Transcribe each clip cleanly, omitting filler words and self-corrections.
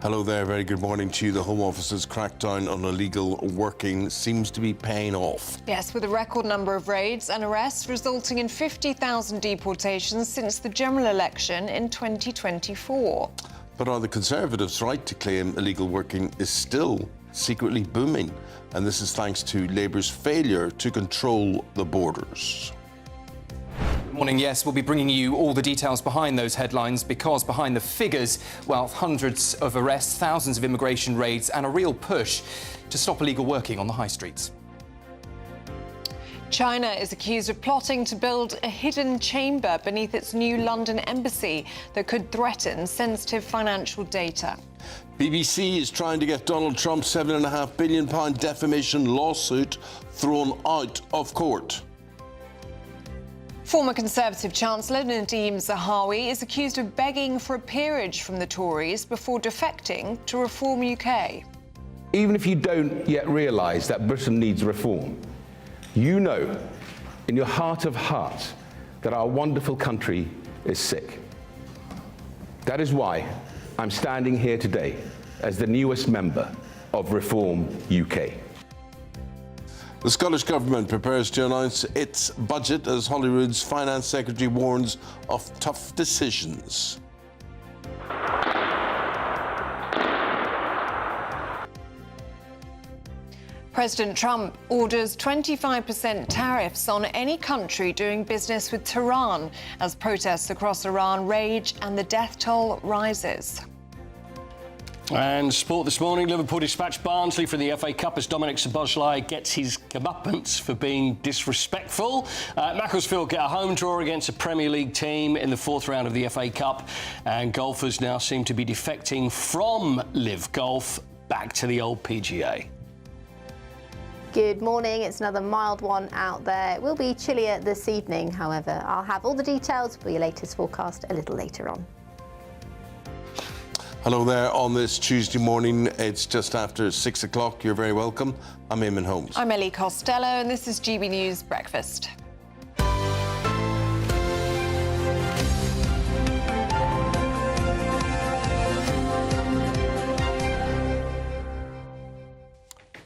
Hello there, very good morning to you. The Home Office's crackdown on illegal working seems to be paying off. Yes, with a record number of raids and arrests resulting in 50,000 deportations since the general election in 2024. But are the Conservatives right to claim illegal working is still secretly booming? And this is thanks to Labour's failure to control the borders. Morning, yes, we'll be bringing you all the details behind those headlines because behind the figures, well, hundreds of arrests, thousands of immigration raids and a real push to stop illegal working on the high streets. China is accused of plotting to build a hidden chamber beneath its new London embassy that could threaten sensitive financial data. BBC is trying to get Donald Trump's £7.5 billion defamation lawsuit thrown out of court. Former Conservative Chancellor Nadhim Zahawi is accused of begging for a peerage from the Tories before defecting to Reform UK. Even if you don't yet realise that Britain needs reform, you know in your heart of hearts that our wonderful country is sick. That is why I'm standing here today as the newest member of Reform UK. The Scottish Government prepares to announce its budget as Holyrood's Finance Secretary warns of tough decisions. President Trump orders 25% tariffs on any country doing business with Tehran as protests across Iran rage and the death toll rises. And sport this morning, Liverpool dispatched Barnsley for the FA Cup as Dominic Szoboszlai gets his comeuppance for being disrespectful. Macclesfield get a home draw against a Premier League team in the fourth round of the FA Cup. And golfers now seem to be defecting from Live Golf back to the old PGA. Good morning. It's another mild one out there. It will be chillier this evening, however. I'll have all the details for your latest forecast a little later on. Hello there on this Tuesday morning. It's just after 6 o'clock. You're very welcome. I'm Eamonn Holmes. I'm Ellie Costello and this is GB News Breakfast.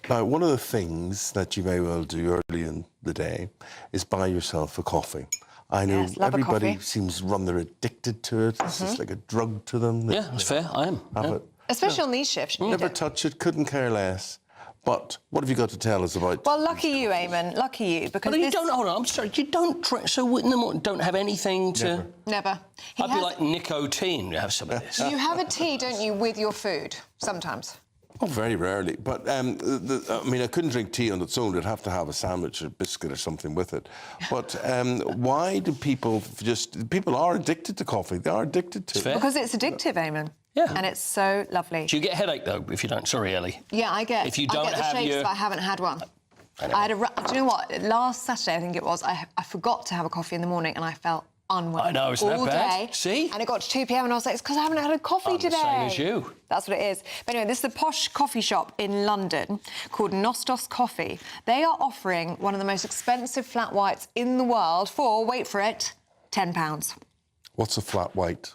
Now, one of the things that you may well do early in the day is buy yourself a coffee. I know Yes, love a everybody coffee. seems rather addicted to it. It's just like a drug to them. Yeah, that's fair. I am. Have Yeah. it. Especially on these shifts. you Never need it. touch it, couldn't care less. But what have you got to tell us about? Well, lucky you, Eamonn. Lucky you, because But you this... don't, hold on, I'm sorry, you don't drink, so in the morning, don't have anything to... Never. Never. He I'd be has- like nicotine to have some of this. You have a tea, don't you, with your food, sometimes? Oh, very rarely. But, I mean, I couldn't drink tea on its own. I'd have to have a sandwich or biscuit or something with it. But why do people just... People are addicted to coffee. They are addicted to it. fair. Because it's addictive, Eamonn. Yeah. And it's so lovely. Do you get a headache, though, if you don't? Sorry, Ellie. Yeah, I get... If you I don't get the have shakes, your- but I haven't had one. I know. I had a... Do you know what? Last Saturday, I think it was, I forgot to have a coffee in the morning and I felt unwell. I know, isn't that all bad? day. See? And it got to 2 p.m. and I was like, it's because I haven't had a coffee I'm the today. same as you. That's what it is. But anyway, this is a posh coffee shop in London called Nostos Coffee. They are offering one of the most expensive flat whites in the world for, wait for it, £10. What's a flat white?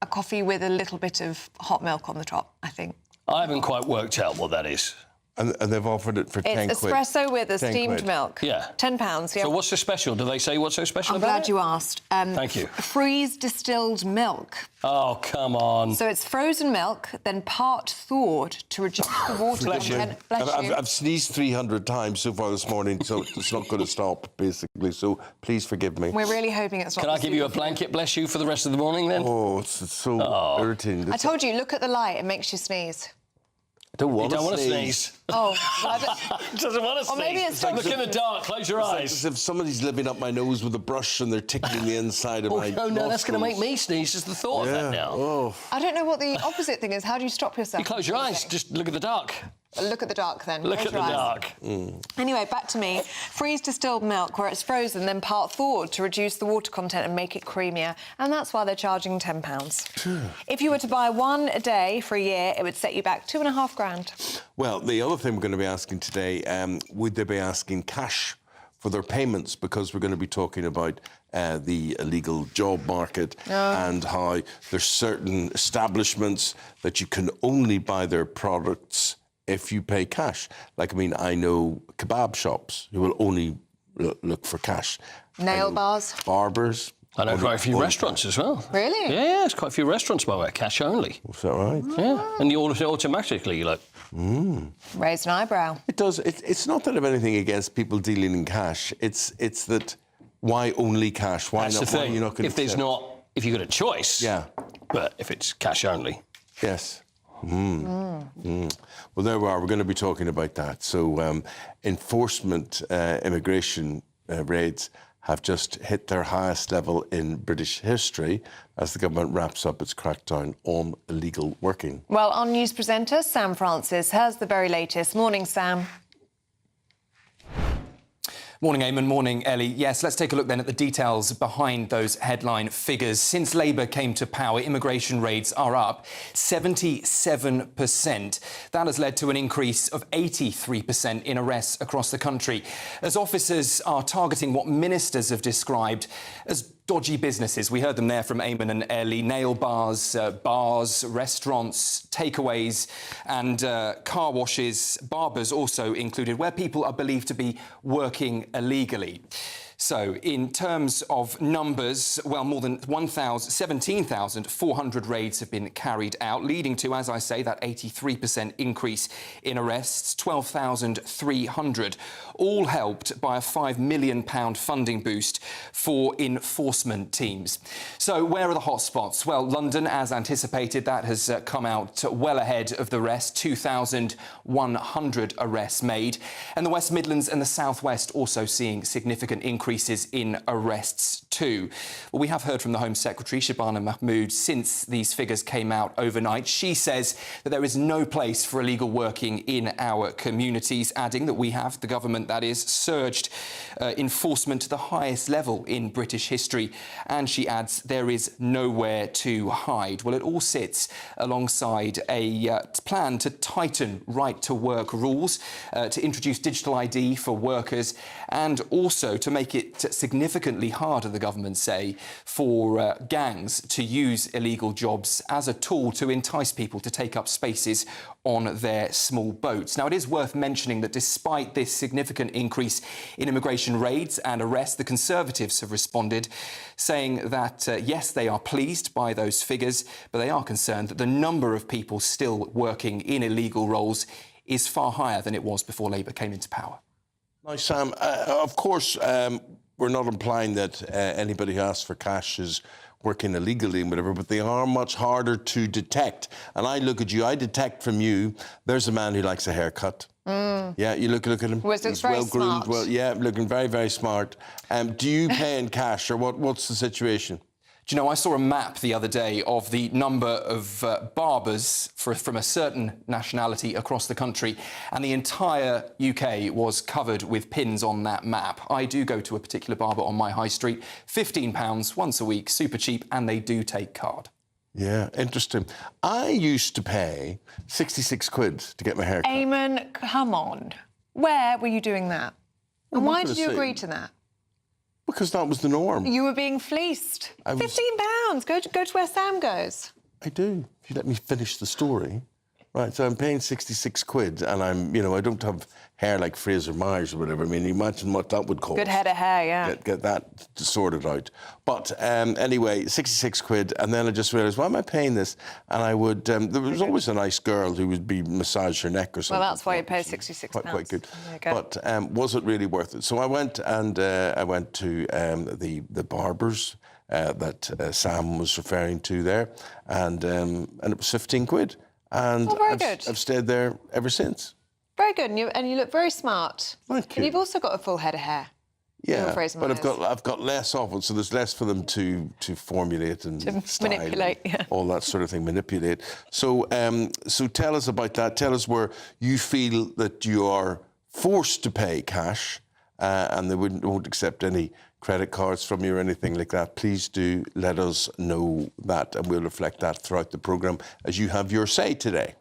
A coffee with a little bit of hot milk on the top, I think. I haven't quite worked out what that is. And they've offered it for 10 It's quid. espresso with a 10 steamed quid. milk. Yeah. £10, yeah. So what's so special? Do they say what's so special I'm about glad it? you asked. Thank you. Freeze distilled milk. Oh, come on. So it's frozen milk, then part thawed to reduce the water Bless you. content. Bless you. I've sneezed 300 times so far this morning, so it's not going to stop, basically. So please forgive me. We're really hoping it's not... Can I the give you a super food. blanket, bless you, for the rest of the morning, then? Oh, it's so irritating. I told you, look at the light, it makes you sneeze. I don't You want don't want to to sneeze. sneeze. Oh, well, I don't- Doesn't want to Or sneeze. maybe it's Look in the dark, close your eyes. As if somebody's living up my nose with a brush and they're tickling the inside of my Oh, no, that's going to make nostrils. me sneeze, just the thought of that now. Oh. I don't know what the opposite thing is. How do you stop yourself? You close your eyes, just look at the dark. Look at the dark, then. Look Close at the your eyes. dark. Anyway, back to me. Freeze distilled milk, where it's frozen, then part thawed to reduce the water content and make it creamier. And that's why they're charging £10. If you were to buy one a day for a year, it would set you back £2,500. Well, the other thing we're going to be asking today, would they be asking cash for their payments, because we're going to be talking about the illegal job market and how there's certain establishments that you can only buy their products if you pay cash. Like, I mean, I know kebab shops who will only look for cash. Nail bars. Barbers. I know quite a few restaurants as well. Really? Yeah, there's quite a few restaurants by way cash only. Is that right? Yeah, and you automatically, like... Raised an eyebrow. It does. It's not that I have anything against people dealing in cash. It's that why only cash? Why That's not? the thing. Why are you not going if there's not... If you've got a choice... Yeah. But if it's cash only... Yes. Well, there we are. We're going to be talking about that. So enforcement immigration raids have just hit their highest level in British history as the government wraps up its crackdown on illegal working. Well, our news presenter, Sam Francis, has the very latest. Morning, Sam. Morning, Eamonn. Morning, Ellie. Yes, let's take a look then at the details behind those headline figures. Since Labour came to power, immigration raids are up 77%. That has led to an increase of 83% in arrests across the country, as officers are targeting what ministers have described as dodgy businesses. We heard them there from Eamonn and Ellie. Nail bars, bars, restaurants, takeaways and car washes, barbers also included, where people are believed to be working illegally. So, in terms of numbers, well, more than 17,400 raids have been carried out, leading to, as I say, that 83% increase in arrests, 12,300, all helped by a £5 million funding boost for enforcement teams. So, where are the hotspots? Well, London, as anticipated, that has come out well ahead of the rest, 2,100 arrests made. And the West Midlands and the South West also seeing significant increases in arrests too. Well, we have heard from the Home Secretary, Shabana Mahmood, since these figures came out overnight. She says that there is no place for illegal working in our communities, adding that we have, the government that is, surged enforcement to the highest level in British history. And she adds there is nowhere to hide. Well, it all sits alongside a plan to tighten right-to-work rules, to introduce digital ID for workers, and also to make it significantly harder, the government say, for gangs to use illegal jobs as a tool to entice people to take up spaces on their small boats. Now, it is worth mentioning that despite this significant increase in immigration raids and arrests, the Conservatives have responded, saying that, yes, they are pleased by those figures, but they are concerned that the number of people still working in illegal roles is far higher than it was before Labour came into power. Now, Sam, of course, we're not implying that anybody who asks for cash is working illegally and whatever, but they are much harder to detect. And I look at you, I detect from you, there's a man who likes a haircut. Yeah, you look at him. He's very well-groomed, smart. looking very, very smart. Do you pay in cash, or what's the situation? Do you know, I saw a map the other day of the number of barbers from a certain nationality across the country, and the entire UK was covered with pins on that map. I do go to a particular barber on my high street, £15 once a week, super cheap, and they do take card. Yeah, interesting. I used to pay 66 quid to get my hair cut. Eamonn, come on. Where were you doing that? And why did you agree to that? Because that was the norm. You were being fleeced. £15. Go to where Sam goes. I do. If you let me finish the story. Right, so I'm paying 66 quid and I'm, I don't have hair like Fraser Myers or whatever. I mean, imagine what that would cost. Good head of hair, yeah. Get that sorted out. But anyway, 66 quid, and then I just realised, why am I paying this? And I would, there was always a nice girl who would be massage her neck or something. Well, that's why you pay £66. Quite good. There you go. But was it really worth it? So I went and I went to the barbers that Sam was referring to there, and it was 15 quid. And I've stayed there ever since. Very good, and you look very smart. Thank you. And you've also got a full head of hair. Yeah, but I've got less of it, so there's less for them to formulate and style, manipulate, yeah. all that sort of thing, manipulate. So so tell us about that. Tell us where you feel that you are forced to pay cash, and they won't accept any credit cards from you or anything like that. Please do let us know that, and we'll reflect that throughout the programme as you have your say today.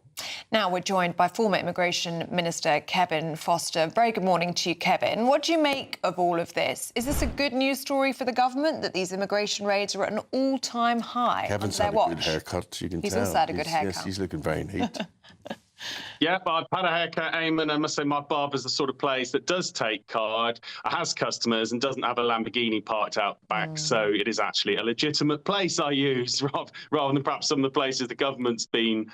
Now we're joined by former Immigration Minister Kevin Foster. Very good morning to you, Kevin. What do you make of all of this? Is this a good news story for the government that these immigration raids are at an all-time high? Kevin's had a good haircut, you can tell. He's also had a good haircut. Yes, he's looking very neat. Yeah, but I've had a haircut, Eamonn. I must say my barber's the sort of place that does take card, has customers, and doesn't have a Lamborghini parked out back. So it is actually a legitimate place I use, rather than perhaps some of the places the government's been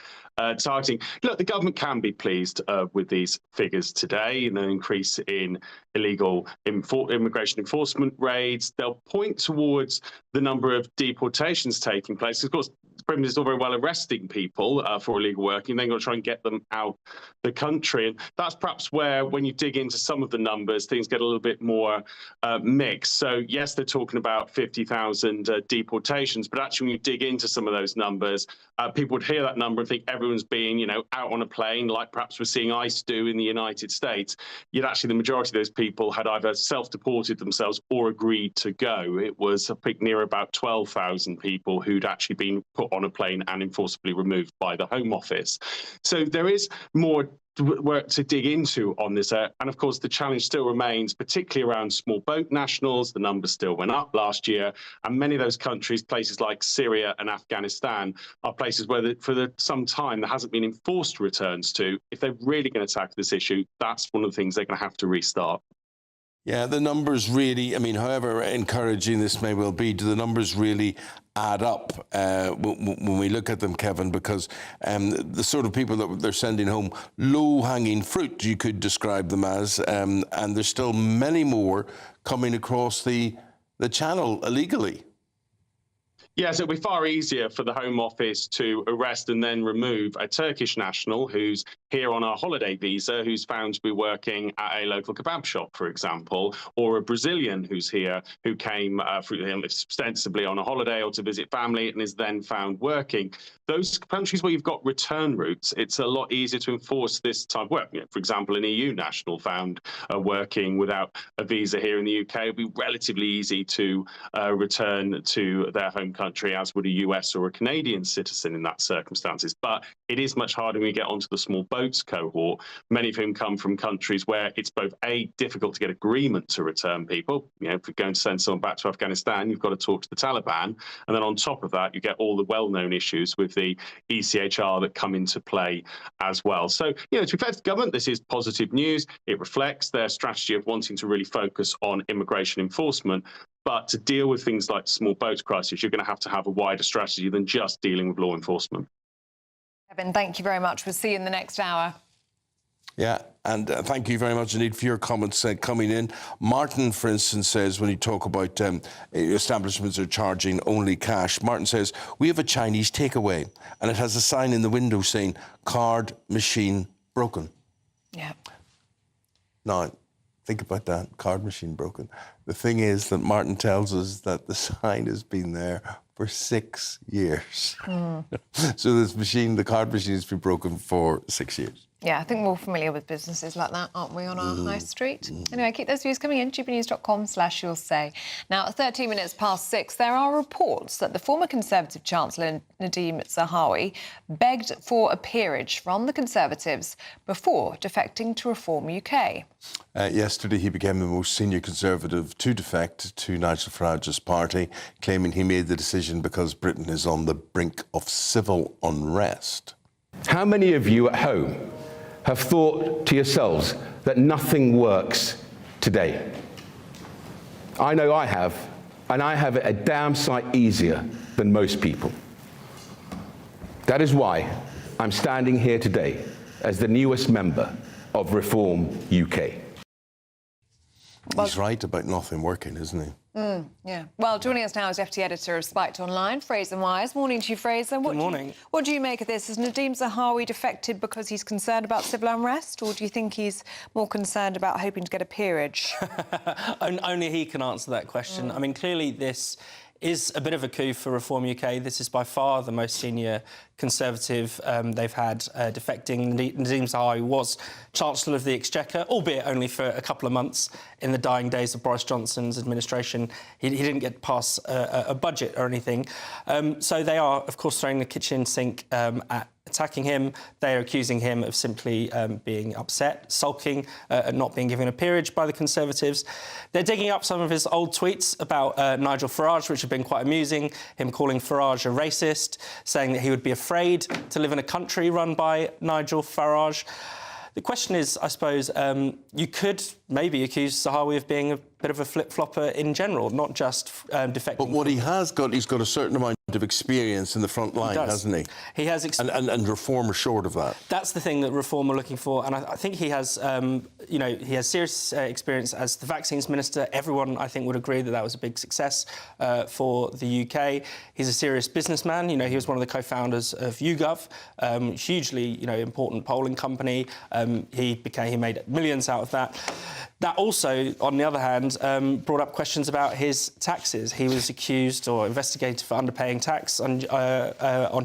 targeting. Look, the government can be pleased with these figures today, an increase in illegal immigration enforcement raids. They'll point towards the number of deportations taking place. Of course, the Premier is all very well arresting people for illegal working, then got to try and get them out the country. And that's perhaps where, when you dig into some of the numbers, things get a little bit more mixed. So, yes, they're talking about 50,000 deportations, but actually when you dig into some of those numbers, people would hear that number and think everyone's being, you know, out on a plane, like perhaps we're seeing ICE do in the United States. Yet actually the majority of those people had either self-deported themselves or agreed to go. It was, I think, near about 12,000 people who'd actually been put on a plane and enforceably removed by the Home Office. So there is more work to dig into on this. And of course, the challenge still remains, particularly around small boat nationals. The numbers still went up last year. And many of those countries, places like Syria and Afghanistan, are places where for some time there hasn't been enforced returns to. If they're really going to tackle this issue, that's one of the things they're going to have to restart. Yeah, the numbers really, I mean, however encouraging this may well be, do the numbers really add up when we look at them, Kevin? Because the sort of people that they're sending home, low-hanging fruit, you could describe them as, and there's still many more coming across the channel illegally. Yes, it'll be far easier for the Home Office to arrest and then remove a Turkish national who's here on a holiday visa, who's found to be working at a local kebab shop, for example, or a Brazilian who's here, who came ostensibly on a holiday or to visit family and is then found working. Those countries where you've got return routes, it's a lot easier to enforce this type of work. You know, for example, an EU national found working without a visa here in the UK, it would be relatively easy to return to their home country, as would a US or a Canadian citizen in that circumstances. But it is much harder when we get onto the small boats cohort, many of whom come from countries where it's both difficult to get agreement to return people. You know, if you're going to send someone back to Afghanistan, you've got to talk to the Taliban. And then on top of that, you get all the well-known issues with the ECHR that come into play as well. So, you know, to be fair to the government, this is positive news. It reflects their strategy of wanting to really focus on immigration enforcement. But to deal with things like small boats crisis, you're going to have a wider strategy than just dealing with law enforcement. Kevin, thank you very much. We'll see you in the next hour. Yeah, and thank you very much indeed for your comments coming in. Martin, for instance, says when you talk about establishments are charging only cash, Martin says, we have a Chinese takeaway and it has a sign in the window saying, card machine broken. Yeah. Now, think about that, card machine broken. The thing is that Martin tells us that the sign has been there for 6 years. So this machine, the card machine, has been broken for 6 years. Yeah, I think we're all familiar with businesses like that, aren't we, on our high street? Anyway, keep those views coming in, tubnews.com/you'll say. Now, at 13 minutes past 6, there are reports that the former Conservative Chancellor, Nadeem Zahawi, begged for a peerage from the Conservatives before defecting to Reform UK. Yesterday, he became the most senior Conservative to defect to Nigel Farage's party, claiming he made the decision because Britain is on the brink of civil unrest. How many of you at home have thought to yourselves that nothing works today? I know I have, and I have it a damn sight easier than most people. That is why I'm standing here today as the newest member of Reform UK. He's right about nothing working, isn't he? Yeah. Well, joining us now is FT editor of Spiked Online, Fraser Myers. Morning to you, Fraser. Good morning. What do you make of this? Has Nadeem Zahawi defected because he's concerned about civil unrest, or do you think he's more concerned about hoping to get a peerage? Only he can answer that question. I mean, clearly this is a bit of a coup for Reform UK. This is by far the most senior Conservative they've had defecting. Nadeem Zahawi was Chancellor of the Exchequer, albeit only for a couple of months in the dying days of Boris Johnson's administration. He didn't get past a budget or anything. So they are, of course, throwing the kitchen sink at attacking him. They are accusing him of simply being upset, sulking, and not being given a peerage by the Conservatives. They're digging up some of his old tweets about Nigel Farage, which have been quite amusing, him calling Farage a racist, saying that he would be afraid to live in a country run by Nigel Farage. The question is, I suppose, you could maybe accuse Zahawi of being a bit of a flip-flopper in general, not just defecting. But what he has got, he's got a certain amount of experience in the front line, hasn't he? He has and Reform are short of that. That's the thing that Reform are looking for, and I think he has, you know, he has serious experience as the vaccines minister. Everyone, I think, would agree that that was a big success for the UK. He's a serious businessman. You know, he was one of the co-founders of YouGov, hugely, you know, important polling company. He made millions out of that. That also, on the other hand, brought up questions about his taxes. He was accused or investigated for underpaying tax on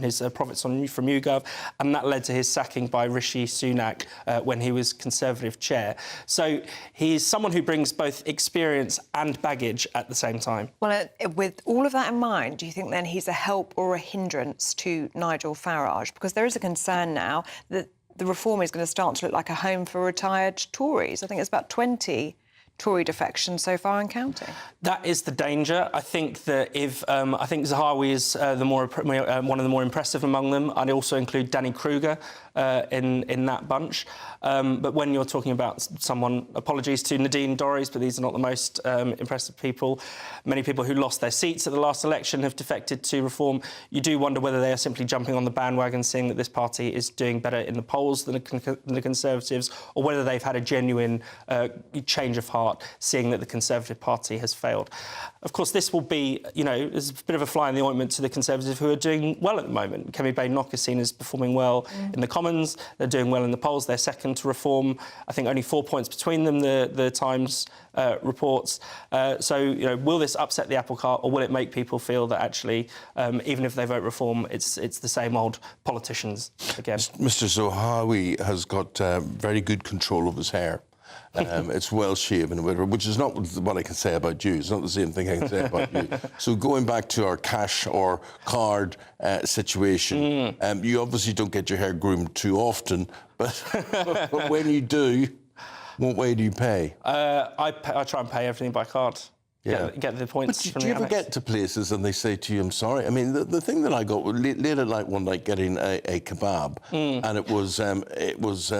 his profits from YouGov, and that led to his sacking by Rishi Sunak when he was Conservative chair. So he's someone who brings both experience and baggage at the same time. Well, with all of that in mind, do you think then he's a help or a hindrance to Nigel Farage? Because there is a concern now that the Reform is going to start to look like a home for retired Tories. I think it's about 20 Tory defections so far and counting. That is the danger. I think that if I think Zahawi is one of the more impressive among them. I'd also include Danny Kruger in that bunch. But when you're talking about someone, apologies to Nadine Dorries, but these are not the most impressive people. Many people who lost their seats at the last election have defected to Reform. You do wonder whether they are simply jumping on the bandwagon, seeing that this party is doing better in the polls than the Conservatives, or whether they've had a genuine change of heart, seeing that the Conservative Party has failed. Of course, this will be, you know, there's a bit of a fly in the ointment to the Conservatives who are doing well at the moment. Kemi Badenoch is seen as performing well in the Commons. They're doing well in the polls. They're second to Reform. I think only 4 points between them, the Times reports. So, you know, will this upset the apple cart, or will it make people feel that actually, even if they vote Reform, it's the same old politicians again? Mr. Zahawi has got very good control of his hair. It's well shaven, which is not what I can say about you. It's not the same thing I can say about you. So going back to our cash or card situation, you obviously don't get your hair groomed too often, but, but when you do, what way do you pay? I try and pay everything by card. Yeah. Get the points. But do you ever get to places and they say to you, I'm sorry? I mean, the thing that I got late at night one night getting a kebab, and it was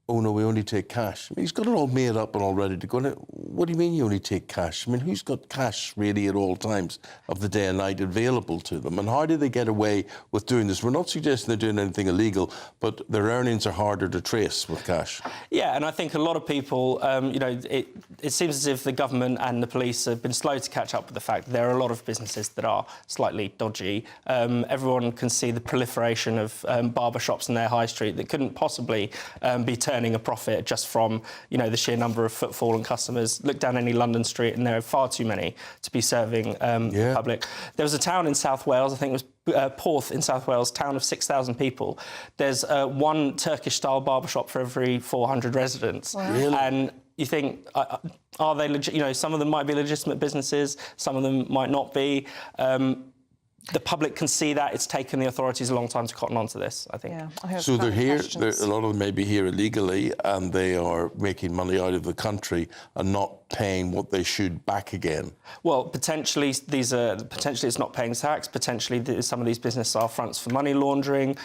oh no, we only take cash. I mean, he's got it all made up and all ready to go. Now, what do you mean you only take cash? I mean, who's got cash really at all times of the day and night available to them? And how do they get away with doing this? We're not suggesting they're doing anything illegal, but their earnings are harder to trace with cash. Yeah, and I think a lot of people, you know, it seems as if the government and the police have been slow to catch up with the fact that there are a lot of businesses that are slightly dodgy. Everyone can see the proliferation of barber shops in their high street that couldn't possibly be turning a profit just from, you know, the sheer number of footfall and customers. Look down any London street and there are far too many to be serving the public. There was a town in South Wales, I think it was Porth in South Wales, town of 6,000 people. There's one Turkish-style barbershop for every 400 residents. Wow. Really? And you think, are they legit? You know, some of them might be legitimate businesses, some of them might not be. The public can see that. It's taken the authorities a long time to cotton on to this, I think. Yeah, so they're here, a lot of them may be here illegally, and they are making money out of the country and not paying what they should back again. Well, potentially it's not paying tax. Potentially some of these businesses are fronts for money laundering,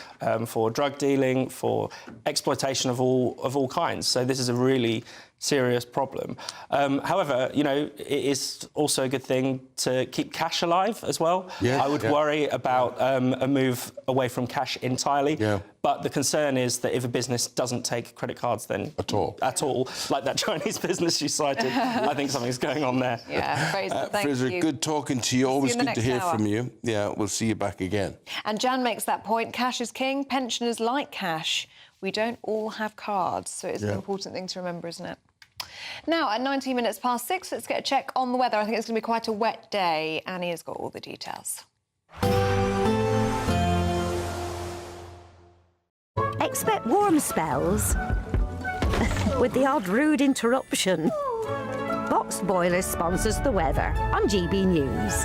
for drug dealing, for exploitation of all kinds. So this is a really serious problem. However, you know, it is also a good thing to keep cash alive as well. Yeah, I would worry about a move away from cash entirely. Yeah. But the concern is that if a business doesn't take credit cards, then at all, like that Chinese business you cited, I think something's going on there. Yeah, Fraser, thank Fraser, you. Good talking to you. Always good to hear from you. Yeah, we'll see you back again. And Jan makes that point. Cash is king. Pensioners like cash. We don't all have cards, so it's an important thing to remember, isn't it? Now, at 19 minutes past 6, let's get a check on the weather. I think it's going to be quite a wet day. Annie has got all the details. Expect warm spells with the odd rude interruption. Box Boilers sponsors the weather on GB News.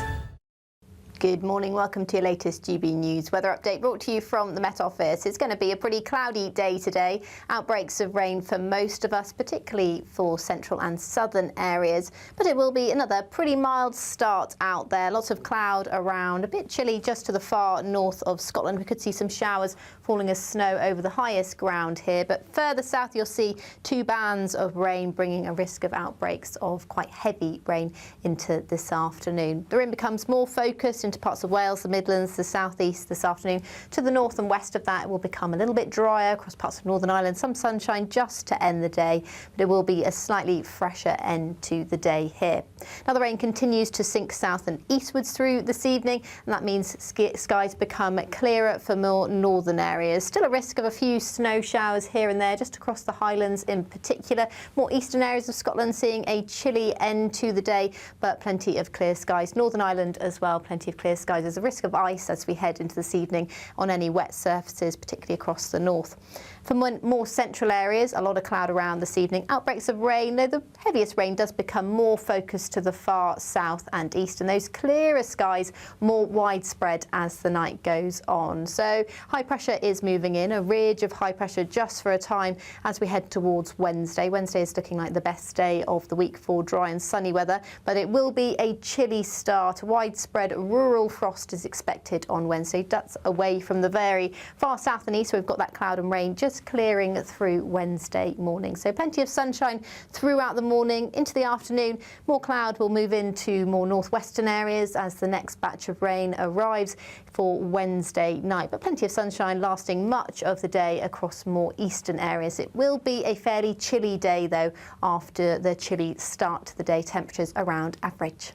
Good morning, welcome to your latest GB News weather update brought to you from the Met Office. It's going to be a pretty cloudy day today. Outbreaks of rain for most of us, particularly for central and southern areas. But it will be another pretty mild start out there. Lots of cloud around, a bit chilly just to the far north of Scotland. We could see some showers falling as snow over the highest ground here. But further south you'll see two bands of rain bringing a risk of outbreaks of quite heavy rain into this afternoon. The rain becomes more focused into parts of Wales, the Midlands, the southeast this afternoon. To the north and west of that, it will become a little bit drier across parts of Northern Ireland. Some sunshine just to end the day, but it will be a slightly fresher end to the day here. Now the rain continues to sink south and eastwards through this evening, and that means skies become clearer for more northern areas. Still a risk of a few snow showers here and there, just across the Highlands in particular. More eastern areas of Scotland seeing a chilly end to the day, but plenty of clear skies. Northern Ireland as well, plenty of clear skies. There's a risk of ice as we head into this evening on any wet surfaces, particularly across the north. For more central areas, a lot of cloud around this evening. Outbreaks of rain, though the heaviest rain does become more focused to the far south and east, and those clearer skies more widespread as the night goes on. So high pressure is moving in, a ridge of high pressure just for a time as we head towards Wednesday. Wednesday is looking like the best day of the week for dry and sunny weather, but it will be a chilly start. Widespread rural frost is expected on Wednesday. That's away from the very far south and east, so we've got that cloud and rain just clearing through Wednesday morning. So plenty of sunshine throughout the morning. Into the afternoon, more cloud will move into more northwestern areas as the next batch of rain arrives for Wednesday night. But plenty of sunshine lasting much of the day across more eastern areas. It will be a fairly chilly day, though, after the chilly start to the day. Temperatures around average.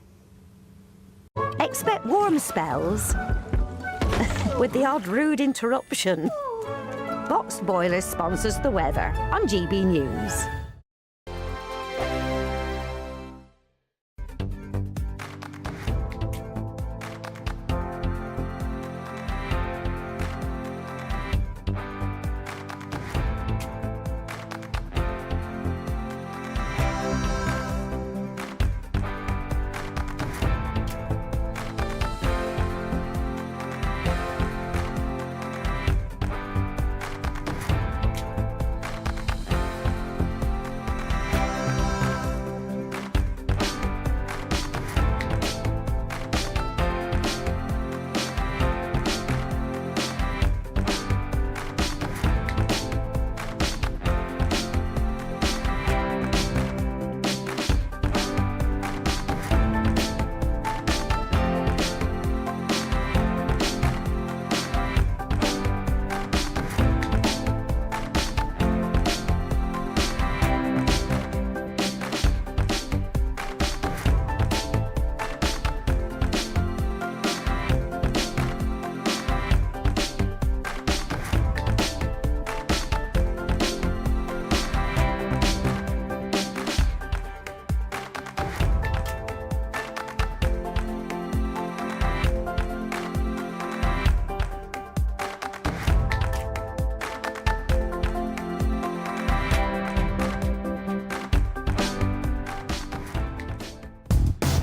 Expect warm spells with the odd rude interruption. Boxed Boilers sponsors the weather on GB News.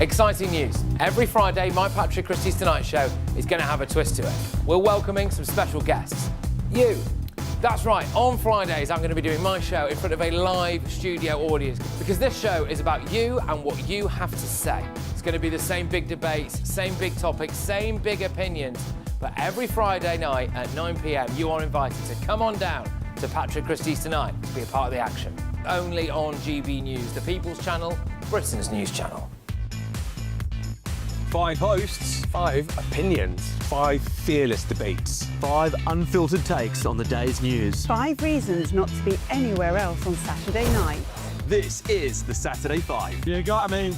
Exciting news. Every Friday, my Patrick Christie's Tonight Show is going to have a twist to it. We're welcoming some special guests. You. That's right, on Fridays I'm going to be doing my show in front of a live studio audience because this show is about you and what you have to say. It's going to be the same big debates, same big topics, same big opinions, but every Friday night at 9 p.m. you are invited to come on down to Patrick Christie's Tonight to be a part of the action. Only on GB News, the People's Channel, Britain's news channel. 5 hosts, 5 opinions, 5 fearless debates, 5 unfiltered takes on the day's news. 5 reasons not to be anywhere else on Saturday night. This is the Saturday 5. You got me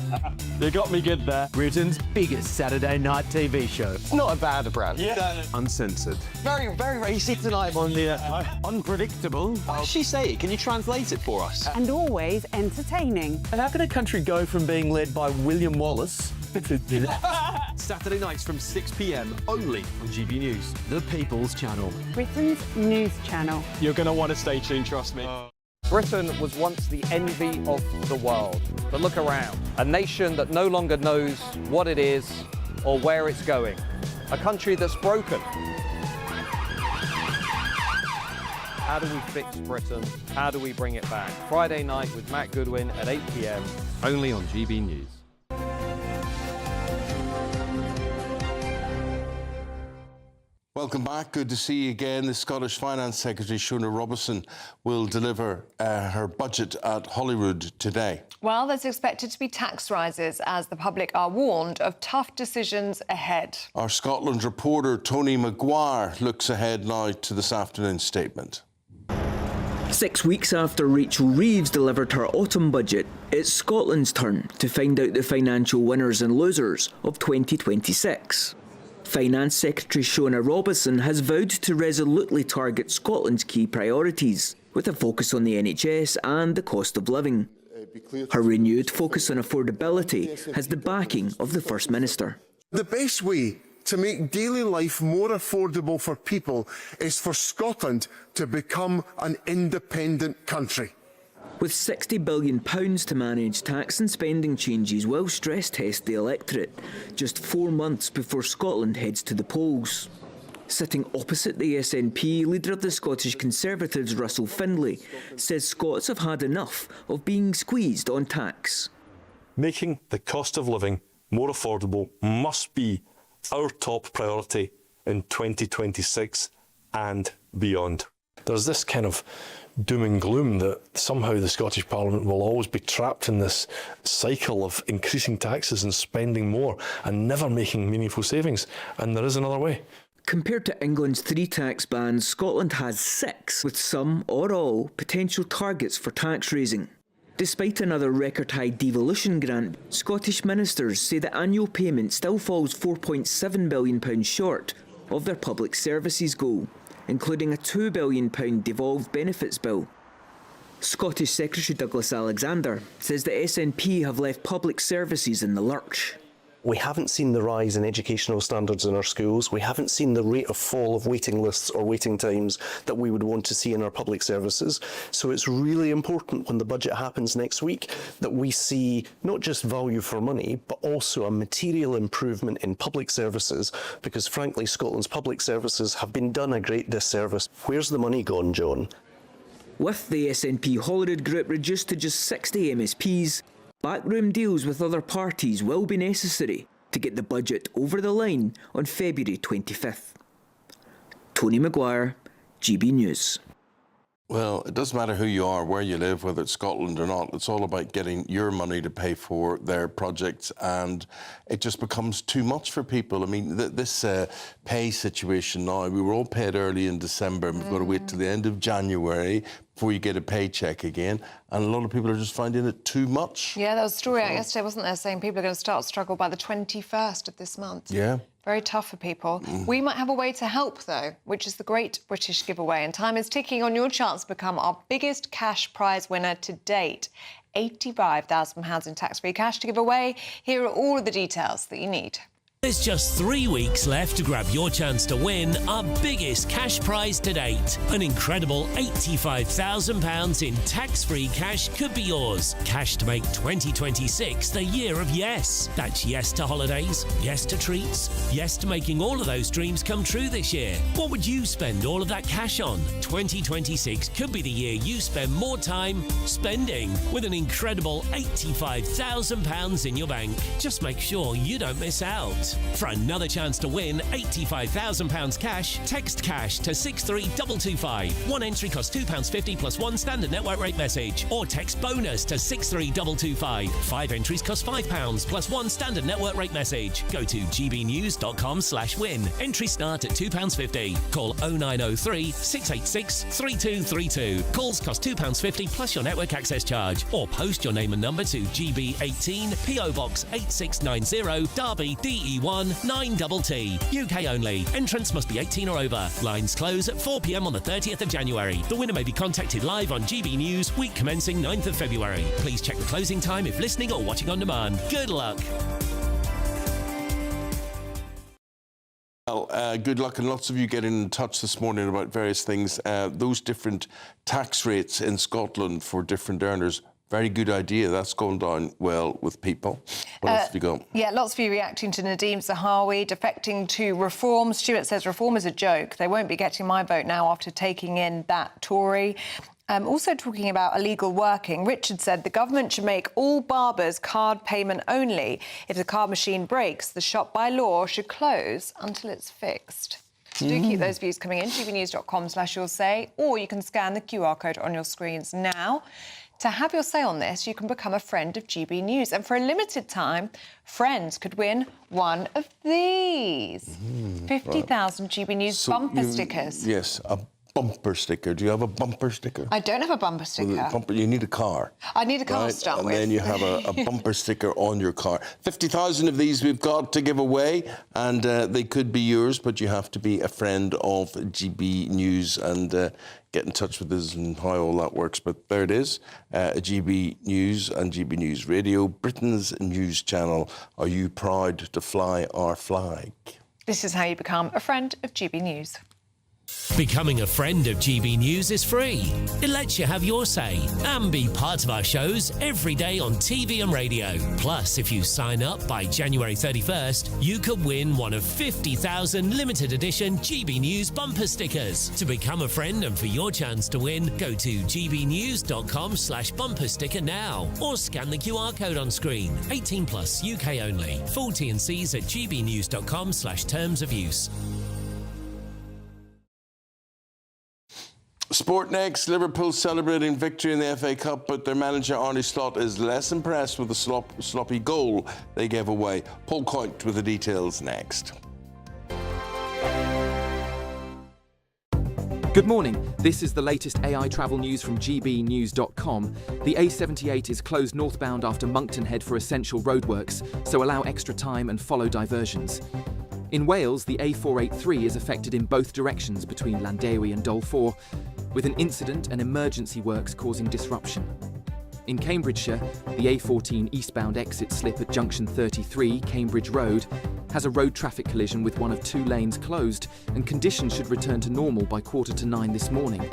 good there. Britain's biggest Saturday night TV show. It's not a bad brand. Yeah. Uncensored. Very, very racy tonight on the unpredictable. What does she say? Can you translate it for us? And always entertaining. And how can a country go from being led by William Wallace Saturday nights from 6 p.m. only on GB News. The People's Channel. Britain's news channel. You're going to want to stay tuned, trust me. Britain was once the envy of the world. But look around. A nation that no longer knows what it is or where it's going. A country that's broken. How do we fix Britain? How do we bring it back? Friday night with Matt Goodwin at 8 p.m, only on GB News. Welcome back. Good to see you again. The Scottish Finance Secretary, Shona Robertson, will deliver her budget at Holyrood today. Well, there's expected to be tax rises as the public are warned of tough decisions ahead. Our Scotland reporter, Tony Maguire, looks ahead now to this afternoon's statement. 6 weeks after Rachel Reeves delivered her autumn budget, it's Scotland's turn to find out the financial winners and losers of 2026. Finance Secretary Shona Robertson has vowed to resolutely target Scotland's key priorities, with a focus on the NHS and the cost of living. Her renewed focus on affordability has the backing of the First Minister. The best way to make daily life more affordable for people is for Scotland to become an independent country. With £60 billion to manage, tax and spending changes will stress test the electorate, just 4 months before Scotland heads to the polls. Sitting opposite the SNP, leader of the Scottish Conservatives, Russell Findlay, says Scots have had enough of being squeezed on tax. Making the cost of living more affordable must be our top priority in 2026 and beyond. There's this kind of doom and gloom that somehow the Scottish Parliament will always be trapped in this cycle of increasing taxes and spending more and never making meaningful savings. And there is another way. Compared to England's 3 tax bans, Scotland has 6, with some or all potential targets for tax raising. Despite another record-high devolution grant, Scottish ministers say the annual payment still falls £4.7 billion short of their public services goal, including a £2 billion devolved benefits bill. Scottish Secretary Douglas Alexander says the SNP have left public services in the lurch. We haven't seen the rise in educational standards in our schools. We haven't seen the rate of fall of waiting lists or waiting times that we would want to see in our public services. So it's really important when the budget happens next week that we see not just value for money, but also a material improvement in public services, because frankly, Scotland's public services have been done a great disservice. Where's the money gone, John? With the SNP Holyrood group reduced to just 60 MSPs, backroom deals with other parties will be necessary to get the budget over the line on February 25th. Tony Maguire, GB News. Well, it doesn't matter who you are, where you live, whether it's Scotland or not. It's all about getting your money to pay for their projects, and it just becomes too much for people. I mean, this pay situation now, we were all paid early in December, and we've got to wait till the end of January before you get a paycheck again, and a lot of people are just finding it too much. Yeah, there was a story out yesterday, wasn't there, saying people are going to start to struggle by the 21st of this month. Yeah. Very tough for people. We might have a way to help, though, which is the Great British Giveaway. And time is ticking on your chance to become our biggest cash prize winner to date. £85,000 in tax-free cash to give away. Here are all of the details that you need. There's just 3 weeks left to grab your chance to win our biggest cash prize to date. An incredible £85,000 in tax-free cash could be yours. Cash to make 2026 the year of yes. That's yes to holidays, yes to treats, yes to making all of those dreams come true this year. What would you spend all of that cash on? 2026 could be the year you spend more time spending with an incredible £85,000 in your bank. Just make sure you don't miss out. For another chance to win £85,000 cash, text cash to 63225. One entry costs £2.50 plus one standard network rate message. Or text bonus to 63225. 5 entries cost £5 plus one standard network rate message. Go to gbnews.com/win. Entries start at £2.50. Call 0903 686 3232. Calls cost £2.50 plus your network access charge. Or post your name and number to GB18 PO Box 8690 Derby DE1 9TT. UK only. Entrance must be 18 or over. Lines close at 4 p.m. on the 30th of January. The winner may be contacted live on GB News, week commencing 9th of February. Please check the closing time if listening or watching on demand. Good luck. Well, good luck, and lots of you getting in touch this morning about various things. Those different tax rates in Scotland for different earners Very good idea. That's gone down well with people. What else have you got? Yeah, lots of you reacting to Nadeem Zahawi defecting to Reform. Stuart says Reform is a joke. They won't be getting my vote now after taking in that Tory. Also talking about illegal working, Richard said the government should make all barbers card payment only. If the card machine breaks, the shop by law should close until it's fixed. So do keep those views coming in, gbnews.com/your say, or you can scan the QR code on your screens now. To have your say on this, you can become a friend of GB News. And for a limited time, friends could win one of these. 50,000 GB News bumper stickers. Yes, a bumper sticker. Do you have a bumper sticker? I don't have a bumper sticker. You need a car. I need a car to start with. And then you have a bumper sticker on your car. 50,000 of these we've got to give away, and they could be yours, but you have to be a friend of GB News and get in touch with us and how all that works. But there it is, GB News and GB News Radio, Britain's news channel. Are you proud to fly our flag? This is how you become a friend of GB News. Becoming a friend of GB News is free. It lets you have your say and be part of our shows every day on TV and radio. Plus, if you sign up by January 31st, you could win one of 50,000 limited edition GB News bumper stickers. To become a friend and for your chance to win, go to gbnews.com/bumper sticker now or scan the QR code on screen. 18 plus, UK only. Full T&Cs at gbnews.com/terms of use. Sport next. Liverpool celebrating victory in the FA Cup, but their manager Arne Slot is less impressed with the sloppy goal they gave away. Paul Coyte with the details next. Good morning. This is the latest AI travel news from gbnews.com. The A78 is closed northbound after Moncton Head for essential roadworks, so allow extra time and follow diversions. In Wales, the A483 is affected in both directions between Llandewi and Dolfor, with an incident and emergency works causing disruption. In Cambridgeshire, the A14 eastbound exit slip at junction 33, Cambridge Road, has a road traffic collision with one of two lanes closed, and conditions should return to normal by 8:45 this morning.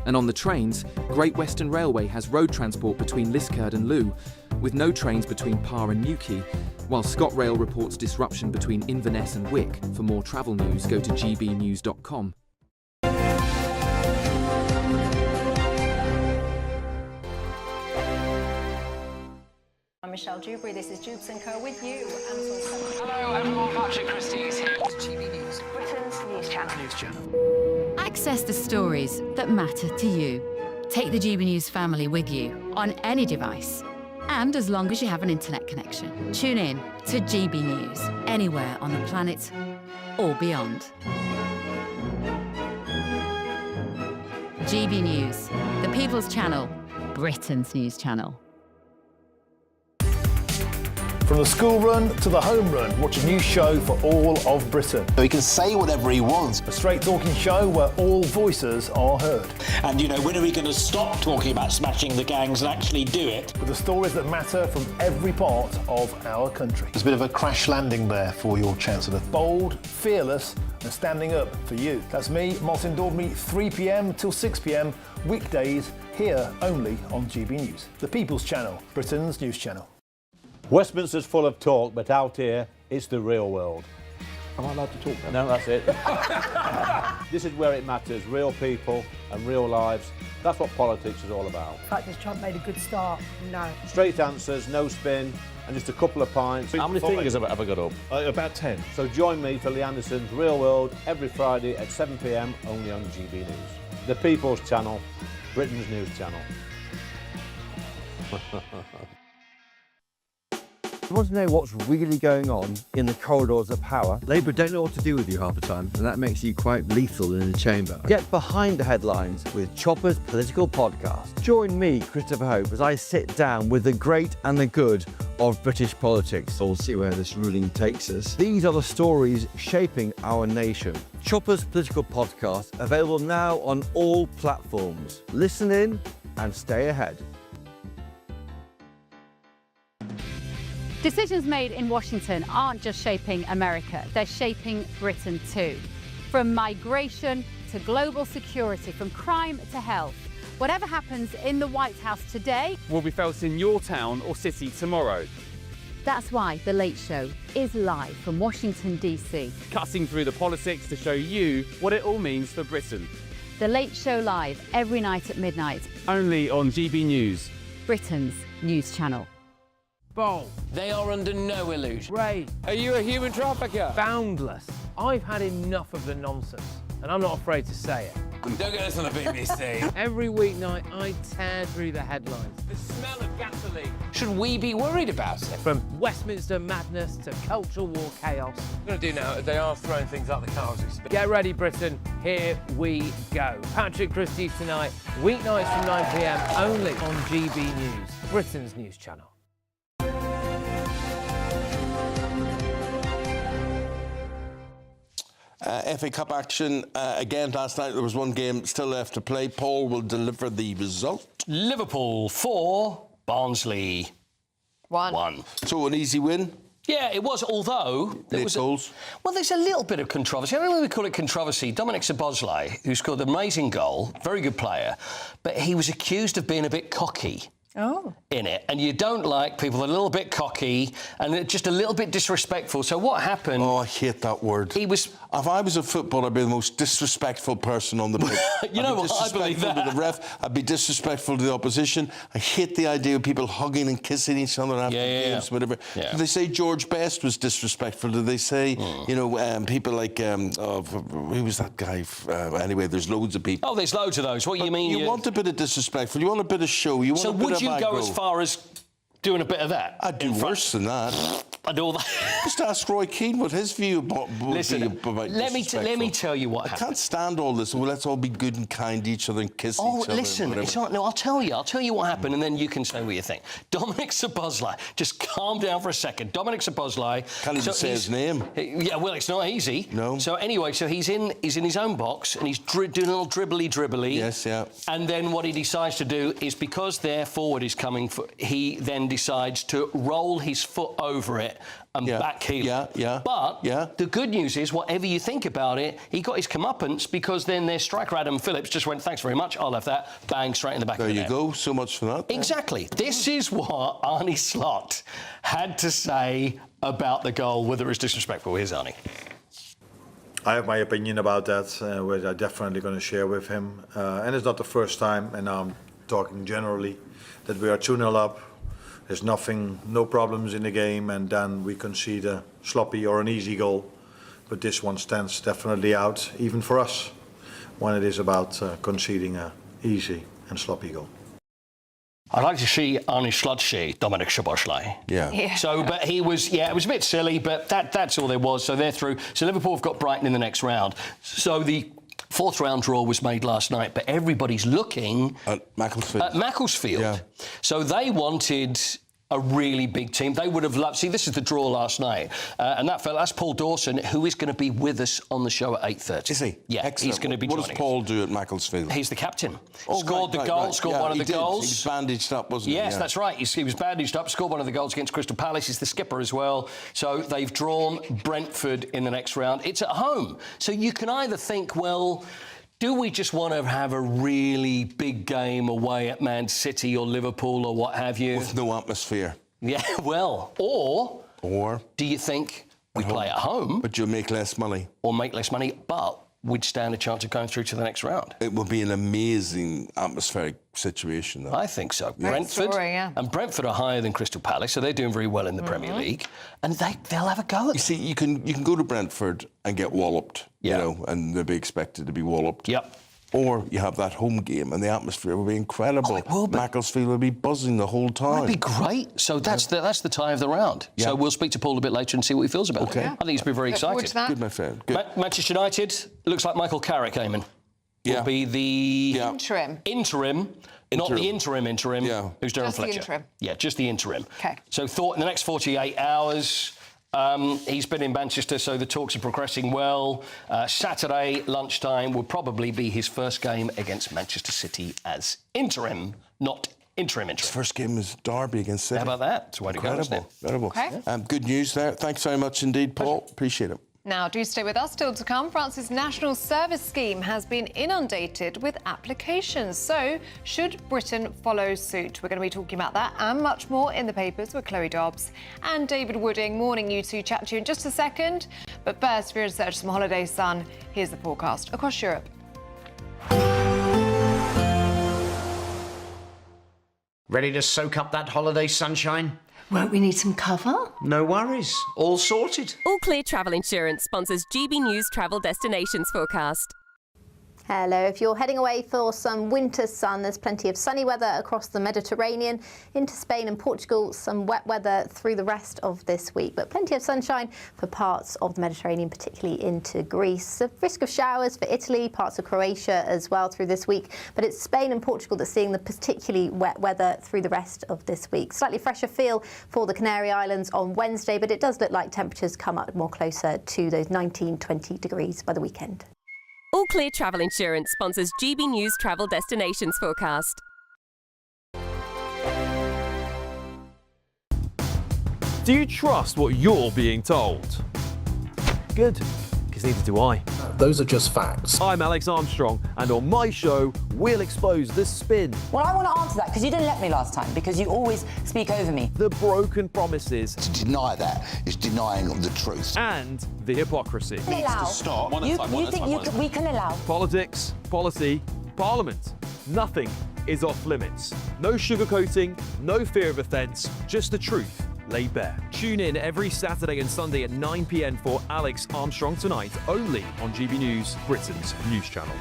And on the trains, Great Western Railway has road transport between Liskeard and Looe, with no trains between Par and Newquay, while ScotRail reports disruption between Inverness and Wick. For more travel news, go to gbnews.com. I'm Michelle Dewberry, this is Jubes & Co with you. Hello everyone, Patrick Christie is here. GB News, Britain's news channel. Access the stories that matter to you. Take the GB News family with you on any device. And as long as you have an internet connection, tune in to GB News, anywhere on the planet or beyond. GB News, the People's Channel, Britain's news channel. From the school run to the home run, watch a new show for all of Britain. So he can say whatever he wants. A straight talking show where all voices are heard. And, you know, when are we going to stop talking about smashing the gangs and actually do it? With the stories that matter from every part of our country. There's a bit of a crash landing there for your Chancellor. Bold, fearless and standing up for you. That's me, Martin Daubney, 3 p.m. till 6 p.m, weekdays, here only on GB News. The People's Channel, Britain's news channel. Westminster's full of talk, but out here, it's the real world. Am I allowed to talk then? No, that's it. This is where it matters, real people and real lives. That's what politics is all about. In fact, has Trump made a good start? No. Straight answers, no spin, and just a couple of pints. How many fingers have I got up? About 10. So join me for Lee Anderson's Real World every Friday at 7 p.m, only on GB News. The People's Channel, Britain's news channel. You want to know what's really going on in the corridors of power? Labour don't know what to do with you half the time, and that makes you quite lethal in the chamber. Get behind the headlines with Chopper's Political Podcast. Join me, Christopher Hope, as I sit down with the great and the good of British politics. We'll see where this ruling takes us. These are the stories shaping our nation. Chopper's Political Podcast, available now on all platforms. Listen in and stay ahead. Decisions made in Washington aren't just shaping America, they're shaping Britain too. From migration to global security, from crime to health, Whatever happens in the White House today will be felt in your town or city tomorrow. That's why The Late Show is live from Washington, D.C. Cutting through the politics to show you what it all means for Britain. The Late Show live every night at midnight. Only on GB News, Britain's news channel. Bold. They are under no illusion. Ray. Are you a human trafficker? Boundless. I've had enough of the nonsense, and I'm not afraid to say it. Don't get this on the BBC. Every weeknight, I tear through the headlines. The smell of gasoline. Should we be worried about it? From Westminster madness to cultural war chaos. What I'm going to do now, they are throwing things out the car as we speak. Get ready, Britain. Here we go. Patrick Christie's tonight, weeknights from 9 p.m. only on GB News, Britain's news channel. FA Cup action again last night. There was one game still left to play. Paul will deliver the result. Liverpool 4, Barnsley 1. So an easy win. Yeah, it was, although... goals. Well, there's a little bit of controversy. I don't know whether we call it controversy. Dominic Szoboszlai, who scored an amazing goal, very good player, but he was accused of being a bit cocky. In it, and you don't like people that are a little bit cocky and just a little bit disrespectful. So what happened? Oh, I hate that word. If I was a footballer, I'd be the most disrespectful person on the pitch. You know what? I believe that. To the ref, I'd be disrespectful to the opposition. I hate the idea of people hugging and kissing each other after games, whatever. Yeah. Do they say George Best was disrespectful? Do they say, you know, people like who was that guy? Anyway, there's loads of people. Oh, there's loads of those. What you mean? You want a bit of disrespectful. You want a bit of show. You want so a bit would of you go aggro. as far as doing a bit of that? I'd do worse than that. I'd do all that. Just ask Roy Keane what his view would Listen, be about let me tell you what happened. I can't stand all this. Well, let's all be good and kind to each other and kiss each other. Oh, listen, it's not. No, I'll tell you what happened, and then you can say what you think. Dominic Szoboszlai, just calm down for a second. Dominic Szoboszlai. Can't even say his name. Yeah, well, it's not easy. No. So anyway, he's in his own box and he's doing a little dribbly. Yes, yeah. And then what he decides to do is, because their forward is coming, he then decides to roll his foot over it and backheel. Yeah. But the good news is, whatever you think about it, he got his comeuppance, because then their striker Adam Phillips just went, "Thanks very much, I'll have that." Bang, straight in the back of the net. There you go. So much for that. Exactly. This is what Arnie Slot had to say about the goal, whether it was disrespectful. Here's Arnie. I have my opinion about that, which I'm definitely going to share with him. And it's not the first time, and now I'm talking generally, that we are 2-0 up. There's no problems in the game, and then we concede a sloppy or an easy goal. But this one stands definitely out, even for us, when it is about conceding a easy and sloppy goal. I'd like to see Arnie Slot see Dominic Szoboszlai. Yeah. So, but he was, it was a bit silly, but that's all there was. So they're through. So Liverpool have got Brighton in the next round. So the fourth round draw was made last night, but everybody's looking at Macclesfield. Yeah. So they wanted a really big team. They would have loved... See, this is the draw last night. And that's Paul Dawson, who is going to be with us on the show at 8:30. Is he? Yeah, excellent. He's going to be joining joining What does Paul do at Macclesfield? He's the captain. Oh, scored the goal, scored one of the goals. He was bandaged up, wasn't he? Yes, that's right. He was bandaged up, scored one of the goals against Crystal Palace. He's the skipper as well. So they've drawn Brentford in the next round. It's at home. So you can either think, well, do we just want to have a really big game away at Man City or Liverpool or what have you? With no atmosphere. Yeah, well, or do you think we play at home? But you'll make less money. Or make less money, but we'd stand a chance of going through to the next round. It would be an amazing atmospheric situation, though. I think so. Great Brentford, story, yeah. and Brentford are higher than Crystal Palace, so they're doing very well in the Premier League, and they'll have a go at You see, you can go to Brentford and get walloped, you know, and they'll be expected to be walloped. Yep. Or you have that home game and the atmosphere will be incredible. Oh, it will be. Macclesfield will be buzzing the whole time. That'd be great. So that's the tie of the round. Yeah. So we'll speak to Paul a bit later and see what he feels about it. I think he's been very Look forward excited. to that. Good, my friend. Good. Manchester United, looks like Michael Carrick, Eamonn, will be the... Interim. Not the interim, who's Darren Just the Fletcher. interim. Yeah, just the interim. OK. So thought in the next 48 hours... he's been in Manchester, so the talks are progressing well. Saturday lunchtime will probably be his first game against Manchester City as interim, not interim. His first game was Derby against City. How about that? It's a way to go, isn't it? Incredible. Okay. Good news there. Thanks very much indeed, Paul. Appreciate it. Now, do stay with us. Still to come, France's national service scheme has been inundated with applications. So, should Britain follow suit? We're going to be talking about that and much more in the papers with Chloe Dobbs and David Wooding. Morning, you two. Chat to you in just a second. But first, if you're in search of some holiday sun, here's the forecast across Europe. Ready to soak up that holiday sunshine? Won't we need some cover? No worries, all sorted. All Clear Travel Insurance sponsors GB News Travel Destinations Forecast. Hello. If you're heading away for some winter sun, there's plenty of sunny weather across the Mediterranean, into Spain and Portugal, some wet weather through the rest of this week, but plenty of sunshine for parts of the Mediterranean, particularly into Greece. A risk of showers for Italy, parts of Croatia as well through this week, but it's Spain and Portugal that's seeing the particularly wet weather through the rest of this week. Slightly fresher feel for the Canary Islands on Wednesday, but it does look like temperatures come up more closer to those 19-20 degrees by the weekend. All Clear Travel Insurance sponsors GB News Travel Destinations Forecast. Do you trust what you're being told? Good, because neither do I. Those are just facts. I'm Alex Armstrong, and on my show, we'll expose the spin. Well, I want to answer that because you didn't let me last time, because you always speak over me. The broken promises. To deny that is denying the truth. And the hypocrisy. Allow. Stop. You think we can allow? Politics, policy, parliament. Nothing is off limits. No sugarcoating, no fear of offence, just the truth laid bare. Tune in every Saturday and Sunday at 9 p.m. for Alex Armstrong Tonight, only on GB News, Britain's news channel.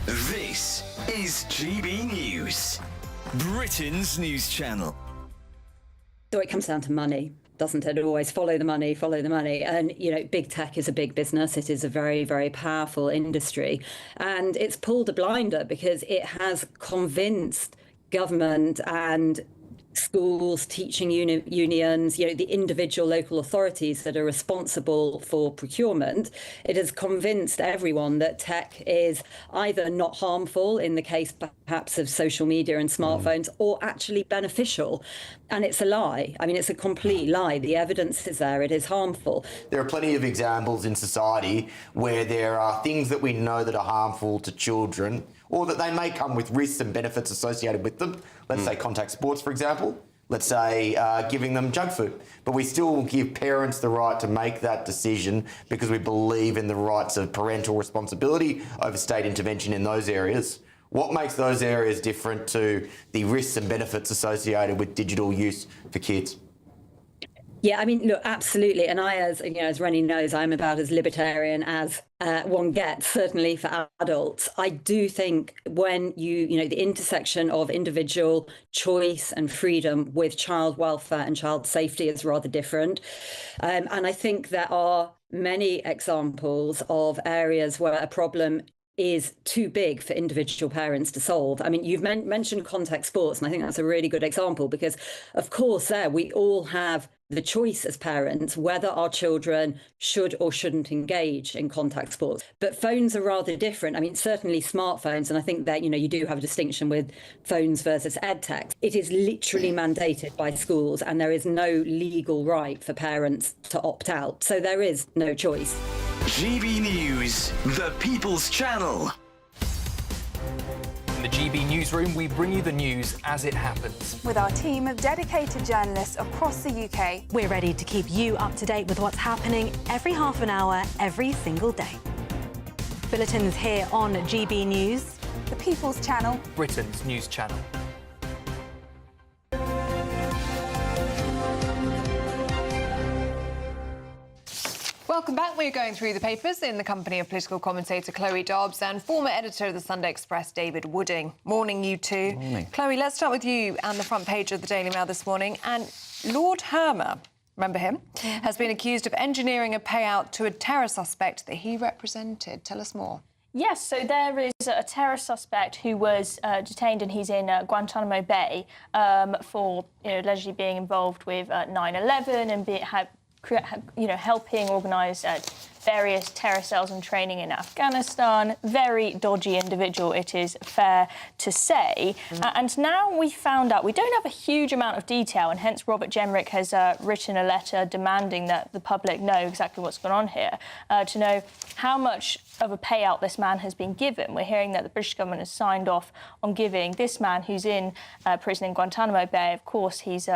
This is GB News, Britain's news channel. So it comes down to money, doesn't it? Always follow the money, follow the money. And, you know, big tech is a big business. It is a very, very powerful industry. And it's pulled a blinder because it has convinced government and schools, teaching unions, you know, the individual local authorities that are responsible for procurement. It has convinced everyone that tech is either not harmful in the case perhaps of social media and smartphones, or actually beneficial. And it's a lie. I mean, it's a complete lie. The evidence is there. It is harmful. There are plenty of examples in society where there are things that we know that are harmful to children, or that they may come with risks and benefits associated with them. Let's say contact sports, for example. Let's say giving them junk food. But we still give parents the right to make that decision because we believe in the rights of parental responsibility over state intervention in those areas. What makes those areas different to the risks and benefits associated with digital use for kids? Yeah, I mean, look, absolutely. And I, as you know, as Rennie knows, I'm about as libertarian as one gets, certainly for adults. I do think when you know, the intersection of individual choice and freedom with child welfare and child safety is rather different. And I think there are many examples of areas where a problem is too big for individual parents to solve. I mean, you've mentioned contact sports, and I think that's a really good example because, of course, there we all have the choice as parents whether our children should or shouldn't engage in contact sports. But phones are rather different. I mean, certainly smartphones, and I think that, you know, you do have a distinction with phones versus edtech. It is literally mandated by schools, and there is no legal right for parents to opt out. So there is no choice. GB News, the People's Channel. In the GB Newsroom, we bring you the news as it happens. With our team of dedicated journalists across the UK, we're ready to keep you up to date with what's happening every half an hour, every single day. Bulletins here on GB News, the People's Channel, Britain's news channel. Welcome back. We're going through the papers in the company of political commentator Chloe Dobbs and former editor of the Sunday Express, David Wooding. Morning, you two. Morning. Chloe, let's start with you and the front page of the Daily Mail this morning. And Lord Hermer, remember him, has been accused of engineering a payout to a terror suspect that he represented. Tell us more. Yes, so there is a terror suspect who was detained, and he's in Guantanamo Bay for allegedly being involved with 9/11 and helping organise various terror cells and training in Afghanistan. Very dodgy individual, it is fair to say. And now we found out, we don't have a huge amount of detail, and hence Robert Jenrick has written a letter demanding that the public know exactly what's going on here, to know how much of a payout this man has been given. We're hearing that the British government has signed off on giving this man, who's in prison in Guantanamo Bay, of course, he's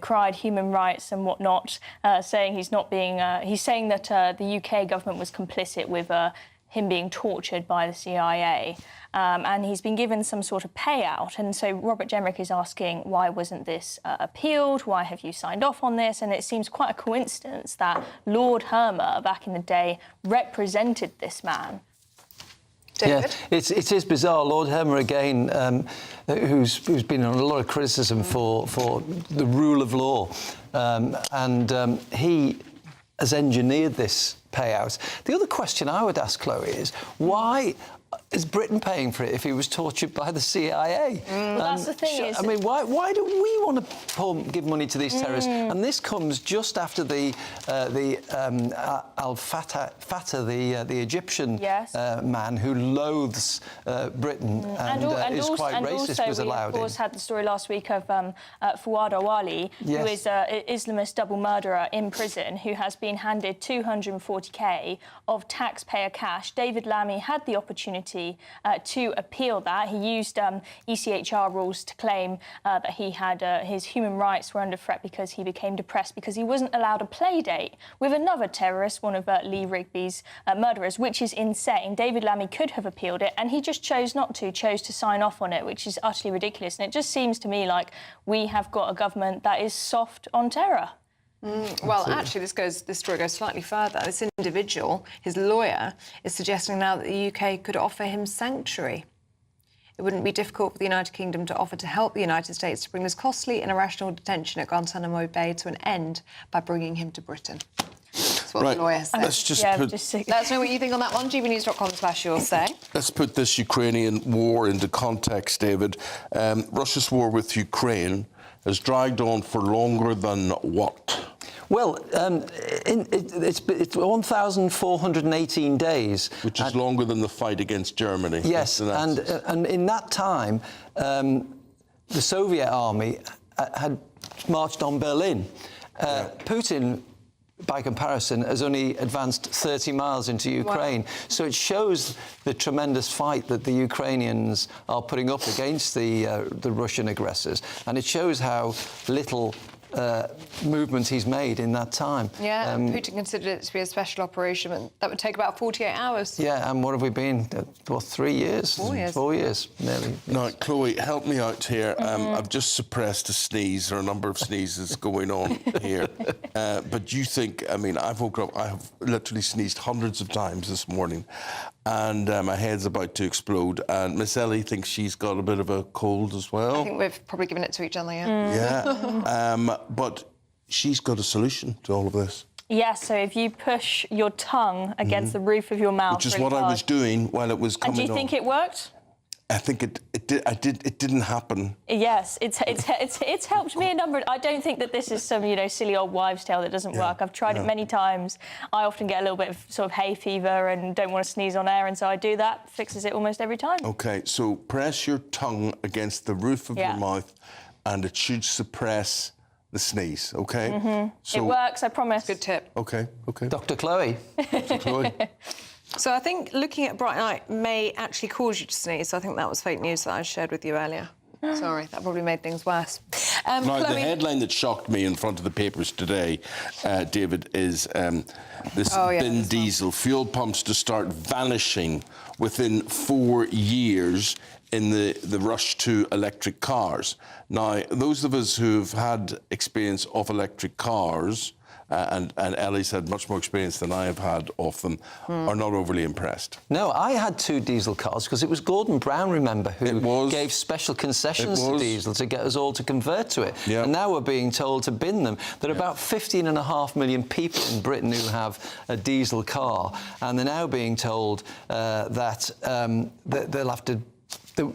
cried human rights and whatnot, saying he's not being. He's saying that the UK government was complicit with him being tortured by the CIA, and he's been given some sort of payout. And so Robert Jenrick is asking, why wasn't this appealed? Why have you signed off on this? And it seems quite a coincidence that Lord Hermer, back in the day, represented this man. David? Yeah, it is bizarre. Lord Hermer, again, who's been on a lot of criticism for the rule of law, and he has engineered this payout. The other question I would ask, Chloe, is why is Britain paying for it if he was tortured by the CIA? Well, that's the thing. I mean, why do we want to give money to these terrorists? And this comes just after the al-Fatah, the Egyptian man who loathes Britain and is quite racist, was allowed in. We, of course, had the story last week of Fouad Awali, who is an Islamist double murderer in prison, who has been handed 240k of taxpayer cash. David Lammy had the opportunity to appeal that. He used ECHR rules to claim that he had his human rights were under threat because he became depressed because he wasn't allowed a play date with another terrorist, one of Lee Rigby's murderers, which is insane. David Lammy could have appealed it, and he just chose not to, chose to sign off on it, which is utterly ridiculous. And it just seems to me like we have got a government that is soft on terror. Well, actually, this story goes slightly further. This individual, his lawyer, is suggesting now that the UK could offer him sanctuary. It wouldn't be difficult for the United Kingdom to offer to help the United States to bring this costly and irrational detention at Guantanamo Bay to an end by bringing him to Britain. That's what the lawyer said. Let us know what you think on that one. gbnews.com/your say. Let's put this Ukrainian war into context, David. Russia's war with Ukraine has dragged on for longer than what? Well, it's 1,418 days. Which is longer than the fight against Germany. Yes, and in that time, the Soviet army had marched on Berlin. Putin, by comparison, has only advanced 30 miles into Ukraine. Wow. So it shows the tremendous fight that the Ukrainians are putting up against the Russian aggressors. And it shows how little movement he's made in that time. Yeah, Putin considered it to be a special operation, and that would take about 48 hours. Yeah, and what have we been? 3 years? 4 years. 4 years, nearly. Now, Chloe, help me out here. I've just suppressed a sneeze, or a number of sneezes going on here. But you think, I mean, I've woken up, I have literally sneezed hundreds of times this morning, and my head's about to explode. And Miss Ellie thinks she's got a bit of a cold as well. I think we've probably given it to each other, yeah. But she's got a solution to all of this. Yes, so if you push your tongue against the roof of your mouth, which is what I was doing while it was coming on. And do you think it worked? I think it didn't happen. Yes, it's helped me a number. I don't think that this is some silly old wives' tale that doesn't work. I've tried it many times. I often get a little bit of sort of hay fever and don't want to sneeze on air, and so I do that. Fixes it almost every time. Okay, so press your tongue against the roof of your mouth, and it should suppress the sneeze. Okay. So, it works. I promise. Good tip. Okay. Dr. Chloe. Dr. Chloe. So I think looking at bright light may actually cause you to sneeze. So I think that was fake news that I shared with you earlier. Sorry, that probably made things worse. Now, Chloe... the headline that shocked me in front of the papers today, David, is this Bin Diesel. Fuel pumps to start vanishing within 4 years in the rush to electric cars. Now, those of us who've had experience of electric cars, and Ellie's had much more experience than I have had of them, are not overly impressed. No, I had 2 diesel cars because it was Gordon Brown, remember, who gave special concessions to diesel to get us all to convert to it. Yep. And now we're being told to bin them. There are about 15.5 million people in Britain who have a diesel car, and they're now being told that they'll have to there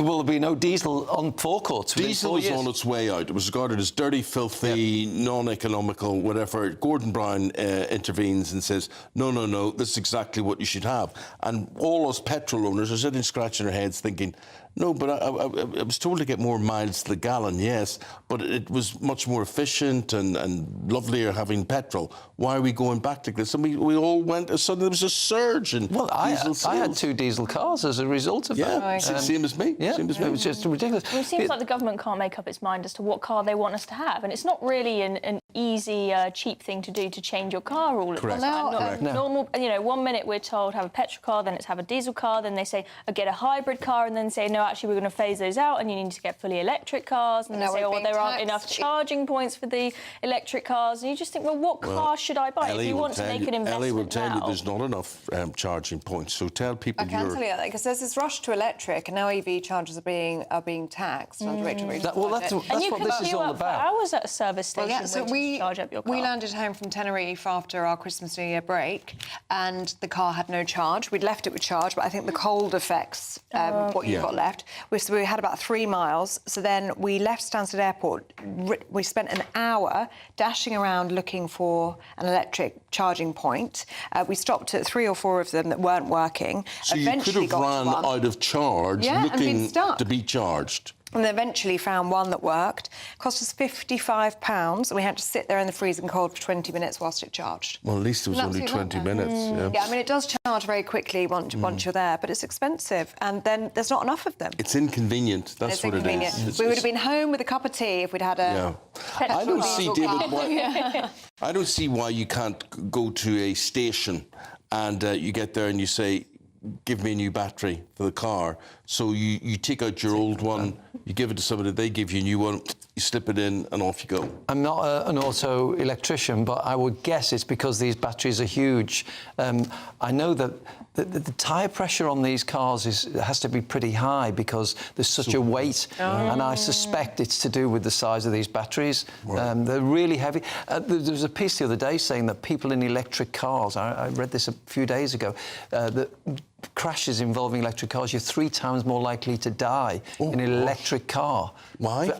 will be no diesel on forecourts. Diesel was on its way out. It was regarded as dirty, filthy, non-economical, whatever. Gordon Brown intervenes and says, no, this is exactly what you should have. And all us petrol owners are sitting scratching their heads thinking, no, but I was told to get more miles to the gallon, yes, but it was much more efficient and lovelier having petrol. Why are we going back to this? And we all went, suddenly there was a surge in diesel sales. I had 2 diesel cars as a result of that. Yeah, same as me. Yeah, same as me. It was just ridiculous. Well, it seems like the government can't make up its mind as to what car they want us to have, and it's not really an easy, cheap thing to do to change your car all at the time. Correct. Normal, 1 minute we're told have a petrol car, then it's have a diesel car, then they say get a hybrid car, and then say no, actually we're going to phase those out, and you need to get fully electric cars, and they say there aren't enough charging points for the electric cars, and you just think, well, what car should I buy if you want to make an investment Ellie will tell you now? there's not enough charging points, so tell people I can tell you that because there's this rush to electric, and now EV chargers are being taxed. That's what this is all about. Hours at a service station. Well, yeah, so to charge up your car. We landed home from Tenerife after our Christmas New Year break, and the car had no charge. We'd left it with charge, but I think the cold affects what you've got left. So we had about 3 miles. So then we left Stansted Airport. We spent an hour dashing around looking for an electric charging point. We stopped at 3 or 4 of them that weren't working. So Eventually you could have ran out of charge looking to be charged. And they eventually found one that worked. It cost us £55, and we had to sit there in the freezing cold for 20 minutes whilst it charged. Well, at least it was only 20 minutes. Yeah, I mean, it does charge very quickly once you're there, but it's expensive, and then there's not enough of them. It's inconvenient. That's what it is. We would have been home with a cup of tea if we'd had a... I don't see, David, I don't see why you can't go to a station and you get there and you say, give me a new battery for the car. So you take out your old one, you give it to somebody, they give you a new one, you slip it in and off you go. I'm not an auto electrician, but I would guess it's because these batteries are huge. I know that the tyre pressure on these cars has to be pretty high because there's such a weight, and I suspect it's to do with the size of these batteries. Right. They're really heavy. There was a piece the other day saying that people in electric cars, I read this a few days ago, that crashes involving electric cars, you're 3 times more likely to die in an electric car. Why?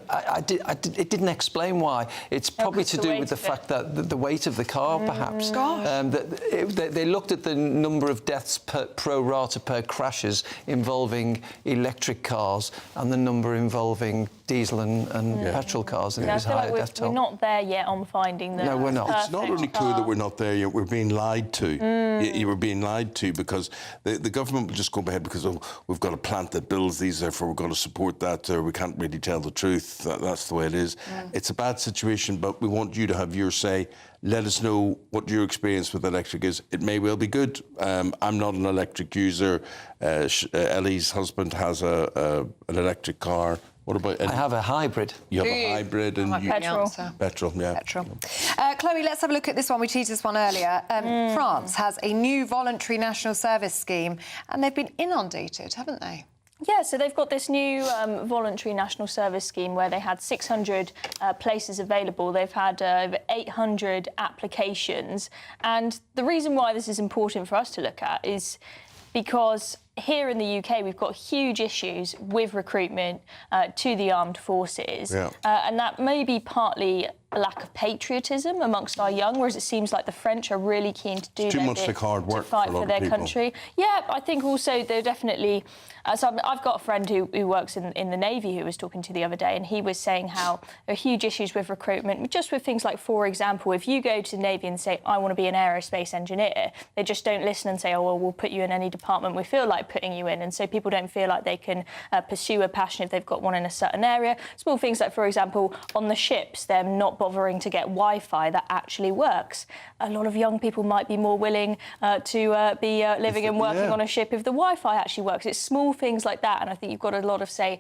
It didn't explain why. It's probably to do with the fact that the weight of the car, perhaps. They looked at the number of deaths pro rata per crashes involving electric cars and the number involving diesel and petrol cars, and it was higher death toll. We're not there yet on finding the No, we're not. It's not only clear that we're not there yet, we're being lied to. You were being lied to because the government will just go ahead because we've got a plant that builds these, therefore we're going to support that, or we can't really tell the truth. That's the way it is. It's a bad situation, but we want you to have your say. Let us know what your experience with electric is. It may well be good. I'm not an electric user. Ellie's husband has an electric car. What about? I have a hybrid. You have a hybrid and petrol. Petrol, yeah. Petrol. Chloe, let's have a look at this one. We teased this one earlier. France has a new voluntary national service scheme, and they've been inundated, haven't they? Yeah, so they've got this new voluntary national service scheme where they had 600 places available. They've had over 800 applications. And the reason why this is important for us to look at is because here in the UK, we've got huge issues with recruitment to the armed forces. Yeah. And that may be partly a lack of patriotism amongst our young, whereas it seems like the French are really keen to do too their much bit like hard work to fight for a lot for of their people. country. Yeah, I think also they're definitely... so I've got a friend who works in the Navy who was talking to the other day, and he was saying how there are huge issues with recruitment, just with things like, for example, if you go to the Navy and say, I want to be an aerospace engineer, they just don't listen and say, oh, well, we'll put you in any department we feel like putting you in. And so people don't feel like they can pursue a passion if they've got one in a certain area. Small things like, for example, on the ships, they're not bothering to get Wi-Fi that actually works. A lot of young people might be more willing to be living and working on a ship if the Wi-Fi actually works. It's small things like that, and I think you've got a lot of, say,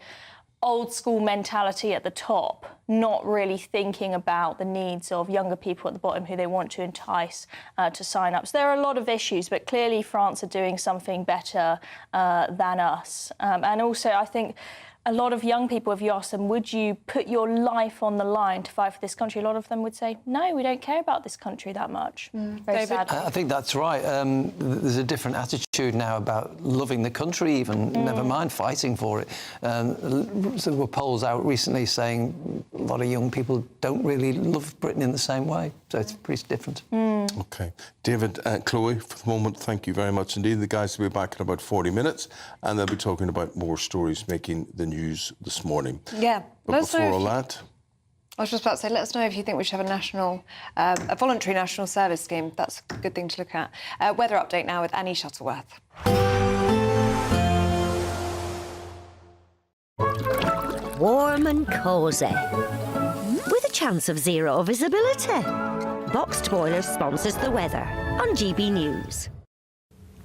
old school mentality at the top, not really thinking about the needs of younger people at the bottom who they want to entice to sign up. So there are a lot of issues, but clearly France are doing something better than us. And also, I think a lot of young people, if you ask them, would you put your life on the line to fight for this country? A lot of them would say, no, we don't care about this country that much. Very sad. I think that's right. There's a different attitude now about loving the country even, never mind fighting for it. So there were polls out recently saying a lot of young people don't really love Britain in the same way. So it's pretty different. OK. David, Chloe, for the moment, thank you very much indeed. The guys will be back in about 40 minutes and they'll be talking about more stories making the news this morning. Yeah. But before all that... I was just about to say, let us know if you think we should have a voluntary national service scheme. That's a good thing to look at. Weather update now with Annie Shuttleworth. Warm and cosy, with a chance of zero visibility. Boxed Boilers sponsors the weather on GB News.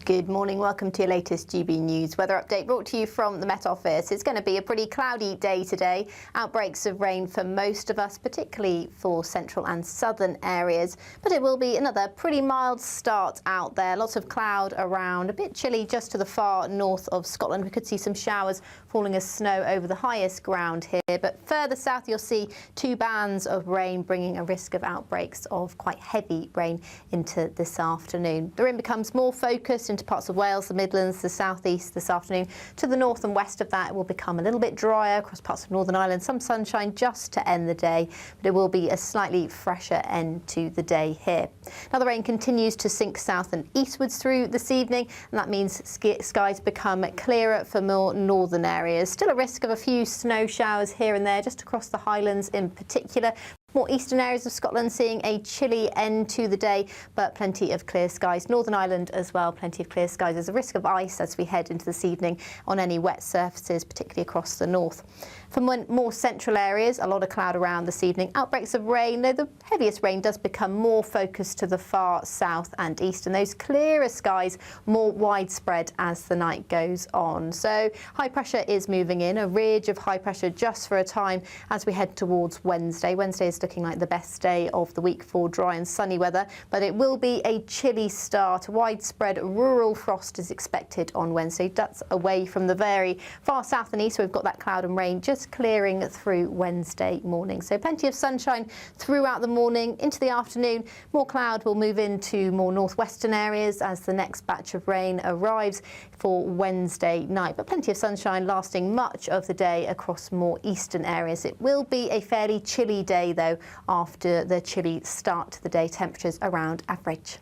Good morning, welcome to your latest GB News weather update brought to you from the Met Office. It's going to be a pretty cloudy day today. Outbreaks of rain for most of us, particularly for central and southern areas. But it will be another pretty mild start out there. Lots of cloud around, a bit chilly just to the far north of Scotland. We could see some showers falling as snow over the highest ground here. But further south, you'll see 2 bands of rain bringing a risk of outbreaks of quite heavy rain into this afternoon. The rain becomes more focused into parts of Wales, the Midlands, the southeast this afternoon. To the north and west of that, it will become a little bit drier across parts of Northern Ireland. Some sunshine just to end the day, but it will be a slightly fresher end to the day here. Now the rain continues to sink south and eastwards through this evening, and that means skies become clearer for more northern areas. Still a risk of a few snow showers here and there, just across the Highlands in particular. More eastern areas of Scotland seeing a chilly end to the day, but plenty of clear skies. Northern Ireland as well, plenty of clear skies. There's a risk of ice as we head into this evening on any wet surfaces, particularly across the north. For more central areas, a lot of cloud around this evening. Outbreaks of rain, though the heaviest rain does become more focused to the far south and east, and those clearer skies more widespread as the night goes on. So high pressure is moving in, a ridge of high pressure just for a time as we head towards Wednesday. Wednesday is looking like the best day of the week for dry and sunny weather, but it will be a chilly start. Widespread rural frost is expected on Wednesday. That's away from the very far south and east, so we've got that cloud and rain just clearing through Wednesday morning. So plenty of sunshine throughout the morning. Into the afternoon, more cloud will move into more northwestern areas as the next batch of rain arrives for Wednesday night. But plenty of sunshine lasting much of the day across more eastern areas. It will be a fairly chilly day, though, after the chilly start to the day. Temperatures around average.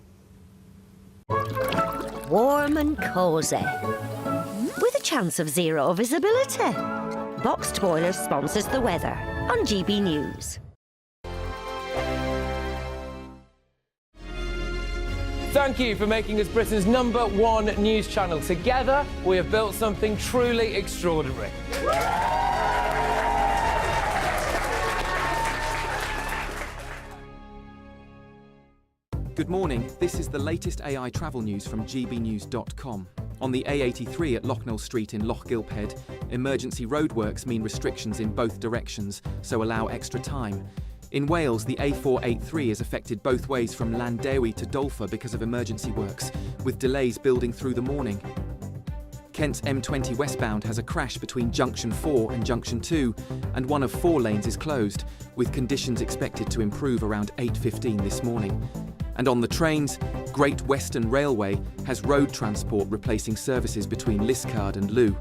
Warm and cosy, with a chance of zero visibility. Boxed Boilers sponsors the weather on GB News. Thank you for making us Britain's #1 news channel. Together, we have built something truly extraordinary. Good morning. This is the latest AI travel news from gbnews.com. On the A83 at Locknell Street in Loch Gilphead, emergency roadworks mean restrictions in both directions, so allow extra time. In Wales, the A483 is affected both ways from Llandewi to Dolfa because of emergency works, with delays building through the morning. Kent's M20 westbound has a crash between Junction 4 and Junction 2, and one of 4 lanes is closed, with conditions expected to improve around 8:15 this morning. And on the trains, Great Western Railway has road transport replacing services between Liscard and Looe,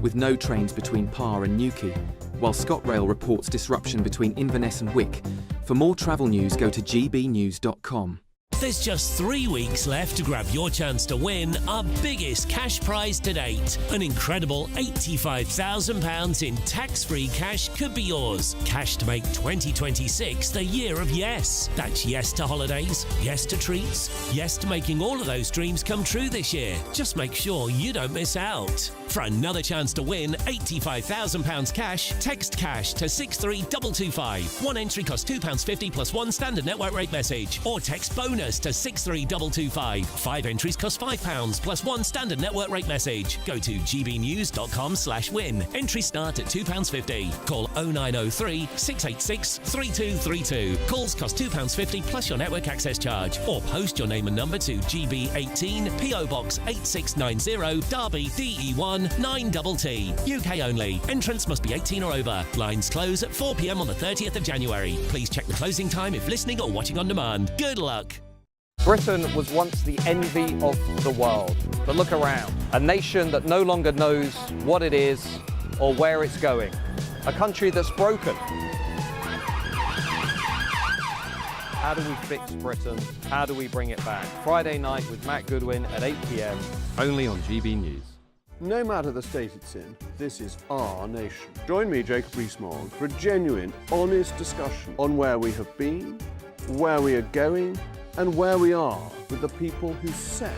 with no trains between Par and Newquay, while ScotRail reports disruption between Inverness and Wick. For more travel news, go to gbnews.com. There's just 3 weeks left to grab your chance to win our biggest cash prize to date. An incredible £85,000 in tax-free cash could be yours. Cash to make 2026 the year of yes. That's yes to holidays, yes to treats, yes to making all of those dreams come true this year. Just make sure you don't miss out. For another chance to win £85,000 cash, text cash to 63225. One entry costs £2.50 plus one standard network rate message, or text bonus to 63225. 5 entries cost £5 plus one standard network rate message. Go to gbnews.com/win. Entries start at £2.50. Call 0903 686 3232. Calls cost £2.50 plus your network access charge. Or post your name and number to GB18 PO Box 8690 Derby DE1 1 9TT. UK only. Entrance must be 18 or over. Lines close at 4 p.m. on the 30th of January. Please check the closing time if listening or watching on demand. Good luck. Britain was once the envy of the world. But look around. A nation that no longer knows what it is or where it's going. A country that's broken. How do we fix Britain? How do we bring it back? Friday night with Matt Goodwin at 8 p.m. Only on GB News. No matter the state it's in, this is our nation. Join me, Jacob Rees-Mogg, for a genuine, honest discussion on where we have been, where we are going, and where we are with the people who set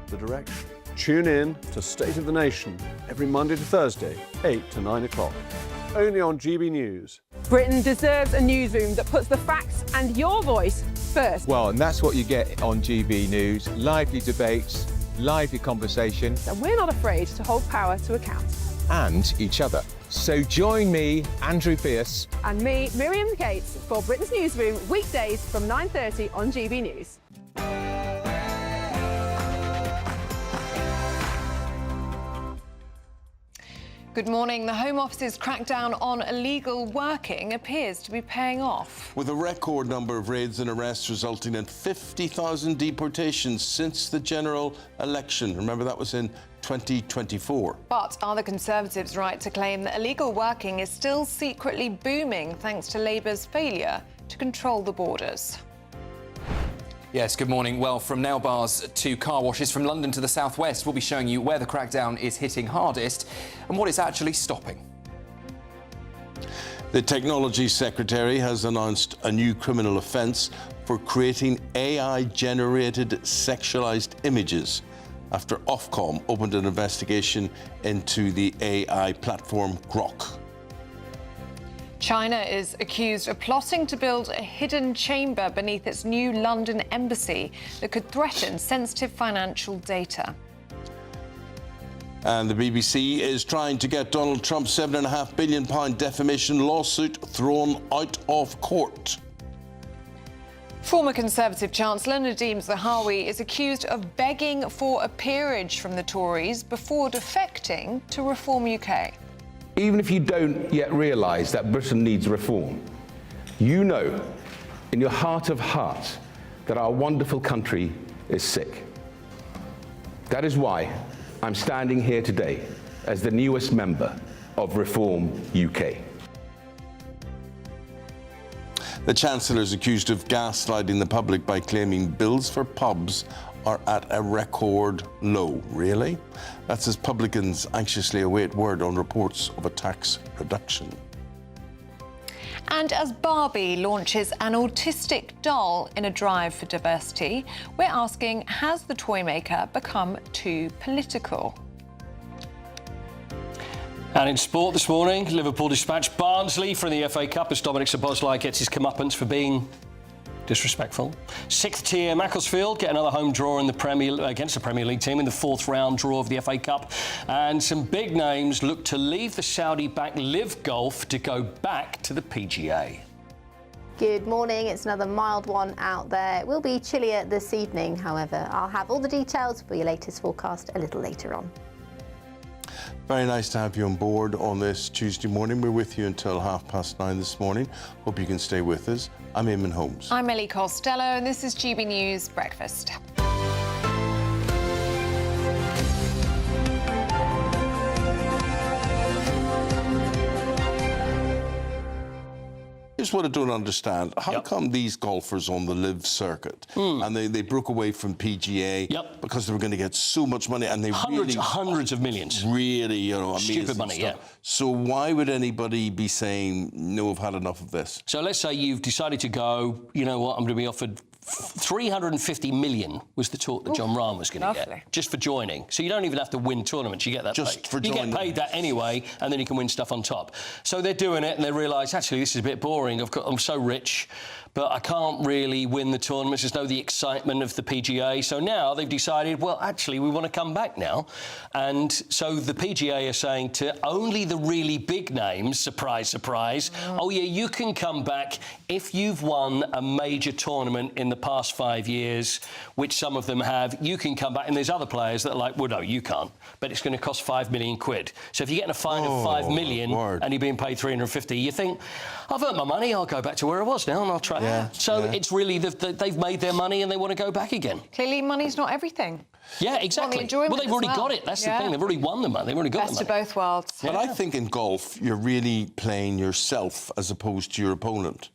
the direction. Tune in to State of the Nation every Monday to Thursday, 8 to 9 o'clock. Only on GB News. Britain deserves a newsroom that puts the facts and your voice first. Well, and that's what you get on GB News. Lively debates, lively conversation. And we're not afraid to hold power to account. And each other. So join me, Andrew Pearce. And me, Miriam Cates, for Britain's Newsroom, weekdays from 9:30 on GB News. Good morning. The Home Office's crackdown on illegal working appears to be paying off. With a record number of raids and arrests resulting in 50,000 deportations since the general election. Remember, that was in 2024. But are the Conservatives right to claim that illegal working is still secretly booming thanks to Labour's failure to control the borders? Yes, good morning. Well, from nail bars to car washes, from London to the southwest, we'll be showing you where the crackdown is hitting hardest and what it's actually stopping. The Technology Secretary has announced a new criminal offence for creating AI-generated sexualised images after Ofcom opened an investigation into the AI platform Grok. China is accused of plotting to build a hidden chamber beneath its new London embassy that could threaten sensitive financial data. And the BBC is trying to get Donald Trump's £7.5 billion defamation lawsuit thrown out of court. Former Conservative Chancellor Nadeem Zahawi is accused of begging for a peerage from the Tories before defecting to Reform UK. Even if you don't yet realise that Britain needs reform, you know in your heart of hearts that our wonderful country is sick. That is why I'm standing here today as the newest member of Reform UK. The Chancellor is accused of gaslighting the public by claiming bills for pubs are at a record low. Really? That's as publicans anxiously await word on reports of a tax reduction. And as Barbie launches an autistic doll in a drive for diversity, we're asking, has the toy maker become too political? And in sport this morning, Liverpool dispatched Barnsley from the FA Cup as Dominic Szoboszlai gets his comeuppance for being disrespectful. Sixth tier Macclesfield get another home draw in the against the Premier League team in the fourth round draw of the FA Cup. And some big names look to leave the Saudi-backed Live Golf to go back to the PGA. Good morning. It's another mild one out there. It will be chillier this evening, however. I'll have all the details for your latest forecast a little later on. Very nice to have you on board on this Tuesday morning. We're with you until 9:30 this morning. Hope you can stay with us. I'm Eamonn Holmes. I'm Ellie Costello, and this is GB News Breakfast. Here's what I don't understand. How come these golfers on the live circuit, and they broke away from PGA because they were going to get so much money, and they hundreds of millions. Really, you know, amazing Stupid money, stuff. yeah. So why would anybody be saying, no, I've had enough of this? So let's say you've decided to go, you know what, I'm going to be offered 350 million was the talk that John Rahm was going to get, just for joining. So you don't even have to win tournaments, you get that just paid. For you joining. get paid that anyway, and then you can win stuff on top. So they're doing it, and they realise, actually, this is a bit boring. I'm so rich, but I can't really win the tournaments. There's no the excitement of the PGA. So now they've decided, well, actually, we want to come back now. And so the PGA are saying to only the really big names, surprise, surprise, oh, yeah, you can come back if you've won a major tournament in the past 5 years, which some of them have. You can come back. And there's other players that are like, well, no, you can't. But it's going to cost £5 million. So if you're getting a fine of $5 million and you're being paid $350, you think, I've earned my money, I'll go back to where I was now and I'll try. So it's really, they've made their money and they want to go back again. Clearly, money's not everything. Yeah, exactly. Well, they've already got it. That's the thing. They've already won the money. They've already got the money. Best of both worlds. But I think in golf, you're really playing yourself as opposed to your opponent.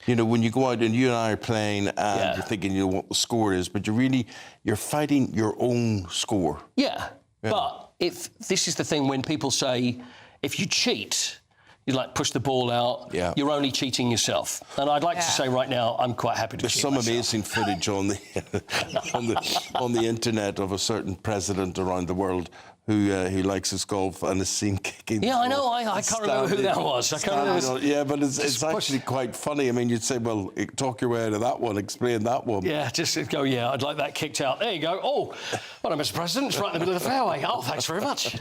You know, when you go out and you and I are playing and you're thinking, you know, what the score is, but you're fighting your own score. Yeah. But if this is the thing when people say, if you cheat, you like push the ball out, you're only cheating yourself. And I'd like to say right now, I'm quite happy to cheat some myself. amazing footage on the internet of a certain president around the world who likes his golf and is seen kicking. Yeah, I know. I can't remember who that was. I can't remember. Yeah, but it's actually quite funny. I mean, you'd say, well, talk your way out of that one, explain that one. Yeah, just go, I'd like that kicked out. There you go. Oh, well, Mr. President, it's right in the middle of the fairway. Oh, thanks very much.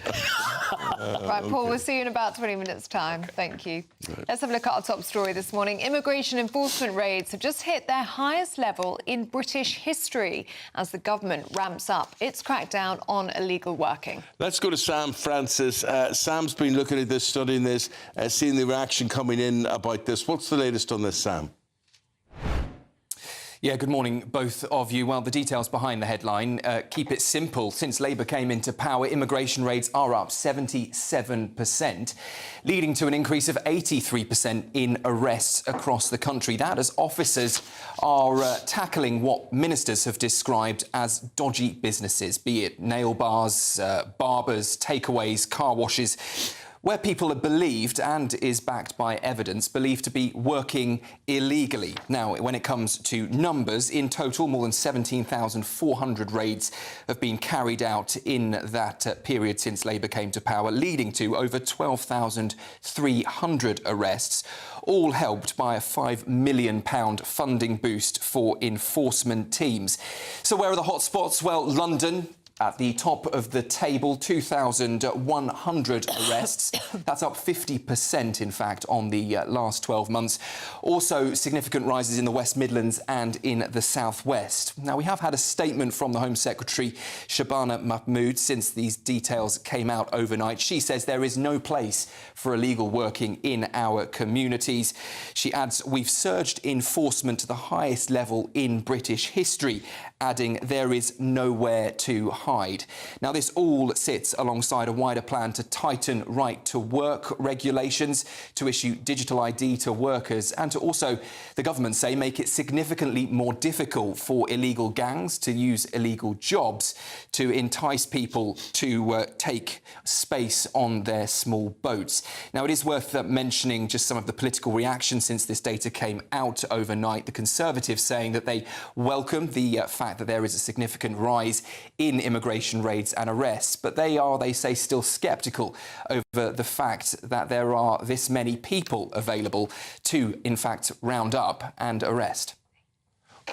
Right, Paul, we'll see you in about 20 minutes' time. Thank you. Let's have a look at our top story this morning. Immigration enforcement raids have just hit their highest level in British history as the government ramps up its crackdown on illegal working. Let's go to Sam Francis. Sam's been looking at this, studying this, seeing the reaction coming in about this. What's the latest on this, Sam? Yeah, good morning, both of you. Well, the details behind the headline keep it simple. Since Labour came into power, immigration raids are up 77%, leading to an increase of 83% in arrests across the country. That as officers are tackling what ministers have described as dodgy businesses, be it nail bars, barbers, takeaways, car washes, where people are believed, and is backed by evidence, believed to be working illegally. Now, when it comes to numbers, in total, more than 17,400 raids have been carried out in that period since Labour came to power, leading to over 12,300 arrests, all helped by a £5 million funding boost for enforcement teams. So where are the hotspots? Well, London, at the top of the table, 2,100 arrests. That's up 50%, in fact, on the last 12 months. Also, significant rises in the West Midlands and in the South West. Now, we have had a statement from the Home Secretary, Shabana Mahmood, since these details came out overnight. She says there is no place for illegal working in our communities. She adds, we've surged enforcement to the highest level in British history, adding there is nowhere to hide. Now, this all sits alongside a wider plan to tighten right-to-work regulations, to issue digital ID to workers, and to also, the government say, make it significantly more difficult for illegal gangs to use illegal jobs to entice people to take space on their small boats. Now, it is worth mentioning just some of the political reaction since this data came out overnight. The Conservatives saying that they welcome the fact that there is a significant rise in immigration raids and arrests, but they are, they say, still sceptical over the fact that there are this many people available to, in fact, round up and arrest.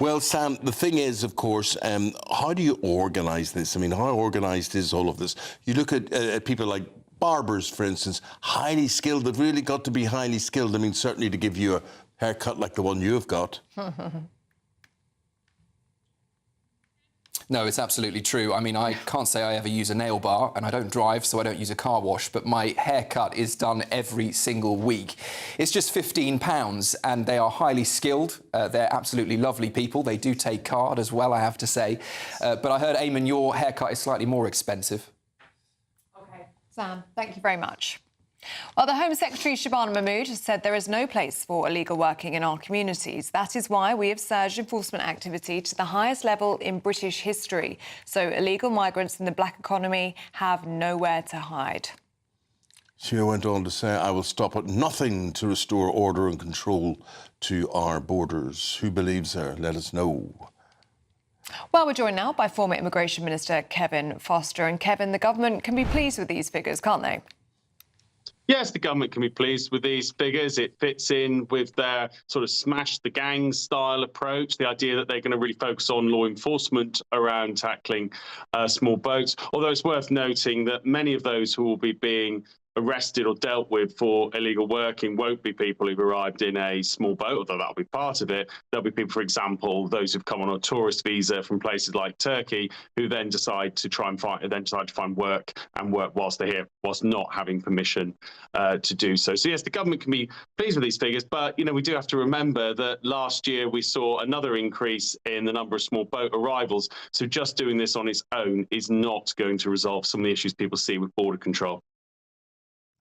Well, Sam, the thing is, of course, how do you organise this? I mean, how organised is all of this? You look at people like barbers, for instance, highly skilled. They've really got to be highly skilled. I mean, certainly to give you a haircut like the one you've got. No, it's absolutely true. I mean, I can't say I ever use a nail bar, and I don't drive, so I don't use a car wash, but my haircut is done every single week. It's just £15, and they are highly skilled. They're absolutely lovely people. They do take card as well, I have to say. But I heard, Eamonn, your haircut is slightly more expensive. OK. Sam, thank you very much. Well, the Home Secretary, Shabana Mahmood, has said there is no place for illegal working in our communities. That is why we have surged enforcement activity to the highest level in British history. So illegal migrants in the black economy have nowhere to hide. She went on to say, I will stop at nothing to restore order and control to our borders. Who believes her? Let us know. Well, we're joined now by former Immigration Minister Kevin Foster. And Kevin, the government can be pleased with these figures, can't they? Yes, the government can be pleased with these figures. It fits in with their sort of smash the gangs style approach, the idea that they're going to really focus on law enforcement around tackling small boats. Although it's worth noting that many of those who will be being arrested or dealt with for illegal working won't be people who've arrived in a small boat, although that'll be part of it. There'll be people, for example, those who've come on a tourist visa from places like Turkey, who then decide to find work whilst they're here, whilst not having permission to do so. So yes, the government can be pleased with these figures, but we do have to remember that last year we saw another increase in the number of small boat arrivals. So just doing this on its own is not going to resolve some of the issues people see with border control.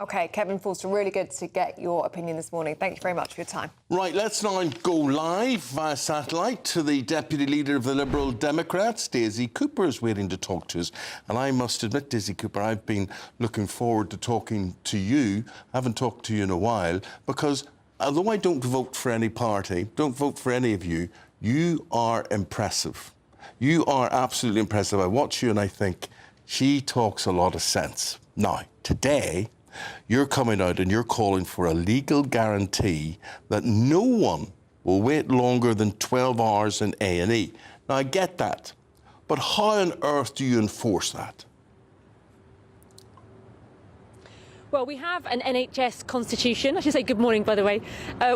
OK, Kevin Forster, really good to get your opinion this morning. Thank you very much for your time. Right, let's now go live via satellite to the Deputy Leader of the Liberal Democrats. Daisy Cooper is waiting to talk to us. And I must admit, Daisy Cooper, I've been looking forward to talking to you. I haven't talked to you in a while because although I don't vote for any party, don't vote for any of you, you are impressive. You are absolutely impressive. I watch you and I think she talks a lot of sense. Now, today, you're coming out and you're calling for a legal guarantee that no one will wait longer than 12 hours in A&E. Now, I get that, but how on earth do you enforce that? Well, we have an NHS constitution. I should say good morning, by the way.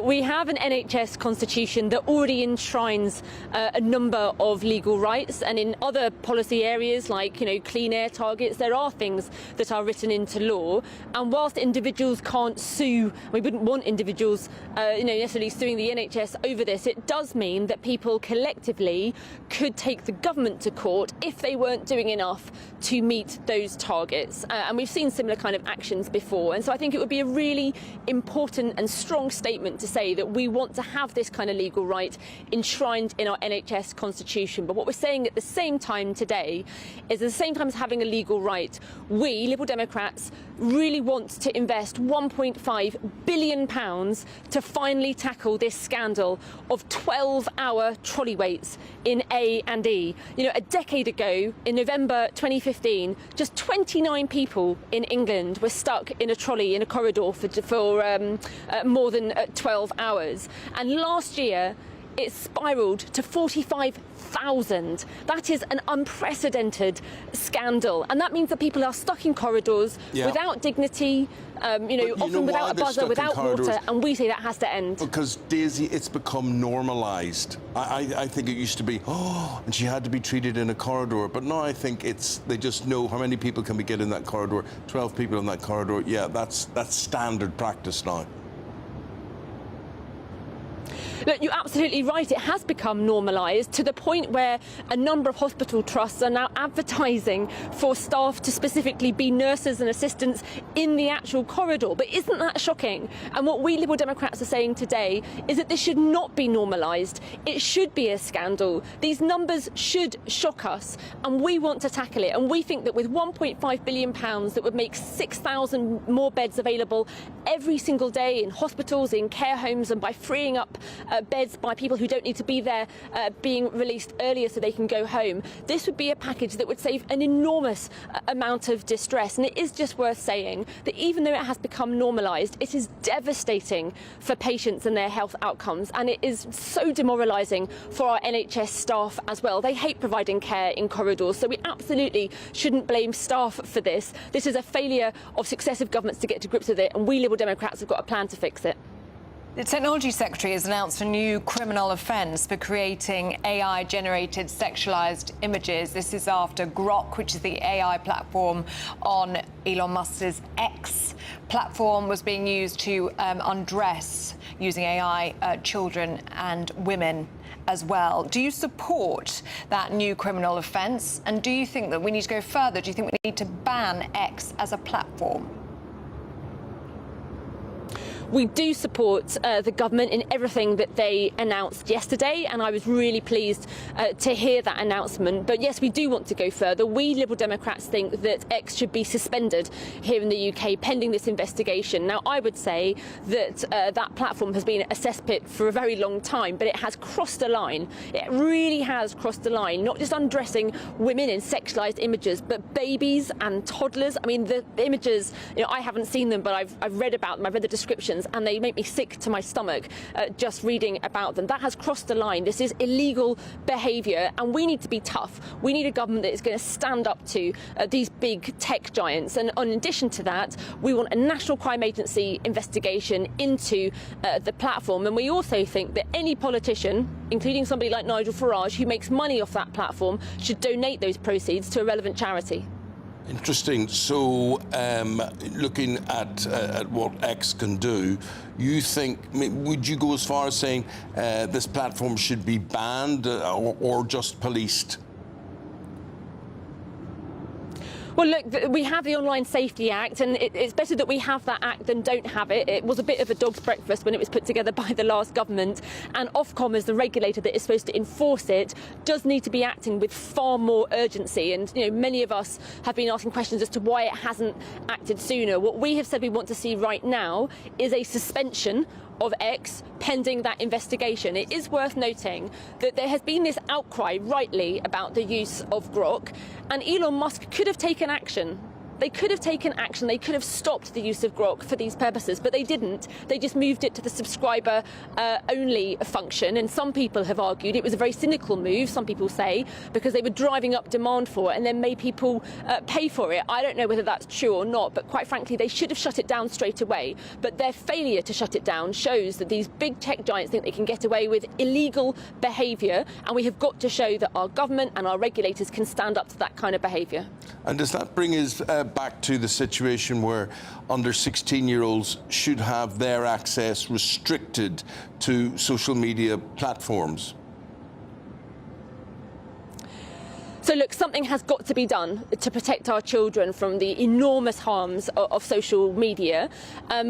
We have an NHS constitution that already enshrines a number of legal rights, and in other policy areas like, clean air targets, there are things that are written into law. And whilst individuals can't sue, we wouldn't want individuals, necessarily suing the NHS over this, it does mean that people collectively could take the government to court if they weren't doing enough to meet those targets. And we've seen similar kind of actions before. And so I think it would be a really important and strong statement to say that we want to have this kind of legal right enshrined in our NHS constitution. But what we're saying at the same time today is at the same time as having a legal right, we, Liberal Democrats, really want to invest £1.5 billion to finally tackle this scandal of 12-hour trolley waits in A&E. A decade ago, in November 2015, just 29 people in England were stuck in a trolley in a corridor for more than 12 hours. And last year, it spiralled to 45,000. That is an unprecedented scandal. And that means that people are stuck in corridors without dignity, often without a buzzer, without water, and we say that has to end. Because, Daisy, it's become normalised. I think it used to be, and she had to be treated in a corridor, but now I think they just know how many people can we get in that corridor, 12 people in that corridor. Yeah, that's standard practice now. Look, you're absolutely right. It has become normalised to the point where a number of hospital trusts are now advertising for staff to specifically be nurses and assistants in the actual corridor. But isn't that shocking? And what we Liberal Democrats are saying today is that this should not be normalised. It should be a scandal. These numbers should shock us, and we want to tackle it. And we think that with £1.5 billion that would make 6,000 more beds available every single day in hospitals, in care homes, and by freeing up beds by people who don't need to be there being released earlier so they can go home. This would be a package that would save an enormous amount of distress. And it is just worth saying that even though it has become normalised, it is devastating for patients and their health outcomes. And it is so demoralising for our NHS staff as well. They hate providing care in corridors. So we absolutely shouldn't blame staff for this. This is a failure of successive governments to get to grips with it. And we Liberal Democrats have got a plan to fix it. The Technology Secretary has announced a new criminal offence for creating AI-generated sexualised images. This is after Grok, which is the AI platform on Elon Musk's X platform, was being used to undress, using AI, children and women as well. Do you support that new criminal offence? And do you think that we need to go further? Do you think we need to ban X as a platform? We do support the government in everything that they announced yesterday, and I was really pleased to hear that announcement. But yes, we do want to go further. We Liberal Democrats think that X should be suspended here in the UK pending this investigation. Now, I would say that that platform has been a cesspit for a very long time, but it has crossed a line. It really has crossed a line, not just undressing women in sexualised images, but babies and toddlers. I mean, the images, I haven't seen them, but I've read about them, I've read the descriptions, and they make me sick to my stomach just reading about them. That has crossed the line. This is illegal behaviour, and we need to be tough. We need a government that is going to stand up to these big tech giants. And in addition to that, we want a national crime agency investigation into the platform. And we also think that any politician, including somebody like Nigel Farage, who makes money off that platform, should donate those proceeds to a relevant charity. Interesting. So, looking at what X can do, you think, would you go as far as saying this platform should be banned or just policed? Well, look, we have the Online Safety Act, and it's better that we have that act than don't have it. It was a bit of a dog's breakfast when it was put together by the last government, and Ofcom, as the regulator that is supposed to enforce it, does need to be acting with far more urgency. And many of us have been asking questions as to why it hasn't acted sooner. What we have said we want to see right now is a suspension of X pending that investigation. It is worth noting that there has been this outcry, rightly, about the use of Grok, and Elon Musk could have taken action. They could have taken action. They could have stopped the use of Grok for these purposes, but they didn't. They just moved it to the subscriber only function. And some people have argued it was a very cynical move, some people say, because they were driving up demand for it and then made people pay for it. I don't know whether that's true or not, but quite frankly, they should have shut it down straight away. But their failure to shut it down shows that these big tech giants think they can get away with illegal behaviour, and we have got to show that our government and our regulators can stand up to that kind of behaviour. And does that bring us back to the situation where under 16-year-olds should have their access restricted to social media platforms? So look, something has got to be done to protect our children from the enormous harms of social media.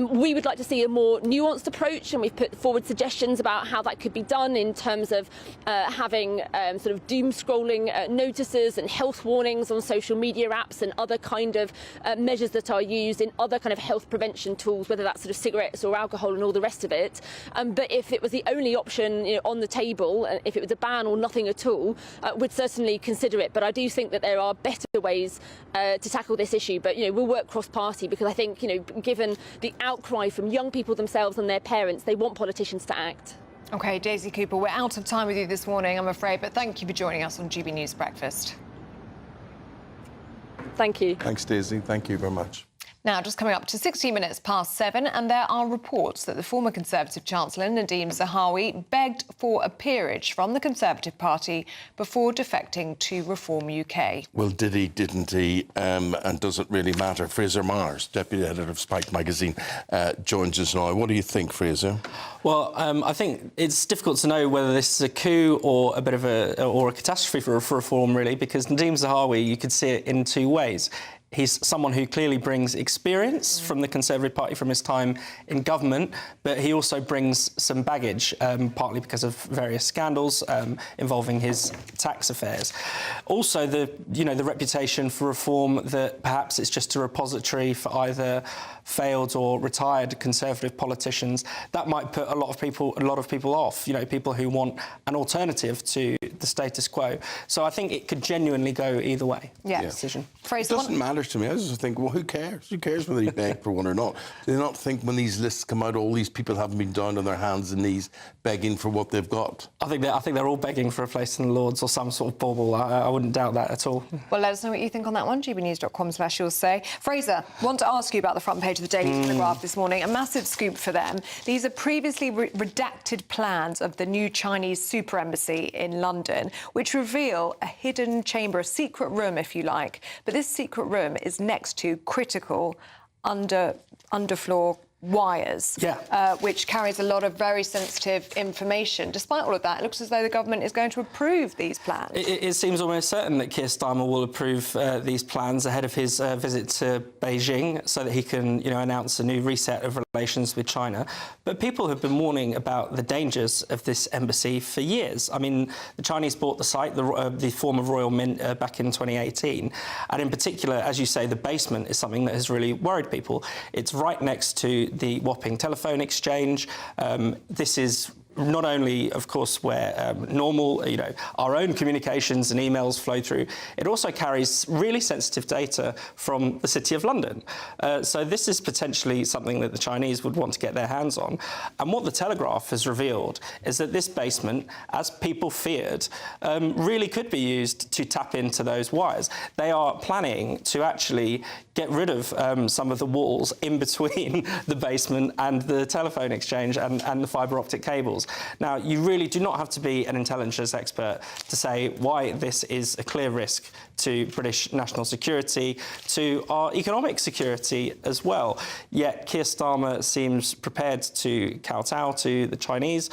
We would like to see a more nuanced approach, and we've put forward suggestions about how that could be done in terms of having sort of doom scrolling notices and health warnings on social media apps and other kind of measures that are used in other kind of health prevention tools, whether that's sort of cigarettes or alcohol and all the rest of it. But if it was the only option on the table, if it was a ban or nothing at all, we'd certainly consider it. But I do think that there are better ways to tackle this issue. But we'll work cross-party, because I think given the outcry from young people themselves and their parents, they want politicians to act. OK, Daisy Cooper, we're out of time with you this morning, I'm afraid, but thank you for joining us on GB News Breakfast. Thank you. Thanks, Daisy. Thank you very much. Now, just coming up to 16 minutes past 7, and there are reports that the former Conservative Chancellor, Nadhim Zahawi, begged for a peerage from the Conservative Party before defecting to Reform UK. Well, did he, didn't he? And does it really matter? Fraser Myers, Deputy Editor of Spike magazine, joins us now. What do you think, Fraser? Well, I think it's difficult to know whether this is a coup or a bit of a catastrophe for Reform, really, because Nadhim Zahawi, you could see it in two ways. He's someone who clearly brings experience from the Conservative Party from his time in government, but he also brings some baggage, partly because of various scandals involving his tax affairs. Also, the reputation for Reform that perhaps it's just a repository for either failed or retired Conservative politicians. That might put a lot of people off. People who want an alternative to the status quo. So I think it could genuinely go either way. Yeah. Decision. It doesn't matter to me. I just think, well, who cares? Who cares whether he begged for one or not? Do they not think when these lists come out, all these people haven't been down on their hands and knees begging for what they've got? I think they're all begging for a place in the Lords or some sort of bauble. I wouldn't doubt that at all. Well, let us know what you think on that one. gbnews.com/you'll say. Fraser, want to ask you about the front page of the Daily Telegraph this morning. A massive scoop for them. These are previously redacted plans of the new Chinese super embassy in London, which reveal a hidden chamber, a secret room, if you like. But this secret room is next to critical underfloor wires, which carries a lot of very sensitive information. Despite all of that, it looks as though the government is going to approve these plans. It seems almost certain that Keir Starmer will approve these plans ahead of his visit to Beijing, so that he can, announce a new reset of relations with China. But people have been warning about the dangers of this embassy for years. I mean, the Chinese bought the site, the former Royal Mint, back in 2018, and in particular, as you say, the basement is something that has really worried people. It's right next to the Wapping telephone exchange. This is not only, of course, where normal, our own communications and emails flow through, it also carries really sensitive data from the City of London. So this is potentially something that the Chinese would want to get their hands on. And what the Telegraph has revealed is that this basement, as people feared, really could be used to tap into those wires. They are planning to actually get rid of some of the walls in between the basement and the telephone exchange and the fibre optic cables. Now, you really do not have to be an intelligence expert to say why this is a clear risk to British national security, to our economic security as well. Yet Keir Starmer seems prepared to kowtow to the Chinese.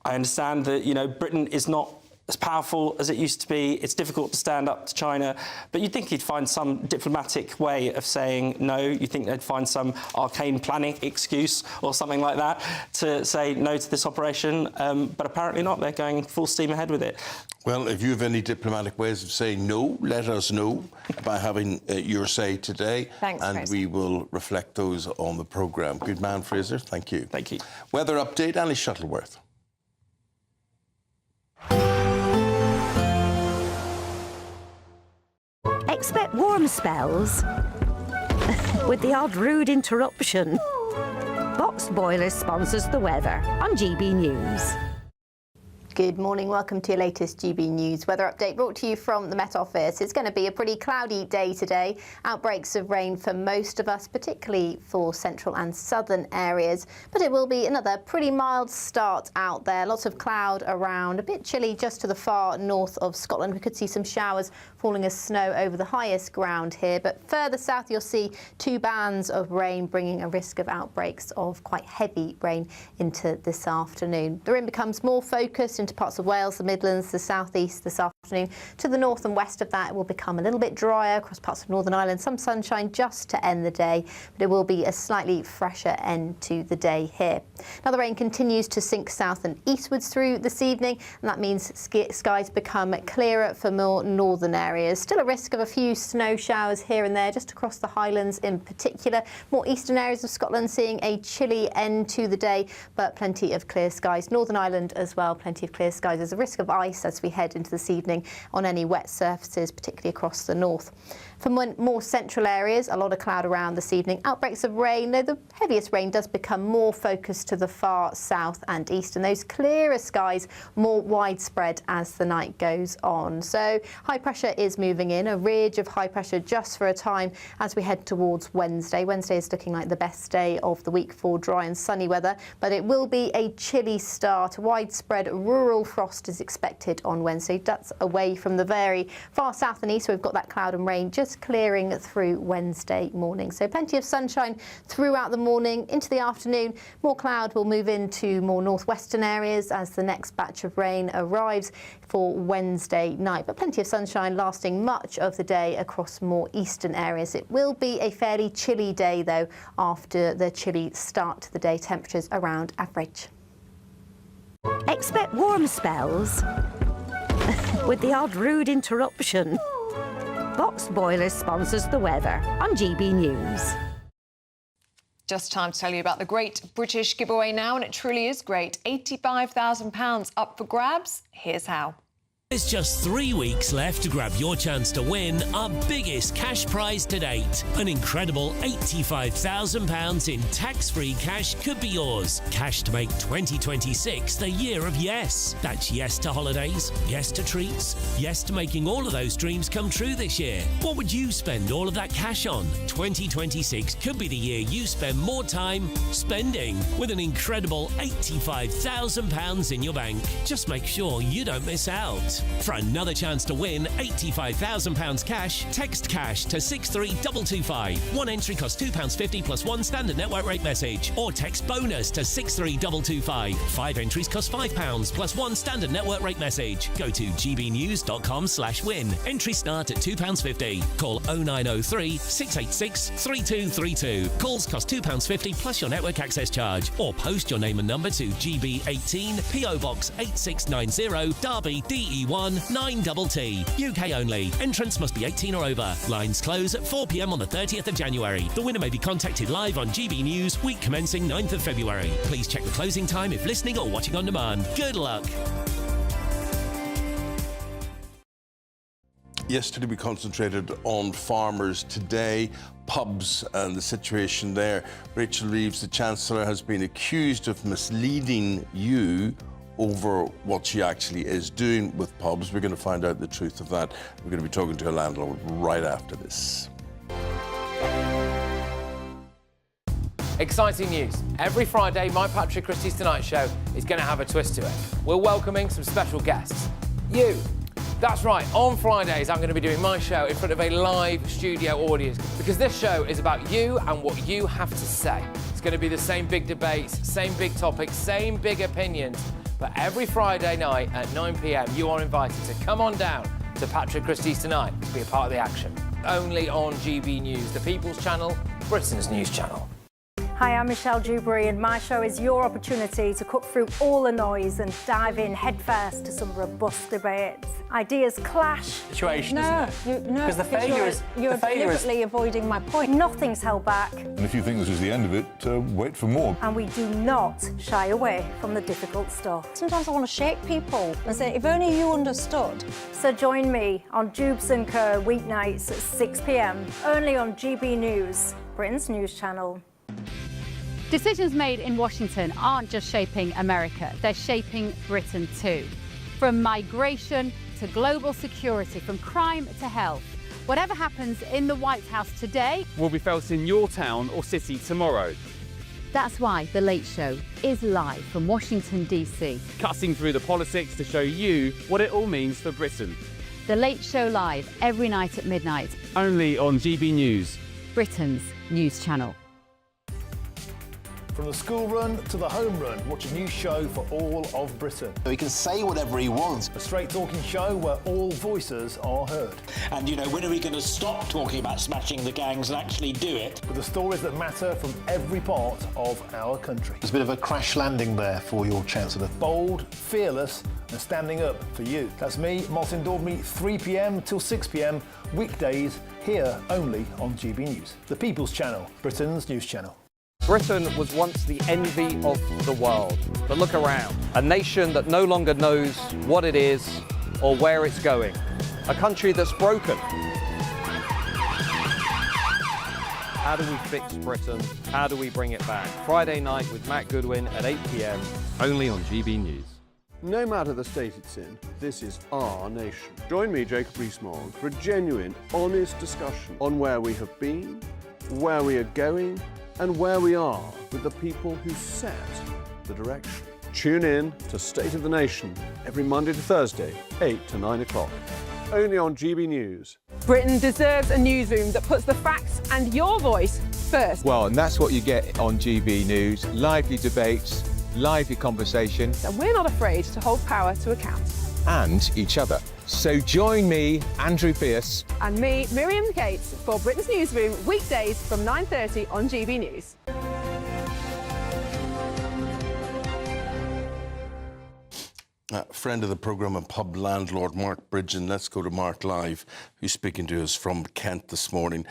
I understand that, Britain is not as powerful as it used to be. It's difficult to stand up to China, but you'd think he'd find some diplomatic way of saying no. You think they'd find some arcane planning excuse or something like that to say no to this operation, but apparently not. They're going full steam ahead with it. Well, if you have any diplomatic ways of saying no, let us know by having your say today. Thanks, and Fraser. we will reflect those on the programme. Good man, Fraser. Thank you. Thank you. Weather update, Annie Shuttleworth. Expect warm spells with the odd rude interruption. Boxed Boilers sponsors the weather on GB News. Good morning, welcome to your latest GB News weather update brought to you from the Met Office. It's going to be a pretty cloudy day today. Outbreaks of rain for most of us, particularly for central and southern areas. But it will be another pretty mild start out there. Lots of cloud around, a bit chilly just to the far north of Scotland. We could see some showers falling as snow over the highest ground here. But further south, you'll see two bands of rain bringing a risk of outbreaks of quite heavy rain into this afternoon. The rain becomes more focused into parts of Wales, the Midlands, the southeast this afternoon. To the north and west of that, it will become a little bit drier across parts of Northern Ireland. Some sunshine just to end the day, but it will be a slightly fresher end to the day here. Now, the rain continues to sink south and eastwards through this evening, and that means skies become clearer for more northern areas. Still a risk of a few snow showers here and there, just across the Highlands in particular. More eastern areas of Scotland seeing a chilly end to the day, but plenty of clear skies. Northern Ireland as well, plenty of clear skies. There's a risk of ice as we head into this evening on any wet surfaces, particularly across the north. For more central areas, a lot of cloud around this evening. Outbreaks of rain, though the heaviest rain does become more focused to the far south and east, and those clearer skies more widespread as the night goes on. So high pressure is moving in, a ridge of high pressure just for a time as we head towards Wednesday. Wednesday is looking like the best day of the week for dry and sunny weather, but it will be a chilly start. Widespread rural frost is expected on Wednesday. That's away from the very far south and east, so we've got that cloud and rain just clearing through Wednesday morning. So plenty of sunshine throughout the morning. Into the afternoon, more cloud will move into more northwestern areas as the next batch of rain arrives for Wednesday night. But plenty of sunshine lasting much of the day across more eastern areas. It will be a fairly chilly day, though, after the chilly start to the day. Temperatures around average. Expect warm spells with the odd rude interruption. Boxed Boilers sponsors the weather on GB News. Just time to tell you about the Great British Giveaway now, and it truly is great. £85,000 up for grabs. Here's how. There's just 3 weeks left to grab your chance to win our biggest cash prize to date. An incredible £85,000 in tax-free cash could be yours. Cash to make 2026 the year of yes. That's yes to holidays, yes to treats, yes to making all of those dreams come true this year. What would you spend all of that cash on? 2026 could be the year you spend more time spending with an incredible £85,000 in your bank. Just make sure you don't miss out. 8. For another chance to win £85,000 cash, text cash to 63225. One entry costs £2.50 plus one standard network rate message, or text bonus to 63225. 5 entries cost £5 plus one standard network rate message. Go to gbnews.com/win. Entries start at £2.50. Call 0903 686 3232. Calls cost £2.50 plus your network access charge, or post your name and number to GB18 PO Box 8690 Derby DE1 9TT. UK only. Entrants must be 18 or over. Lines close at 4 p.m. on the 30th of January. The winner may be contacted live on GB News week commencing 9th of February. Please check the closing time if listening or watching on demand. Good luck. Yesterday we concentrated on farmers. Today, pubs and the situation there. Rachel Reeves, the Chancellor, has been accused of misleading you over what she actually is doing with pubs. We're going to find out the truth of that. We're going to be talking to a landlord right after this. Exciting news. Every Friday, my Patrick Christie's Tonight Show is going to have a twist to it. We're welcoming some special guests. You. That's right, on Fridays I'm going to be doing my show in front of a live studio audience, because this show is about you and what you have to say. It's going to be the same big debates, same big topics, same big opinions, but every Friday night at 9 p.m. you are invited to come on down to Patrick Christie's Tonight to be a part of the action. Only on GB News, the People's Channel, Britain's news channel. Hi, I'm Michelle Dewberry, and my show is your opportunity to cut through all the noise and dive in headfirst to some robust debates. Ideas clash. Situation, no, isn't it? No, Because the failure is... You're deliberately avoiding my point. Nothing's held back. And if you think this is the end of it, wait for more. And we do not shy away from the difficult stuff. Sometimes I want to shake people and say, if only you understood. So join me on Jubes & Co. weeknights at 6 p.m, only on GB News, Britain's news channel. Decisions made in Washington aren't just shaping America, they're shaping Britain too. From migration to global security, from crime to health. Whatever happens in the White House today will be felt in your town or city tomorrow. That's why The Late Show is live from Washington, D.C. Cutting through the politics to show you what it all means for Britain. The Late Show live every night at midnight. Only on GB News, Britain's news channel. From the school run to the home run, watch a new show for all of Britain. He can say whatever he wants. A straight-talking show where all voices are heard. And, you know, when are we going to stop talking about smashing the gangs and actually do it? With the stories that matter from every part of our country. There's a bit of a crash landing there for your Chancellor. Bold, fearless and standing up for you. That's me, Martin Dordme, 3 p.m. till 6 p.m, weekdays, here only on GB News. The People's Channel, Britain's news channel. Britain was once the envy of the world, but look around. A nation that no longer knows what it is or where it's going. A country that's broken. How do we fix Britain? How do we bring it back? Friday night with Matt Goodwin at 8 p.m, only on GB News. No matter the state it's in, this is our nation. Join me, Jacob Rees-Mogg, for a genuine, honest discussion on where we have been, where we are going, and where we are with the people who set the direction. Tune in to State of the Nation every Monday to Thursday, 8 to 9 o'clock. Only on GB News. Britain deserves a newsroom that puts the facts and your voice first. Well, and that's what you get on GB News. Lively debates, lively conversation. And we're not afraid to hold power to account. And each other. So join me, Andrew Pierce. And me, Miriam Cates, for Britain's Newsroom, weekdays from 9:30 on GB News. Friend of the programme and pub landlord, Mark Bridgen. Let's go to Mark live, who's speaking to us from Kent this morning.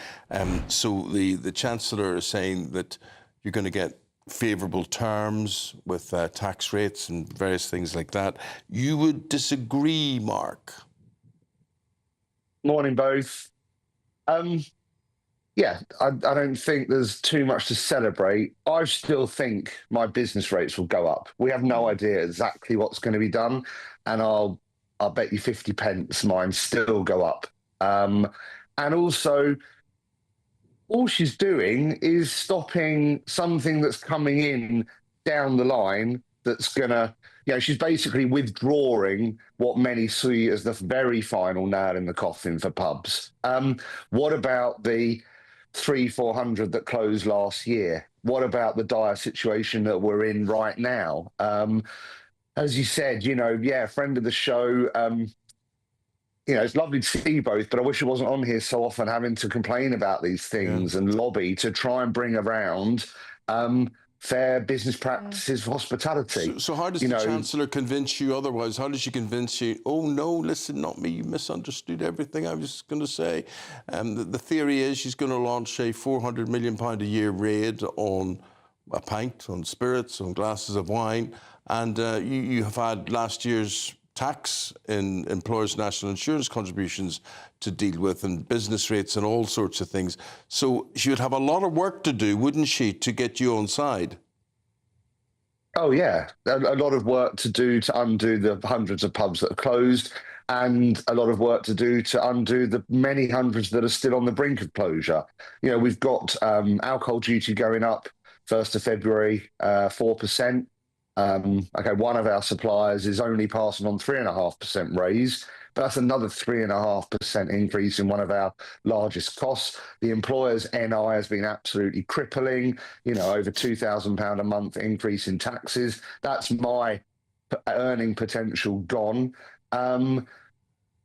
So the Chancellor is saying that you're going to get favourable terms with tax rates and various things like that. You would disagree, Mark? Morning, both. Yeah, I don't think there's too much to celebrate. I still think my business rates will go up. We have no idea exactly what's going to be done, and I'll bet you 50 pence mine still go up. And also, all she's doing is stopping something that's coming in down the line that's going to, she's basically withdrawing what many see as the very final nail in the coffin for pubs. What about the 300-400 that closed last year? What about the dire situation that we're in right now? As you said, friend of the show, it's lovely to see you both, but I wish I wasn't on here so often having to complain about these things and lobby to try and bring around fair business practices for hospitality. So how does the Chancellor convince you otherwise? How does she convince you, oh, no, listen, not me, you misunderstood everything I was going to say? The theory is she's going to launch a £400 million a year raid on a pint, on spirits, on glasses of wine, and you have had last year's tax in employers' national insurance contributions to deal with, and business rates and all sorts of things. So she would have a lot of work to do, wouldn't she, to get you on side? Oh, yeah. A lot of work to do to undo the hundreds of pubs that are closed, and a lot of work to do to undo the many hundreds that are still on the brink of closure. We've got alcohol duty going up 1st of February, 4%. One of our suppliers is only passing on 3.5% raise, but that's another 3.5% increase in one of our largest costs. The employer's NI has been absolutely crippling, over £2,000 a month increase in taxes. That's my earning potential gone.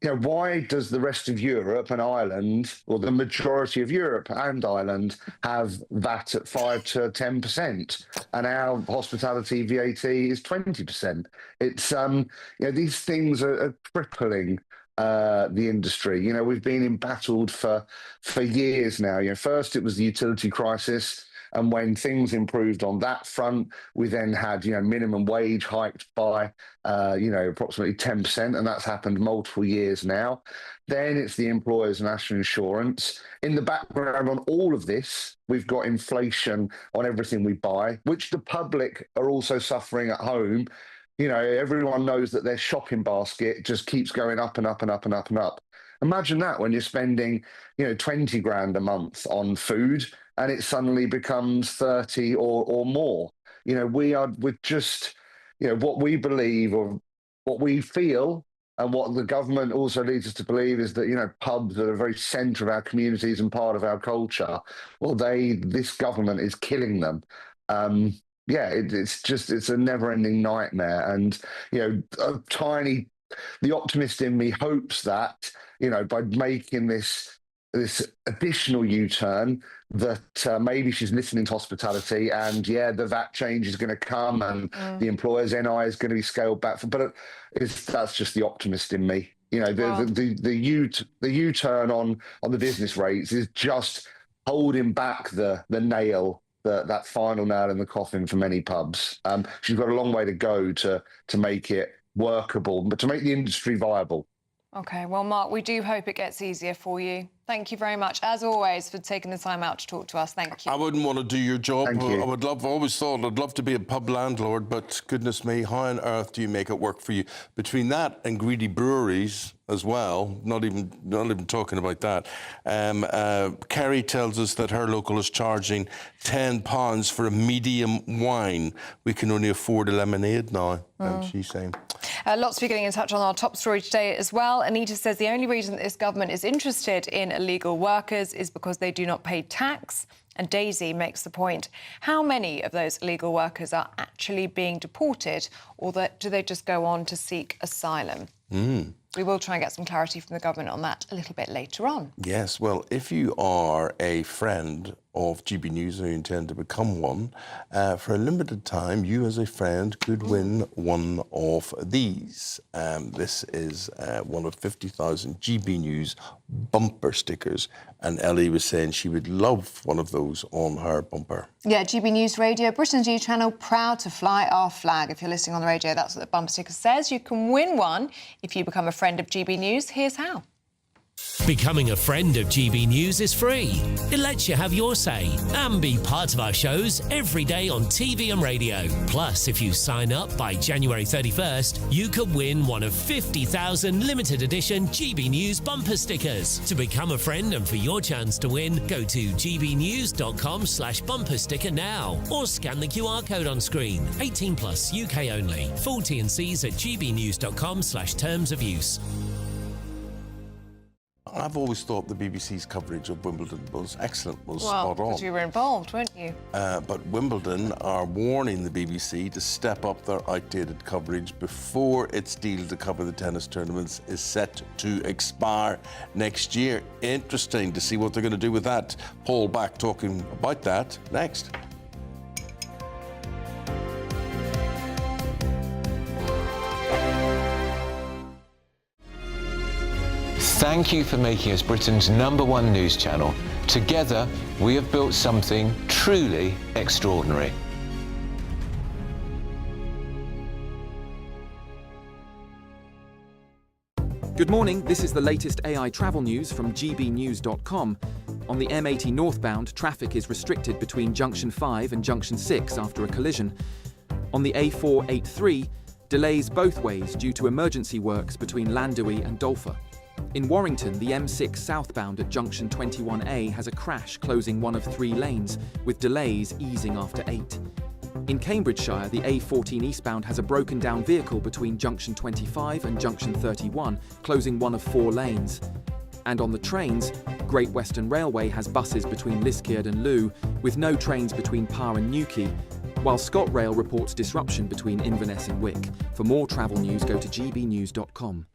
Why does the rest of Europe and Ireland, or the majority of Europe and Ireland, have VAT at 5 to 10%, and our hospitality VAT is 20%? It's these things are crippling the industry. We've been embattled for years now. First it was the utility crisis. And when things improved on that front, we then had, minimum wage hiked by, approximately 10%, and that's happened multiple years now. Then it's the employers' national insurance. In the background on all of this, we've got inflation on everything we buy, which the public are also suffering at home. Everyone knows that their shopping basket just keeps going up and up and up and up and up. Imagine that when you're spending, 20 grand a month on food, and it suddenly becomes 30 or more. We're just, what we believe or what we feel, and what the government also leads us to believe is that, pubs are the very centre of our communities and part of our culture. Well, this government is killing them. It's a never-ending nightmare. And, the optimist in me hopes that, by making this additional U-turn, that maybe she's listening to hospitality, and the VAT change is going to come, and the employer's NI is going to be scaled back. But that's just the optimist in me. The U-turn on the business rates is just holding back the nail, that final nail in the coffin for many pubs. She's got a long way to go to make it workable, but to make the industry viable. OK, well, Mark, we do hope it gets easier for you. Thank you very much, as always, for taking the time out to talk to us. Thank you. I wouldn't want to do your job. Thank you. Always thought I'd love to be a pub landlord, but goodness me, how on earth do you make it work for you? Between that and greedy breweries as well, not even talking about that. Kerry tells us that her local is charging £10 for a medium wine. We can only afford a lemonade now, she's saying. Lots of you getting in touch on our top story today as well. Anita says the only reason that this government is interested in illegal workers is because they do not pay tax. And Daisy makes the point, how many of those illegal workers are actually being deported, or do they just go on to seek asylum? We will try and get some clarity from the government on that a little bit later on. Yes, well, if you are a friend of GB News and you intend to become one, for a limited time, you as a friend could win one of these. This is one of 50,000 GB News bumper stickers, and Ellie was saying she would love one of those on her bumper. Yeah, GB News Radio, Britain's news channel, proud to fly our flag. If you're listening on the radio, that's what the bumper sticker says. You can win one if you become a friend of GB News. Here's how. Becoming a friend of GB News is free. It lets you have your say and be part of our shows every day on TV and radio. Plus, if you sign up by January 31st, you could win one of 50,000 limited edition GB News bumper stickers. To become a friend and for your chance to win, go to gbnews.com/bumper sticker now or scan the QR code on screen. 18 plus, UK only. Full T&Cs at gbnews.com/terms of use. I've always thought the BBC's coverage of Wimbledon was excellent, was spot on. Because you were involved, weren't you? But Wimbledon are warning the BBC to step up their outdated coverage before its deal to cover the tennis tournaments is set to expire next year. Interesting to see what they're going to do with that. Paul back talking about that next. Thank you for making us Britain's #1 news channel. Together, we have built something truly extraordinary. Good morning, this is the latest AI travel news from gbnews.com. On the M80 northbound, traffic is restricted between Junction 5 and Junction 6 after a collision. On the A483, delays both ways due to emergency works between Llandewey and Dolpha. In Warrington, the M6 southbound at Junction 21A has a crash closing one of 3 lanes, with delays easing after 8. In Cambridgeshire, the A14 eastbound has a broken down vehicle between Junction 25 and Junction 31, closing one of 4 lanes. And on the trains, Great Western Railway has buses between Liskeard and Looe, with no trains between Par and Newquay, while ScotRail reports disruption between Inverness and Wick. For more travel news, go to gbnews.com.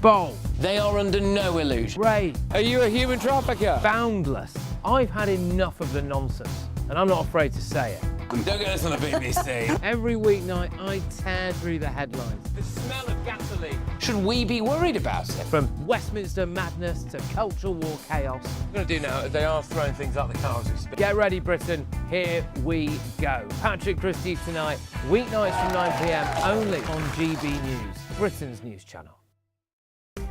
Bold. They are under no illusion. Ray. Are you a human trafficker? Boundless. I've had enough of the nonsense, and I'm not afraid to say it. Don't get us on the BBC. Every weeknight, I tear through the headlines. The smell of gasoline. Should we be worried about it? From Westminster madness to cultural war chaos. What we're going to do now is they are throwing things out the car as we speak. Get ready, Britain. Here we go. Patrick Christie tonight, weeknights from 9 p.m, only on GB News, Britain's news channel.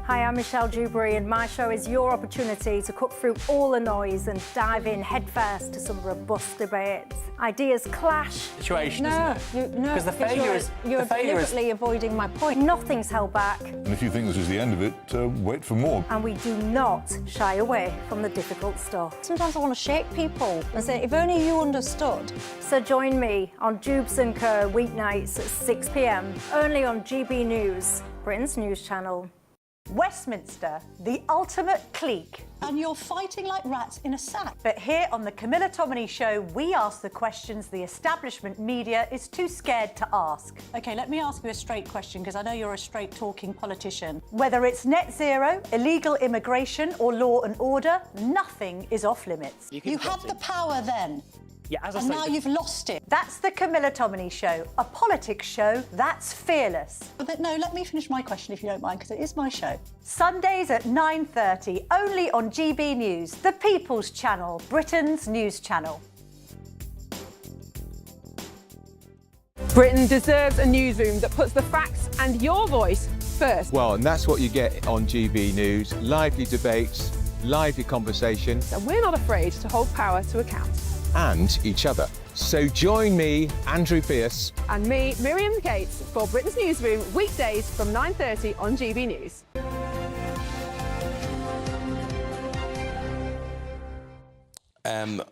Hi, I'm Michelle Dewberry, and my show is your opportunity to cut through all the noise and dive in headfirst to some robust debates. Ideas clash. Situation, isn't it? No, because the failure is you're deliberately avoiding my point. Nothing's held back. And if you think this is the end of it, wait for more. And we do not shy away from the difficult stuff. Sometimes I want to shake people and say, if only you understood. So join me on Jubes and Kerr weeknights at 6 p.m, only on GB News, Britain's news channel. Westminster, the ultimate clique. And you're fighting like rats in a sack. But here on the Camilla Tominey Show, we ask the questions the establishment media is too scared to ask. OK, let me ask you a straight question, because I know you're a straight-talking politician. Whether it's net zero, illegal immigration or law and order, nothing is off-limits. You had the power then. Yeah, as I and say, now you've lost it. That's the Camilla Tominey Show, a politics show that's fearless. But no, let me finish my question if you don't mind, because it is my show. Sundays at 9:30, only on GB News, the People's Channel, Britain's news channel. Britain deserves a newsroom that puts the facts and your voice first. Well, and that's what you get on GB News. Lively debates, lively conversation. And we're not afraid to hold power to account. And each other. So join me, Andrew Pierce. And me, Miriam Gates, for Britain's Newsroom, weekdays from 9:30 on GB News.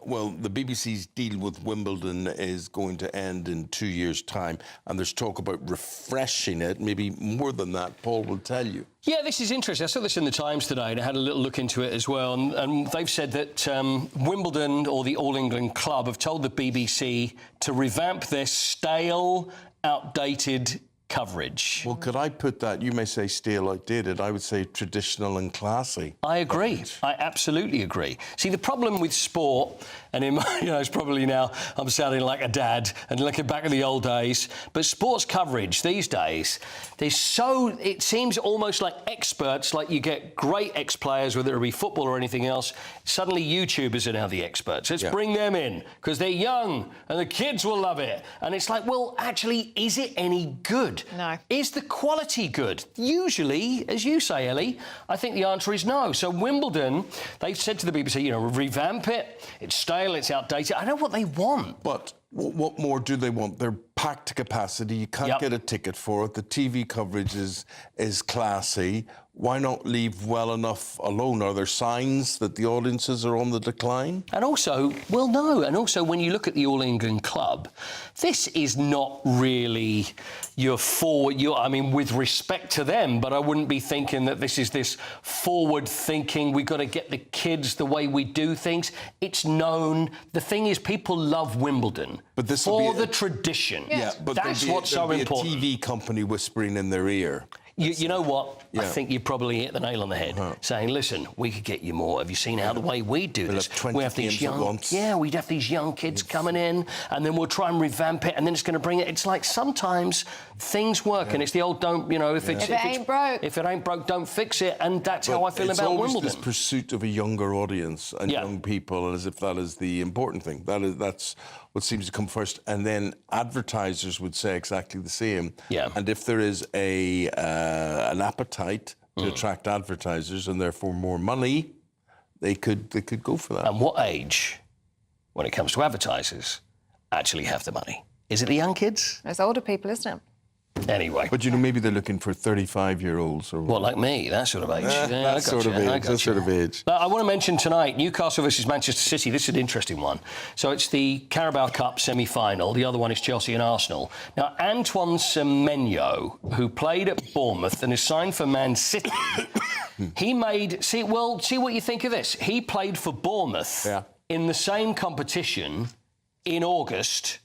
Well, the BBC's deal with Wimbledon is going to end in 2 years' time, and there's talk about refreshing it, maybe more than that. Paul will tell you. Yeah, this is interesting. I saw this in the Times today, and I had a little look into it as well. And they've said that Wimbledon, or the All England Club, have told the BBC to revamp their stale, outdated coverage. Well, could I put that? You may say stale, outdated. I would say traditional and classy. I agree. I absolutely agree. See, the problem with sport, and in my, it's probably now I'm sounding like a dad and looking back at the old days, but sports coverage these days, it seems almost like experts, like you get great ex-players, whether it be football or anything else, suddenly YouTubers are now the experts. Let's bring them in, because they're young and the kids will love it. And it's like, well, actually, is it any good? good? No. Is the quality good? Usually, as you say, Ellie, I think the answer is no. So Wimbledon, they've said to the BBC, you know, revamp it. It's stale, it's outdated. I know what they want. But what more do they want? They're packed to capacity. You can't get a ticket for it. The TV coverage is classy. Why not leave well enough alone? Are there signs that the audiences are on the decline? And also, well, no. And also, when you look at the All England club, this is not really your forward. I mean, with respect to them, but I wouldn't be thinking that this is this forward thinking. We've got to get the kids the way we do things. It's known. The thing is, people love Wimbledon for the tradition. Yeah, but that's what's so important. A TV company whispering in their ear. You know what? I think you probably hit the nail on the head, saying, "Listen, we could get you more. Have you seen how the way we do this? We have these young, we'd have these young kids coming in, and then we'll try and revamp it, and then it's going to bring it." It's like sometimes things work, and it's the old don't, you know, if it ain't broke, don't fix it, and that's how I feel about Wimbledon. It's always this pursuit of a younger audience and young people, as if that is the important thing. That's what seems to come first, and then advertisers would say exactly the same. Yeah. And if there is an appetite to attract advertisers and therefore more money, they could go for that. And what age, when it comes to advertisers, actually have the money? Is it the young kids? It's older people, isn't it? Anyway. But, you know, maybe they're looking for 35-year-olds or... What, like me? That sort of age? That sort of age. But I want to mention tonight, Newcastle versus Manchester City. This is an interesting one. So it's the Carabao Cup semi-final. The other one is Chelsea and Arsenal. Now, Antoine Semenyo, who played at Bournemouth and is signed for Man City, he made... See what you think of this. He played for Bournemouth in the same competition in August...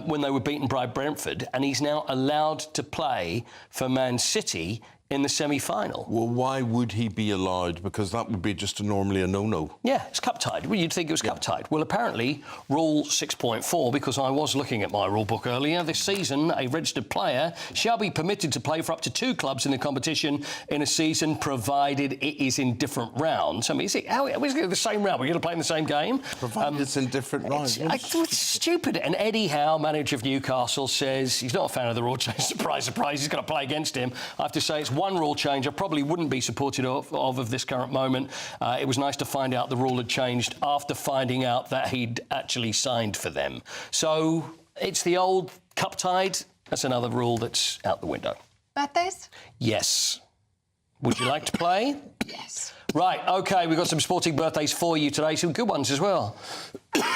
when they were beaten by Brentford, and he's now allowed to play for Man City in the semi-final. Well, why would he be allowed? Because that would be just normally a no-no. Yeah, it's cup-tied. Well, you'd think it was cup-tied. Well, apparently, Rule 6.4, because I was looking at my rule book earlier, this season, a registered player shall be permitted to play for up to 2 clubs in the competition in a season, provided it is in different rounds. I mean, how is it the same round? We're going to play in the same game? Provided it's in different rounds. It's stupid. And Eddie Howe, manager of Newcastle, says he's not a fan of the rule change. Surprise, surprise, he's going to play against him. I have to say, it's one rule change I probably wouldn't be supportive of this current moment. It was nice to find out the rule had changed after finding out that he'd actually signed for them. So it's the old cup tied. That's another rule that's out the window. Birthdays? Yes. Would you like to play? Yes. Right, OK, we've got some sporting birthdays for you today, some good ones as well.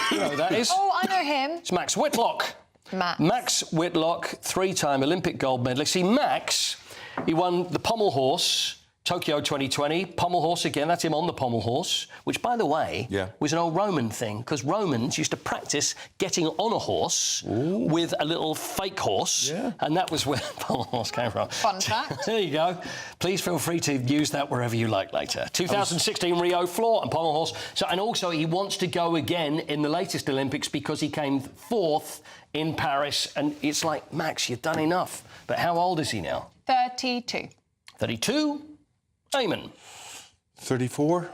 You know who that is? Oh, I know him. It's Max Whitlock. Max Whitlock, 3-time Olympic gold medalist. See, Max... He won the pommel horse, Tokyo 2020. Pommel horse again, that's him on the pommel horse, which, by the way, was an old Roman thing, because Romans used to practice getting on a horse with a little fake horse, and that was where the pommel horse came from. Fun fact. There you go. Please feel free to use that wherever you like later. 2016 Rio floor and pommel horse. So, and also, he wants to go again in the latest Olympics because he came 4th in Paris, and it's like, Max, you've done enough. But how old is he now? 32. 32. Eamonn. 34.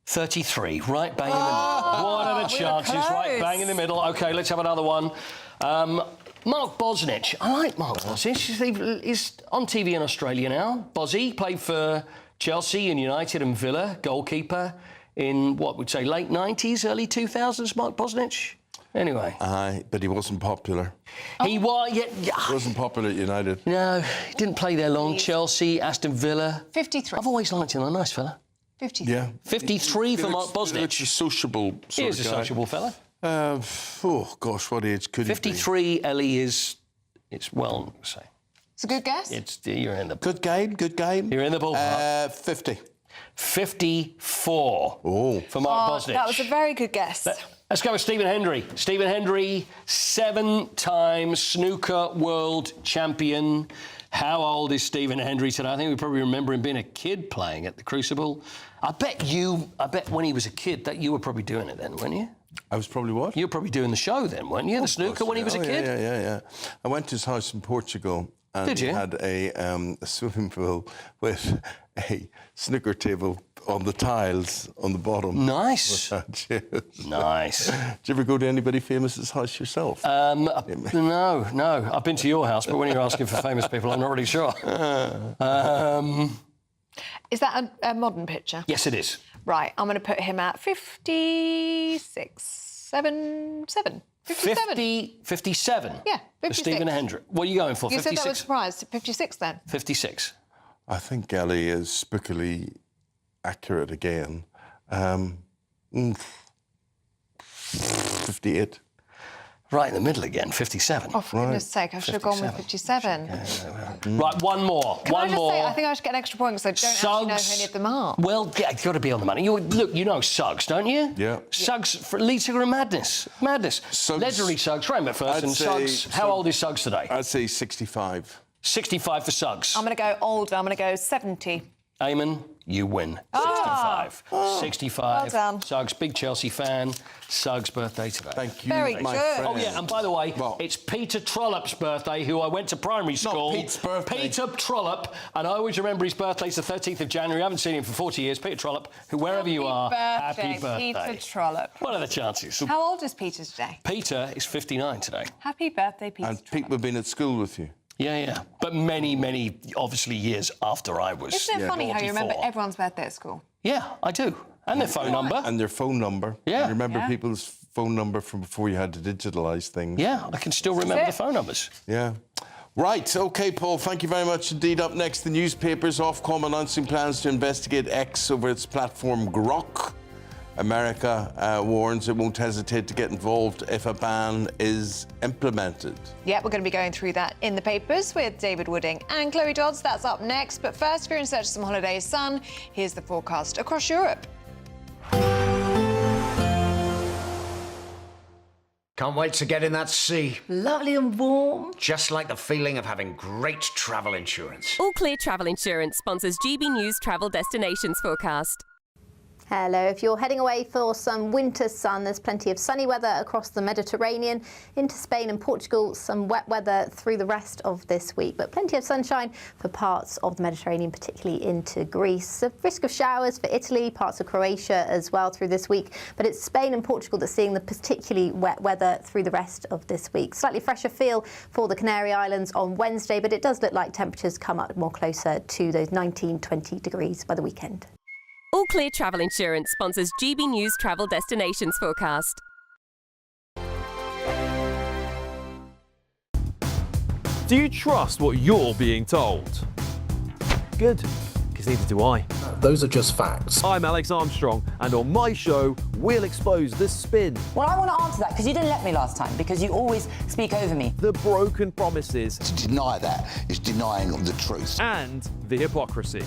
33. Right bang in the middle. What are the chances? Right bang in the middle. OK, let's have another one. Mark Bosnich. I like Mark Bosnich. He's on TV in Australia now. Bozzy played for Chelsea and United and Villa. Goalkeeper in, what we'd say, late 90s, early 2000s, Mark Bosnich. Anyway. But he wasn't popular. He was, He wasn't popular at United. No, he didn't play there long. Chelsea, Aston Villa. 53. I've always liked him, a nice fella. 53. Yeah. 53 for Mark Bosnich. It's a sociable sort of guy. He is a sociable fella. Oh, gosh, what age could 53, Ellie is... It's well, say. It's a good guess. You're in the... Good game. You're in the ballpark. 50. 54 for Mark Bosnich. That was a very good guess. Let's go with Stephen Hendry. Stephen Hendry, 7-time snooker world champion. How old is Stephen Hendry today? I think we probably remember him being a kid playing at the Crucible. I bet when he was a kid, that you were probably doing it then, weren't you? I was probably what? You were probably doing the show then, weren't you? The snooker when he was a kid? Yeah. I went to his house in Portugal and he had a swimming pool with a snooker table on the tiles on the bottom. Nice. Nice. Do you ever go to anybody famous's house yourself? No. I've been to your house, but when you're asking for famous people, I'm not really sure. Is that a modern picture? Yes, it is. Right, I'm going to put him at 56, 7. 57. 57? Yeah, 56. For Stephen Hendrick. What are you going for, You 56? said that was surprised. 56 then? 56. I think Ellie is spookily accurate again. 58. Right in the middle again, 57. Oh, for goodness sake, I should have gone with 57. Right, one more. Can I just say, I think I should get an extra point because I don't actually know who any of them are. Well, yeah, it's got to be on the money. Look, you know Suggs, don't you? Yeah. Suggs, for lead singer of Madness. Legendary Suggs, Ray McPherson. Suggs, how old is Suggs today? I'd say 65. 65 for Suggs. I'm going to go older. I'm going to go 70. Eamonn, you win. 65. 65. Well done. Suggs, big Chelsea fan. Suggs' birthday today. Thank you, Very my good. friend. Oh, yeah, and by the way, it's Peter Trollope's birthday, who I went to primary school. Not Pete's birthday. Peter Trollope, and I always remember his birthday's the 13th of January. I haven't seen him for 40 years. Peter Trollope, who, wherever you are, happy birthday. Peter Trollope. What are the chances? How old is Peter today? Peter is 59 today. Happy birthday, Peter. And people have been at school with you. Yeah. But many, obviously, years after I was. Isn't it funny how you remember 44. everyone's birthday at school? Yeah, I do. And their phone number. And their phone number. Yeah. You remember people's phone number from before you had to digitalise things. Yeah, I can still remember the phone numbers. Yeah. Right, OK, Paul, thank you very much indeed. Up next, the newspapers Ofcom announcing plans to investigate X over its platform Grok. America warns it won't hesitate to get involved if a ban is implemented. Yeah, we're going to be going through that in the papers with David Wooding and Chloe Dodds. That's up next. But first, if you're in search of some holiday sun, here's the forecast across Europe. Can't wait to get in that sea. Lovely and warm. Just like the feeling of having great travel insurance. All Clear Travel Insurance sponsors GB News Travel Destinations Forecast. Hello. If you're heading away for some winter sun, there's plenty of sunny weather across the Mediterranean, into Spain and Portugal, some wet weather through the rest of this week, but plenty of sunshine for parts of the Mediterranean, particularly into Greece. A risk of showers for Italy, parts of Croatia as well through this week, but it's Spain and Portugal that's seeing the particularly wet weather through the rest of this week. Slightly fresher feel for the Canary Islands on Wednesday, but it does look like temperatures come up more closer to those 19, 20 degrees by the weekend. All Clear Travel Insurance sponsors GB News Travel Destinations Forecast. Do you trust what you're being told? Good, because neither do I. Those are just facts. I'm Alex Armstrong, and on my show, we'll expose the spin. Well, I want to answer that because you didn't let me last time, because you always speak over me. The broken promises. To deny that is denying the truth. And the hypocrisy.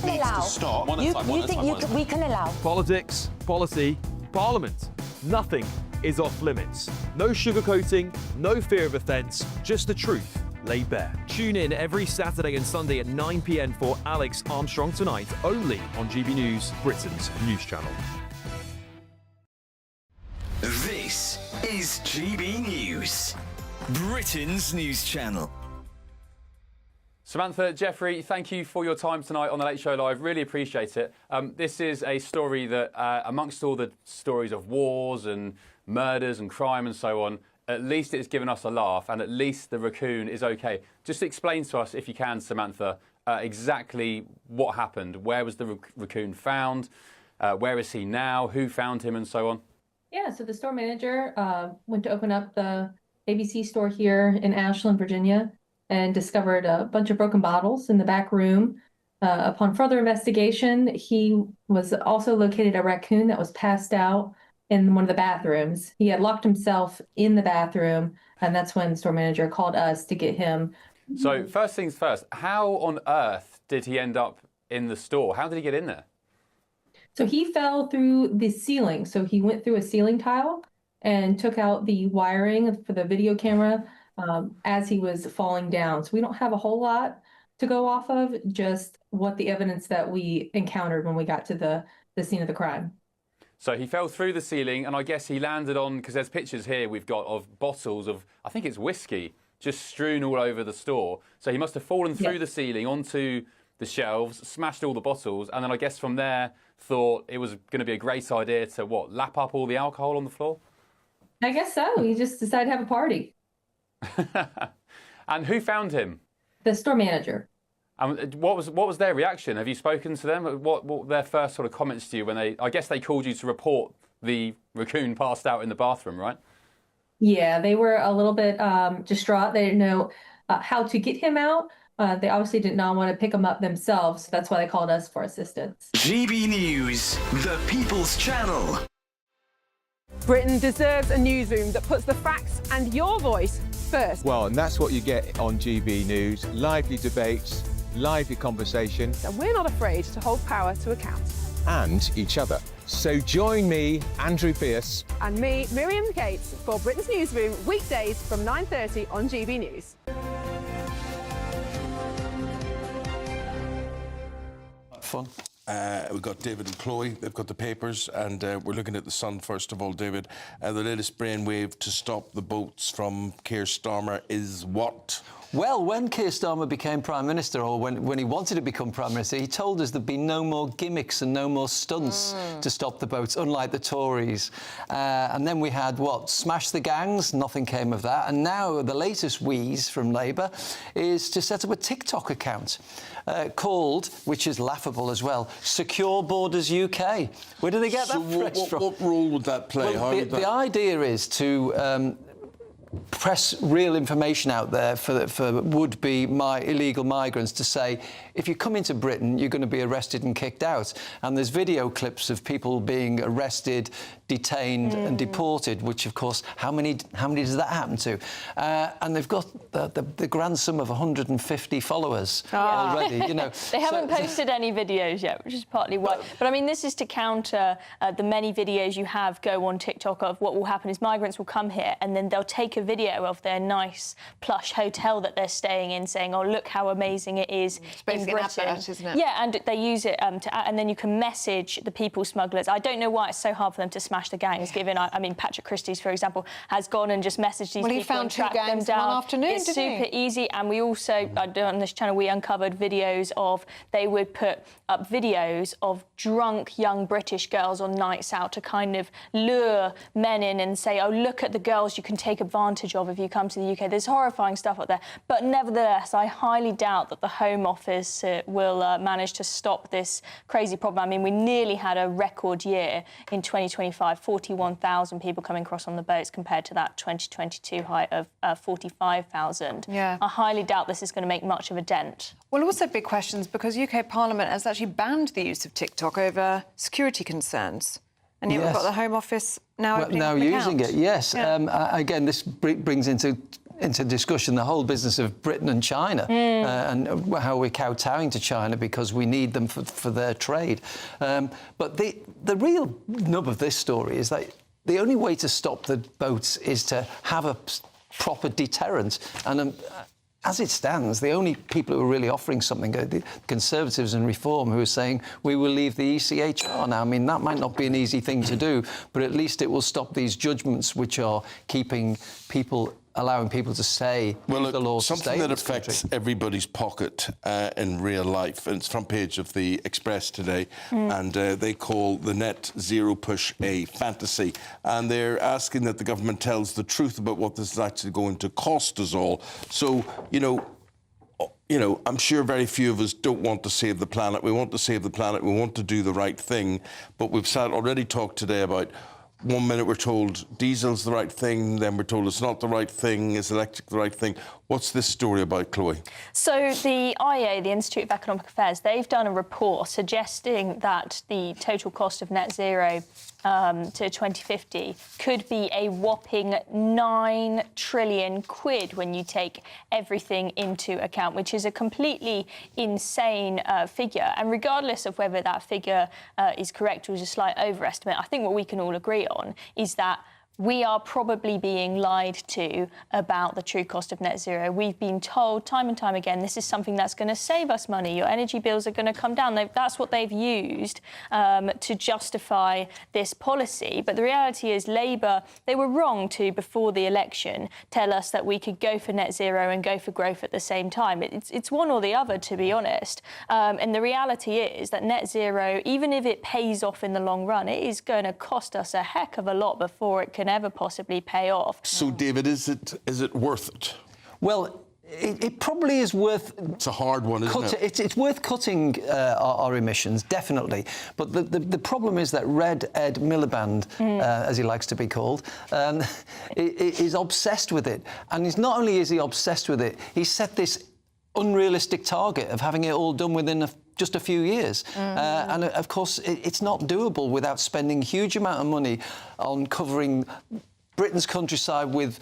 Stop. You think we can allow? Politics, policy, parliament. Nothing is off limits. No sugarcoating, no fear of offence, just the truth laid bare. Tune in every Saturday and Sunday at 9 p.m. for Alex Armstrong Tonight, only on GB News, Britain's news channel. This is GB News, Britain's news channel. Samantha, Jeffrey, thank you for your time tonight on The Late Show Live. Really appreciate it. This is a story that, amongst all the stories of wars and murders and crime and so on, at least it's given us a laugh, and at least the raccoon is okay. Just explain to us, if you can, Samantha, exactly what happened. Where was the raccoon found? Where is he now? Who found him, and so on? Yeah, so the store manager went to open up the ABC store here in Ashland, Virginia, and discovered a bunch of broken bottles in the back room. Upon further investigation, he was also located a raccoon that was passed out in one of the bathrooms. He had locked himself in the bathroom, and that's when the store manager called us to get him. So first things first, how on earth did he end up in the store? How did he get in there? So he fell through the ceiling. So he went through a ceiling tile and took out the wiring for the video camera as he was falling down. So we don't have a whole lot to go off of, just what the evidence that we encountered when we got to the scene of the crime. So he fell through the ceiling, and I guess he landed on, because there's pictures here we've got of bottles of, I think it's whiskey, just strewn all over the store. So he must have fallen through the ceiling onto the shelves, smashed all the bottles, and then I guess from there thought it was going to be a great idea to, lap up all the alcohol on the floor? I guess so. He just decided to have a party. And who found him? The store manager. And what was their reaction? Have you spoken to them? What were their first sort of comments to you when I guess they called you to report the raccoon passed out in the bathroom, right? Yeah, they were a little bit distraught. They didn't know how to get him out. They obviously did not want to pick him up themselves. So that's why they called us for assistance. GB News, the People's Channel. Britain deserves a newsroom that puts the facts and your voice first. Well, and that's what you get on GB News. Lively debates, lively conversation. And we're not afraid to hold power to account. And each other. So join me, Andrew Pearce. And me, Miriam Cates, for Britain's Newsroom, weekdays from 9:30 on GB News. Fun. We've got David and Chloe. They've got the papers, and we're looking at the Sun first of all. David, the latest brainwave to stop the boats from Keir Starmer is what? Well, when Keir Starmer became Prime Minister, or when he wanted to become Prime Minister, he told us there'd be no more gimmicks and no more stunts to stop the boats, unlike the Tories. And then we had, smash the gangs, nothing came of that. And now the latest wheeze from Labour is to set up a TikTok account called, which is laughable as well, Secure Borders UK. Where do they get that phrase from? What role would that play? Well, the idea is to press real information out there for would-be illegal migrants to say, if you come into Britain, you're going to be arrested and kicked out. And there's video clips of people being arrested, detained and deported, which, of course, how many does that happen to? And they've got the grand sum of 150 followers already. You know, they haven't posted any videos yet, which is partly why. But I mean, this is to counter the many videos you have go on TikTok of what will happen is migrants will come here and then they'll take a video of their nice plush hotel that they're staying in, saying, "Oh, look how amazing it is in Britain." Advert, isn't it? Yeah, and they use it and then you can message the people smugglers. I don't know why it's so hard for them to smash the gangs. Given, I mean, Patrick Christie's, for example, has gone and just messaged these people and tracked them down. One afternoon, it's super easy, and we also on this channel we uncovered videos of they would put up videos of drunk young British girls on nights out to kind of lure men in and say, "Oh, look at the girls you can take advantage of if you come to the UK." There's horrifying stuff up there, but nevertheless, I highly doubt that the Home Office will manage to stop this crazy problem. I mean, we nearly had a record year in 2025, 41,000 people coming across on the boats compared to that 2022 height of 45,000. Yeah. I highly doubt this is going to make much of a dent. Well, also big questions because UK Parliament has actually banned the use of TikTok over security concerns. And yet we've got the Home Office now opening up an using account. it, yes. Yeah. Again, this brings into discussion the whole business of Britain and China and how we're kowtowing to China because we need them for their trade. But the real nub of this story is that the only way to stop the boats is to have a proper deterrent. And as it stands, the only people who are really offering something are the Conservatives and Reform, who are saying we will leave the ECHR now. I mean, that might not be an easy thing to do, but at least it will stop these judgments which are allowing people to say the law. Something that affects everybody's pocket in real life. And it's front page of the Express today, and they call the net zero push a fantasy. And they're asking that the government tells the truth about what this is actually going to cost us all. So, you know, I'm sure very few of us don't want to save the planet. We want to save the planet. We want to do the right thing. But we've already talked today about 1 minute we're told diesel's the right thing, then we're told it's not the right thing, is electric the right thing? What's this story about, Chloe? So the IEA, the Institute of Economic Affairs, they've done a report suggesting that the total cost of net zero to 2050 could be a whopping 9 trillion quid when you take everything into account, which is a completely insane figure. And regardless of whether that figure is correct or is a slight overestimate, I think what we can all agree on is that we are probably being lied to about the true cost of net zero. We've been told time and time again, this is something that's going to save us money. Your energy bills are going to come down. That's what they've used to justify this policy. But the reality is Labour, they were wrong to, before the election, tell us that we could go for net zero and go for growth at the same time. It's one or the other, to be honest. And the reality is that net zero, even if it pays off in the long run, it is going to cost us a heck of a lot before it can ever possibly pay off. So, David, is it worth it? Well, it probably is worth... It's a hard one, isn't it? It's worth cutting our emissions, definitely. But the problem is that Red Ed Miliband, as he likes to be called, is obsessed with it. And not only is he obsessed with it, he set this unrealistic target of having it all done within just a few years. And of course, it's not doable without spending a huge amount of money on covering Britain's countryside with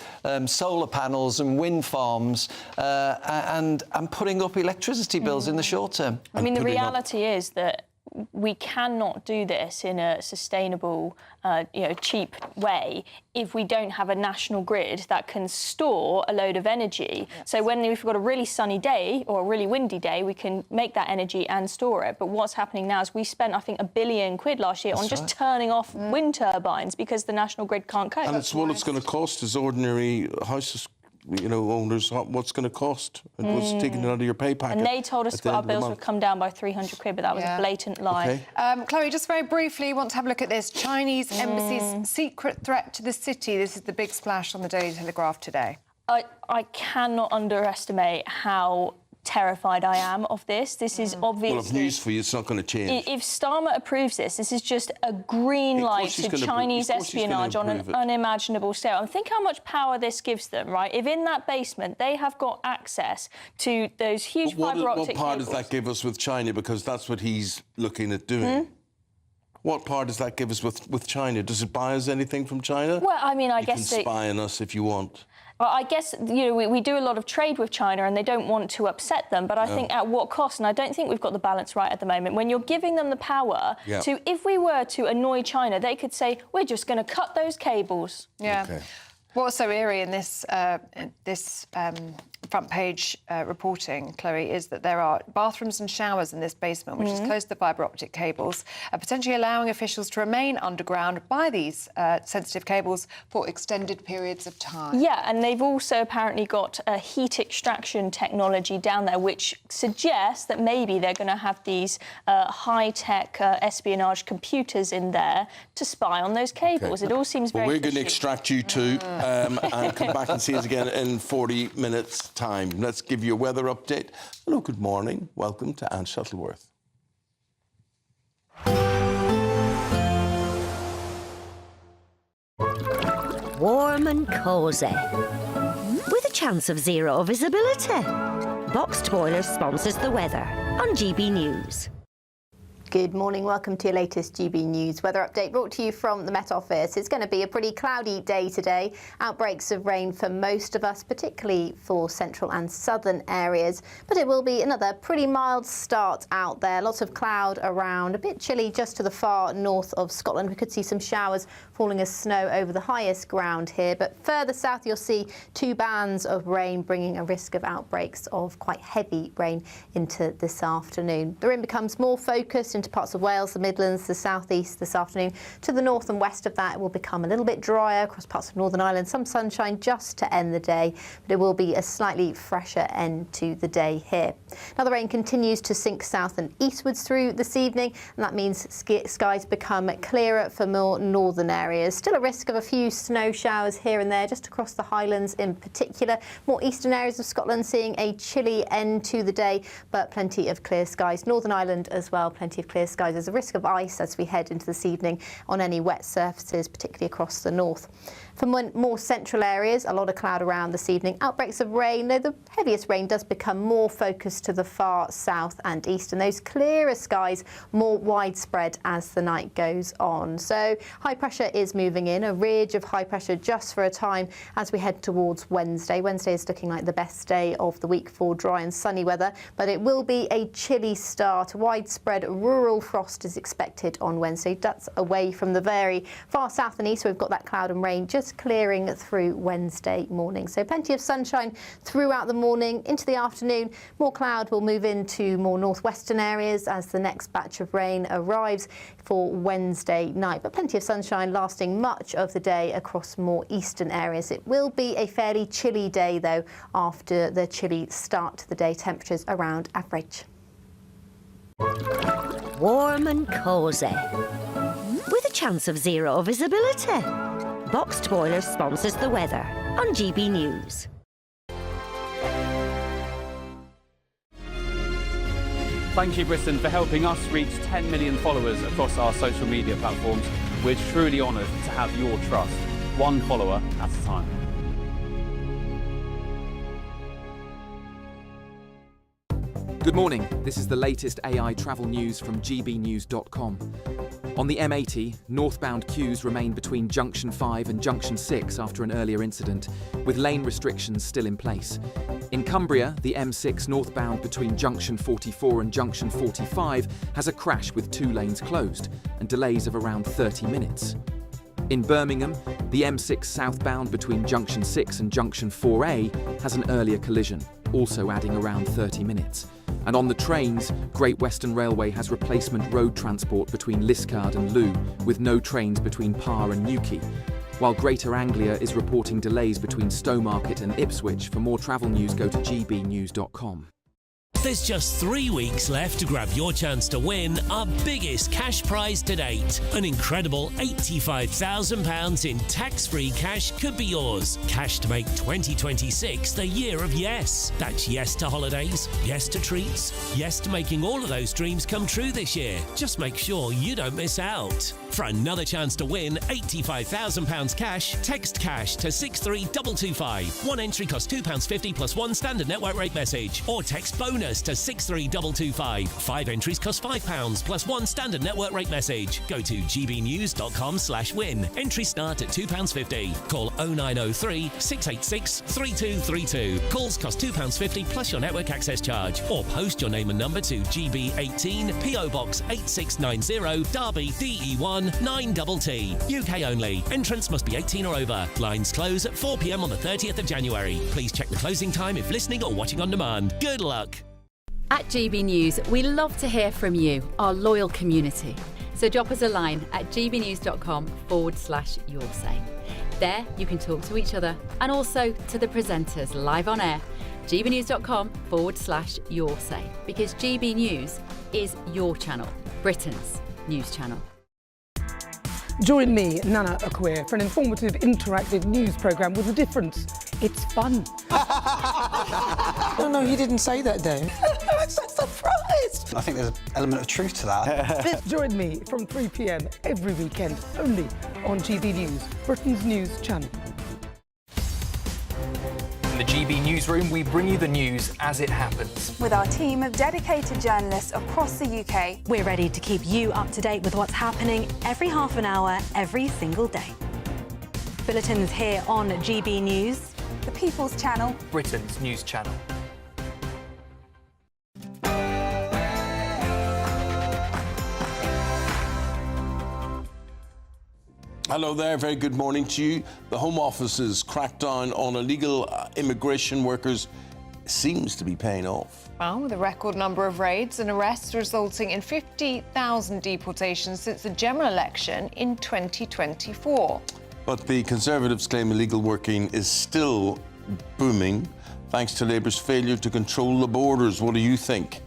solar panels and wind farms and putting up electricity bills in the short term. I mean, the reality is that we cannot do this in a sustainable, cheap way if we don't have a national grid that can store a load of energy. Yes. So when we've got a really sunny day or a really windy day, we can make that energy and store it. But what's happening now is we spent, I think, £1 billion last year on just turning off wind turbines because the national grid can't cope. And it's what it's going to cost as ordinary houses, owners, what's going to cost. It was taking it out of your pay packet. And they told us our bills would come down by 300 quid, but that was a blatant lie. Okay. Chloe, just very briefly, want to have a look at this. Chinese embassy's secret threat to the city. This is the big splash on the Daily Telegraph today. I cannot underestimate how terrified I am of this. This is obviously... Well, I've news for you, it's not going to change. If Starmer approves this is just a green light to Chinese espionage on an unimaginable scale. And think how much power this gives them, right? If in that basement they have got access to those huge fibre optic What part cables. does that give us with China? Because that's what he's looking at doing. What part does that give us with China? Does it buy us anything from China? Well, I mean, I you guess... You can spy on us if you want. Well, I guess, we do a lot of trade with China and they don't want to upset them, but I think at what cost? And I don't think we've got the balance right at the moment. When you're giving them the power to, if we were to annoy China, they could say, we're just going to cut those cables. Yeah. Okay. What's so eerie in this front page reporting, Chloe, is that there are bathrooms and showers in this basement, which is close to the fibre optic cables, potentially allowing officials to remain underground by these sensitive cables for extended periods of time. Yeah, and they've also apparently got a heat extraction technology down there, which suggests that maybe they're going to have these high-tech espionage computers in there to spy on those cables. Okay. It all seems very We're going to extract you too and come back and see us again in 40 minutes' time. Let's give you a weather update. Hello, good morning. Welcome to Anne Shuttleworth. Warm and cosy, with a chance of zero visibility. Boxed Boilers sponsors the weather on GB News. Good morning, welcome to your latest GB News weather update brought to you from the Met Office. It's going to be a pretty cloudy day today. Outbreaks of rain for most of us, particularly for central and southern areas. But it will be another pretty mild start out there. Lots of cloud around, a bit chilly just to the far north of Scotland. We could see some showers falling as snow over the highest ground here. But further south, you'll see 2 bands of rain, bringing a risk of outbreaks of quite heavy rain into this afternoon. The rain becomes more focused into parts of Wales, the Midlands, the South East this afternoon. To the north and west of that, it will become a little bit drier across parts of Northern Ireland. Some sunshine just to end the day, but it will be a slightly fresher end to the day here. Now, the rain continues to sink south and eastwards through this evening, and that means skies become clearer for more northern areas. Still a risk of a few snow showers here and there, just across the Highlands in particular. More eastern areas of Scotland seeing a chilly end to the day, but plenty of clear skies. Northern Ireland as well, plenty of clear skies. There's a risk of ice as we head into this evening on any wet surfaces, particularly across the north. For more central areas, a lot of cloud around this evening. Outbreaks of rain, though the heaviest rain does become more focused to the far south and east, and those clearer skies more widespread as the night goes on. So high pressure is moving in, a ridge of high pressure just for a time as we head towards Wednesday. Wednesday is looking like the best day of the week for dry and sunny weather, but it will be a chilly start. Widespread rural frost is expected on Wednesday. That's away from the very far south and east, so we've got that cloud and rain just just clearing through Wednesday morning. So plenty of sunshine throughout the morning. Into the afternoon, more cloud will move into more northwestern areas as the next batch of rain arrives for Wednesday night. But plenty of sunshine lasting much of the day across more eastern areas. It will be a fairly chilly day, though, after the chilly start to the day. Temperatures around average. Warm and cosy, with a chance of zero visibility. Boxed Boiler sponsors the weather on GB News. Thank you, Britain, for helping us reach 10 million followers across our social media platforms. We're truly honoured to have your trust, one follower at a time. Good morning, this is the latest AI travel news from gbnews.com. On the M80, northbound queues remain between Junction 5 and Junction 6 after an earlier incident, with lane restrictions still in place. In Cumbria, the M6 northbound between Junction 44 and Junction 45 has a crash with 2 lanes closed and delays of around 30 minutes. In Birmingham, the M6 southbound between Junction 6 and Junction 4A has an earlier collision, also adding around 30 minutes. And on the trains, Great Western Railway has replacement road transport between Liscard and Looe, with no trains between Parr and Newquay, while Greater Anglia is reporting delays between Stowmarket and Ipswich. For more travel news, go to gbnews.com. There's just 3 weeks left to grab your chance to win our biggest cash prize to date. An incredible £85,000 in tax-free cash could be yours. Cash to make 2026 the year of yes. That's yes to holidays, yes to treats, yes to making all of those dreams come true this year. Just make sure you don't miss out. For another chance to win £85,000 cash, text cash to 63225. One entry costs £2.50 plus one standard network rate message, or text bonus to 63225. 5 entries cost £5 plus one standard network rate message. Go to gbnews.com/win. Entries start at £2.50. Call 0903 686 3232. Calls cost £2.50 plus your network access charge. Or post your name and number to GB18 PO Box 8690 Derby DE1 9TT. UK only. Entrance must be 18 or over. Lines close at 4 p.m. on the 30th of January. Please check the closing time if listening or watching on demand. Good luck. At GB News, we love to hear from you, our loyal community. So drop us a line at gbnews.com/yoursay. There you can talk to each other and also to the presenters live on air. gbnews.com/yoursay, because GB News is your channel, Britain's news channel. Join me, Nana Akweer, for an informative, interactive news programme with a difference. It's fun. No, he didn't say that, though. I'm so surprised. I think there's an element of truth to that. Join me from 3 p.m. every weekend, only on GB News, Britain's news channel. In the GB Newsroom, we bring you the news as it happens. With our team of dedicated journalists across the UK, we're ready to keep you up to date with what's happening every half an hour, every single day. Bulletins here on GB News, the People's Channel, Britain's news channel. Hello there, very good morning to you. The Home Office's crackdown on illegal immigration workers seems to be paying off. Well, with a record number of raids and arrests resulting in 50,000 deportations since the general election in 2024. But the Conservatives claim illegal working is still booming thanks to Labour's failure to control the borders. What do you think?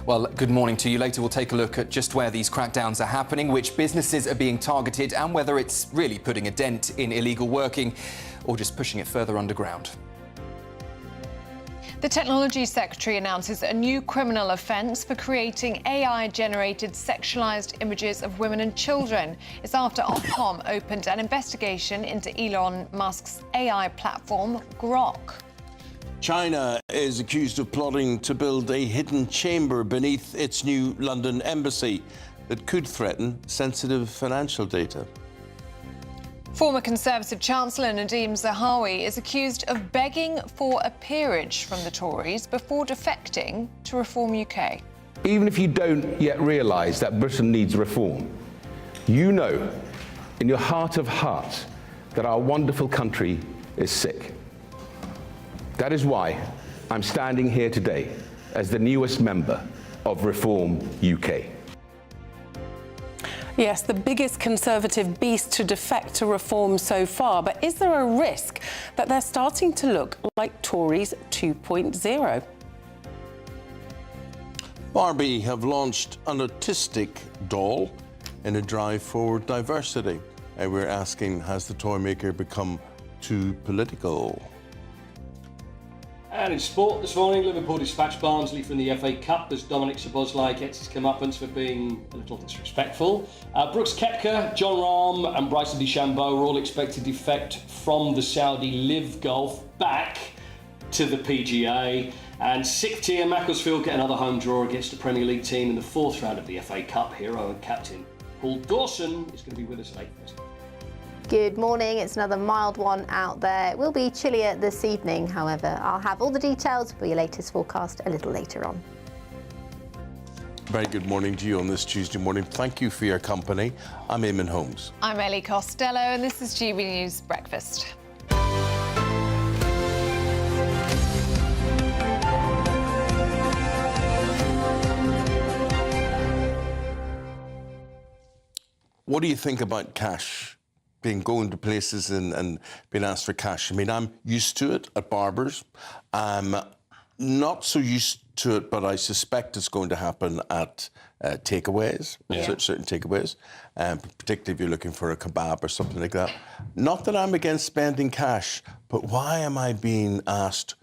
Well, good morning to you. Later we'll take a look at just where these crackdowns are happening, which businesses are being targeted, and whether it's really putting a dent in illegal working or just pushing it further underground. The Technology Secretary announces a new criminal offence for creating AI-generated sexualised images of women and children. It's after Ofcom opened an investigation into Elon Musk's AI platform, Grok. China is accused of plotting to build a hidden chamber beneath its new London embassy that could threaten sensitive financial data. Former Conservative Chancellor Nadhim Zahawi is accused of begging for a peerage from the Tories before defecting to Reform UK. Even if you don't yet realise that Britain needs reform, you know in your heart of hearts that our wonderful country is sick. That is why I'm standing here today as the newest member of Reform UK. Yes, the biggest Conservative beast to defect to Reform so far, but is there a risk that they're starting to look like Tories 2.0? Barbie have launched an autistic doll in a drive for diversity. We're asking, has the toy maker become too political? And in sport this morning, Liverpool dispatched Barnsley from the FA Cup as Dominic Szoboszlai gets his comeuppance for being a little disrespectful. Brooks Koepka, John Rahm and Bryson DeChambeau were all expected to defect from the Saudi Live Golf back to the PGA. And sixth tier Macclesfield get another home draw against the Premier League team in the fourth round of the FA Cup. Hero and captain Paul Dawson is going to be with us at 8:30. Good morning. It's another mild one out there. It will be chillier this evening, however. I'll have all the details for your latest forecast a little later on. Very good morning to you on this Tuesday morning. Thank you for your company. I'm Eamonn Holmes. I'm Ellie Costello, and this is GB News Breakfast. What do you think about cash? Going to places and being asked for cash. I mean, I'm used to it at barbers. I'm not so used to it, but I suspect it's going to happen at takeaways, certain takeaways, particularly if you're looking for a kebab or something like that. Not that I'm against spending cash, but why am I being asked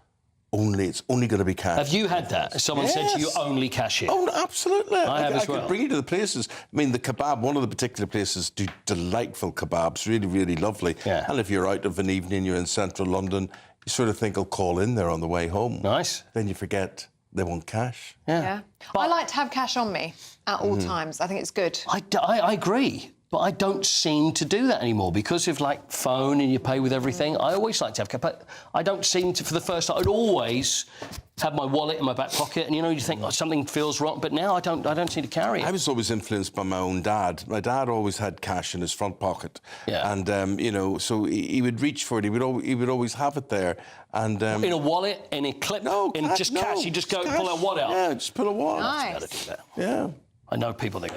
it's only going to be cash? Have you had that? Someone said to you, only cash it? Oh, absolutely. I have as well. I could bring you to the places. I mean, the kebab, one of the particular places do delightful kebabs, really, really lovely. Yeah. And if you're out of an evening, you're in central London, you sort of think, I'll call in there on the way home. Nice. Then you forget they want cash. Yeah. I like to have cash on me at all times. I think it's good. I agree. But I don't seem to do that anymore because of, like, phone and you pay with everything. I always like to have cash, but I don't seem to, for the first time, I'd always have my wallet in my back pocket and, you know, you think, something feels wrong, but now I don't seem to carry it. I was always influenced by my own dad. My dad always had cash in his front pocket. Yeah. And, you know, so he would reach for it. He would always have it there. And in a wallet, in a clip, cash. You just go pull a wallet out. Yeah, just pull a wallet. Nice. Yeah. I know people think,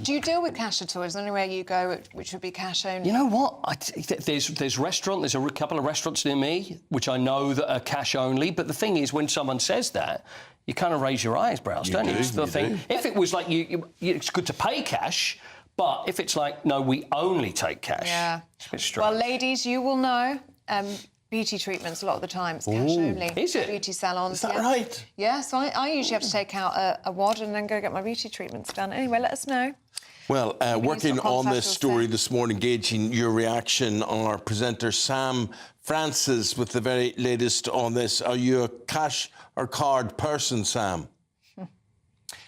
Do you deal with cash at all? Is there anywhere you go which would be cash only? You know what? There's restaurant. There's a couple of restaurants near me which I know that are cash only. But the thing is, when someone says that, you kind of raise your eyebrows, don't you? If it was like it's good to pay cash, but if it's like, no, we only take cash, it's a bit strange. Well, ladies, you will know. Beauty treatments a lot of the time, it's cash only. Is it? Beauty salons. Is that right? Yeah, so I usually have to take out a wad and then go get my beauty treatments done. Anyway, let us know. Well, working on this story this morning, gauging your reaction, our presenter Sam Francis with the very latest on this. Are you a cash or card person, Sam?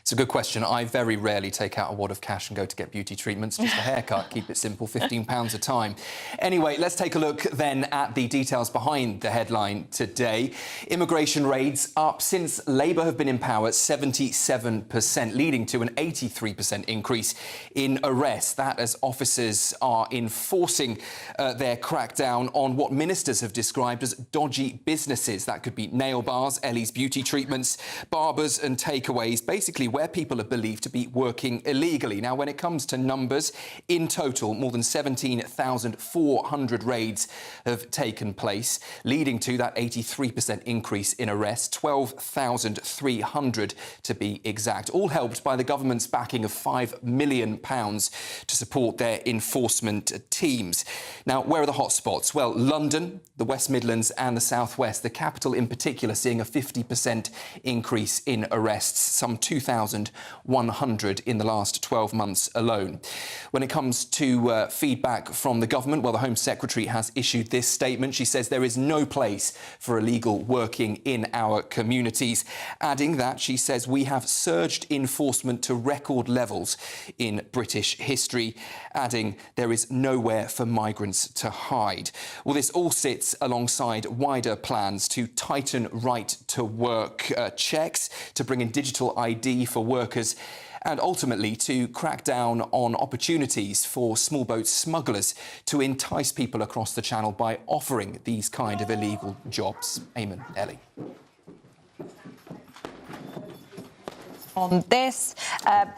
It's a good question. I very rarely take out a wad of cash and go to get beauty treatments. Just a haircut, keep it simple, £15 a time. Anyway, let's take a look then at the details behind the headline today. Immigration raids up since Labour have been in power, 77%, leading to an 83% increase in arrests. That as officers are enforcing their crackdown on what ministers have described as dodgy businesses. That could be nail bars, Ellie's beauty treatments, barbers and takeaways, basically where people are believed to be working illegally. Now, when it comes to numbers, in total, more than 17,400 raids have taken place, leading to that 83% increase in arrests, 12,300 to be exact, all helped by the government's backing of £5 million to support their enforcement teams. Now, where are the hotspots? Well, London, the West Midlands and the South West, the capital in particular, seeing a 50% increase in arrests, some 2,100 in the last 12 months alone. When it comes to feedback from the government, well, the Home Secretary has issued this statement. She says there is no place for illegal working in our communities, adding that she says we have surged enforcement to record levels in British history, adding there is nowhere for migrants to hide. Well, this all sits alongside wider plans to tighten right to work checks, to bring in digital ID for workers and ultimately to crack down on opportunities for small boat smugglers to entice people across the Channel by offering these kind of illegal jobs. Eamonn, Ellie. On this,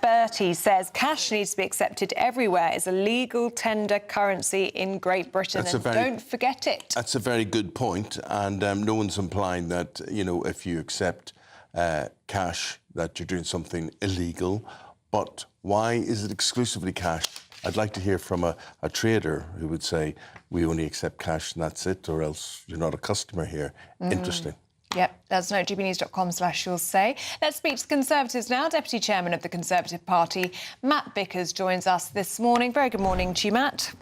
Bertie says cash needs to be accepted everywhere as a legal tender currency in Great Britain. Don't forget it. That's a very good point, and no one's implying that, you know, if you accept cash, that you're doing something illegal. But why is it exclusively cash? I'd like to hear from a trader who would say, we only accept cash and that's it, or else you're not a customer here. Interesting. Yep, that's no gbnews.com/you'll say. Let's speak to the Conservatives now. Deputy Chairman of the Conservative Party, Matt Vickers, joins us this morning. Very good morning to you, Matt.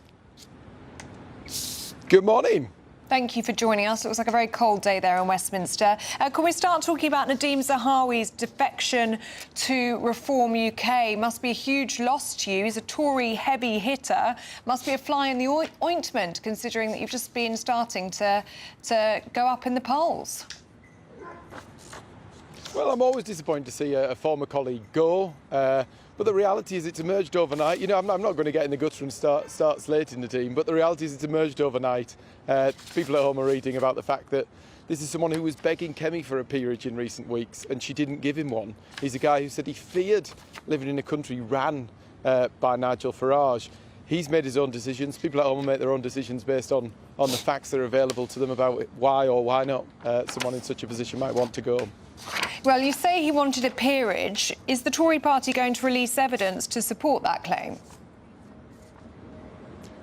Good morning. Thank you for joining us. It looks like a very cold day there in Westminster. Can we start talking about Nadeem Zahawi's defection to Reform UK? Must be a huge loss to you. He's a Tory heavy hitter. Must be a fly in the ointment, considering that you've just been starting to go up in the polls. Well, I'm always disappointed to see a former colleague go, but the reality is it's emerged overnight. You know, I'm not going to get in the gutter and start slating the team, but the reality is it's emerged overnight. People at home are reading about the fact that this is someone who was begging Kemi for a peerage in recent weeks, and she didn't give him one. He's a guy who said he feared living in a country ran by Nigel Farage. He's made his own decisions. People at home make their own decisions based on the facts that are available to them about why or why not someone in such a position might want to go. Well, you say he wanted a peerage. Is the Tory party going to release evidence to support that claim?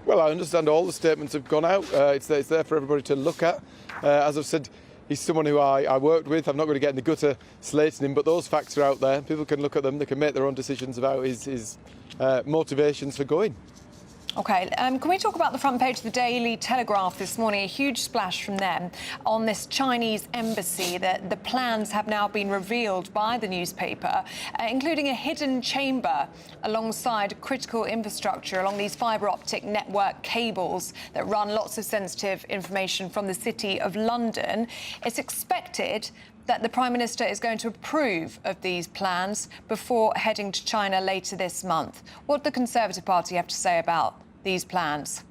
Well, I understand all the statements have gone out. It's there for everybody to look at. As I've said, he's someone who I worked with. I'm not going to get in the gutter slating him, but those facts are out there. People can look at them. They can make their own decisions about his motivations for going. OK, can we talk about the front page of the Daily Telegraph this morning? A huge splash from them on this Chinese embassy. The plans have now been revealed by the newspaper, including a hidden chamber alongside critical infrastructure along these fibre optic network cables that run lots of sensitive information from the City of London. It's expected that the Prime Minister is going to approve of these plans before heading to China later this month. What does the Conservative Party have to say about these plans?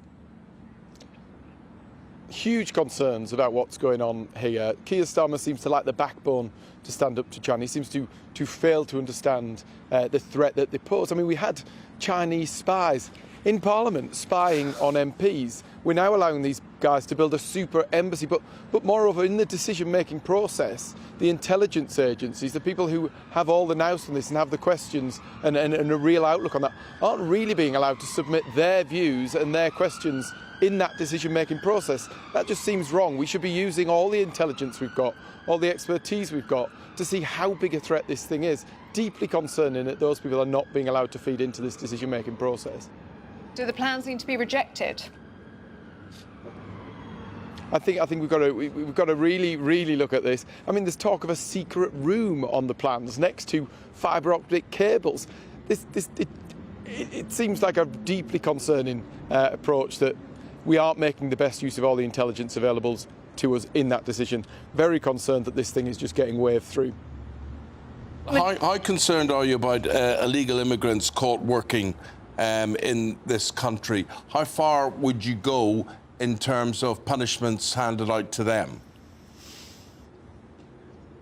Huge concerns about what's going on here. Keir Starmer seems to lack the backbone to stand up to China. He seems to fail to understand the threat that they pose. I mean, we had Chinese spies in Parliament spying on MPs. We're now allowing these guys to build a super embassy, but moreover, in the decision-making process, the intelligence agencies, the people who have all the nous on this and have the questions and a real outlook on that, aren't really being allowed to submit their views and their questions in that decision-making process. That just seems wrong. We should be using all the intelligence we've got, all the expertise we've got, to see how big a threat this thing is. Deeply concerning that those people are not being allowed to feed into this decision-making process. Do the plans need to be rejected? I think we've got to really look at this. I mean, there's talk of a secret room on the plans next to fibre optic cables. It seems like a deeply concerning approach that we aren't making the best use of all the intelligence available to us in that decision. Very concerned that this thing is just getting waved through. How concerned are you about illegal immigrants caught working in this country? How far would you go in terms of punishments handed out to them?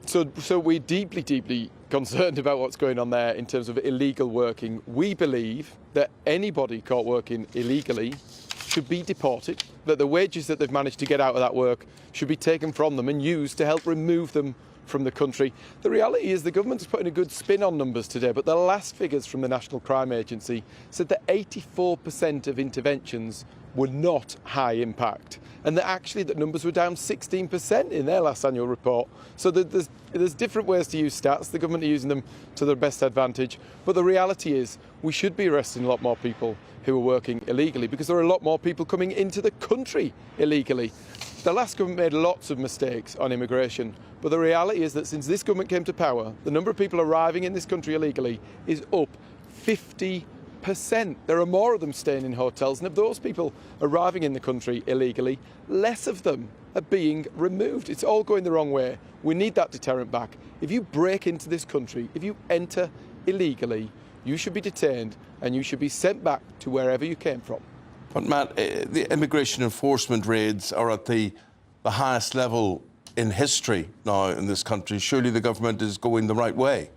So we're deeply concerned about what's going on there in terms of illegal working. We believe that anybody caught working illegally should be deported, that the wages that they've managed to get out of that work should be taken from them and used to help remove them from the country. The reality is the government's putting a good spin on numbers today, but the last figures from the National Crime Agency said that 84% of interventions were not high impact, and that actually the numbers were down 16% in their last annual report. So there's different ways to use stats. The government are using them to their best advantage, but the reality is we should be arresting a lot more people who are working illegally, because there are a lot more people coming into the country illegally. The last government made lots of mistakes on immigration, but the reality is that since this government came to power, the number of people arriving in this country illegally is up 50%. There are more of them staying in hotels, and of those people arriving in the country illegally, less of them are being removed. It's all going the wrong way. We need that deterrent back. If you break into this country, if you enter illegally, you should be detained and you should be sent back to wherever you came from. But Matt, the immigration enforcement raids are at the highest level in history now in this country. Surely the government is going the right way.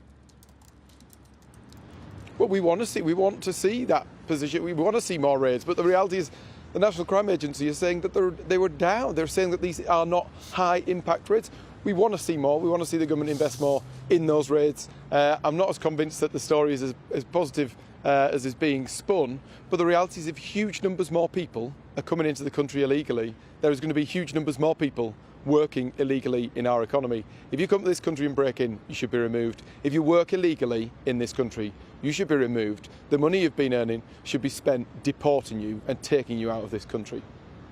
Well, we want to see that position. We want to see more raids. But the reality is, the National Crime Agency is saying that they were down. They're saying that these are not high impact raids. We want to see more. We want to see the government invest more in those raids. I'm not as convinced that the story is as positive as is being spun. But the reality is, if huge numbers more people are coming into the country illegally, there is going to be huge numbers more people working illegally in our economy. If you come to this country and break in, you should be removed. If you work illegally in this country, you should be removed. The money you've been earning should be spent deporting you and taking you out of this country.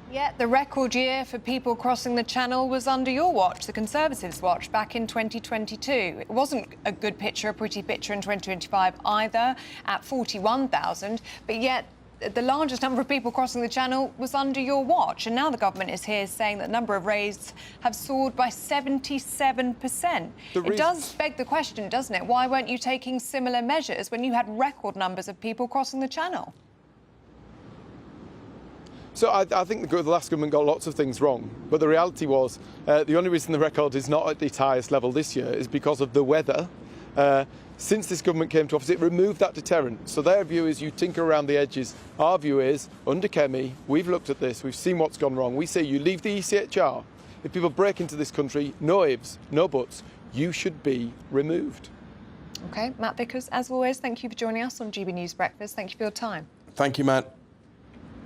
Yet the record year for people crossing the Channel was under your watch, the Conservatives' watch, back in 2022. It wasn't a good picture, a pretty picture in 2025 either, at 41,000, but yet the largest number of people crossing the Channel was under your watch. And now the government is here saying that the number of raids have soared by 77%. It does beg the question, doesn't it? Why weren't you taking similar measures when you had record numbers of people crossing the Channel? So I think the last government got lots of things wrong, but the reality was the only reason the record is not at its highest level this year is because of the weather. Since this government came to office, it removed that deterrent. So their view is you tinker around the edges. Our view is, under Kemi, we've looked at this, we've seen what's gone wrong. We say you leave the ECHR. If people break into this country, no ifs, no buts, you should be removed. OK, Matt Vickers, as always, thank you for joining us on GB News Breakfast. Thank you for your time. Thank you, Matt.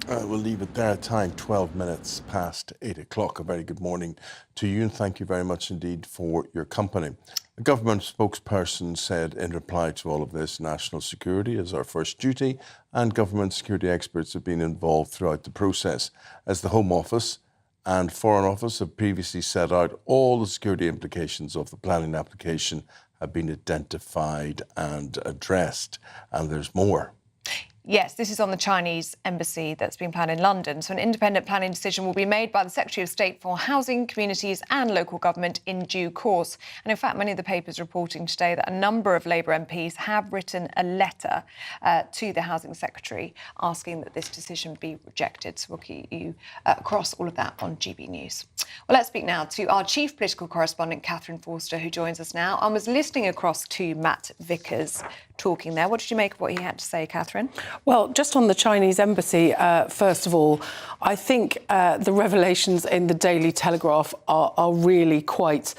We'll leave it there. Time 12 minutes past 8 o'clock. A very good morning to you, and thank you very much indeed for your company. The government spokesperson said in reply to all of this, national security is our first duty, and government security experts have been involved throughout the process. As the Home Office and Foreign Office have previously set out, all the security implications of the planning application have been identified and addressed. And there's more. Yes, this is on the Chinese embassy that's been planned in London. So an independent planning decision will be made by the Secretary of State for Housing, Communities and Local Government in due course. And in fact, many of the papers reporting today that a number of Labour MPs have written a letter to the Housing Secretary asking that this decision be rejected. So we'll keep you across all of that on GB News. Well, let's speak now to our chief political correspondent, Catherine Forster, who joins us now. I was listening across to Matt Vickers talking there. What did you make of what he had to say, Catherine? Well, just on the Chinese embassy, first of all, I think the revelations in the Daily Telegraph are really quite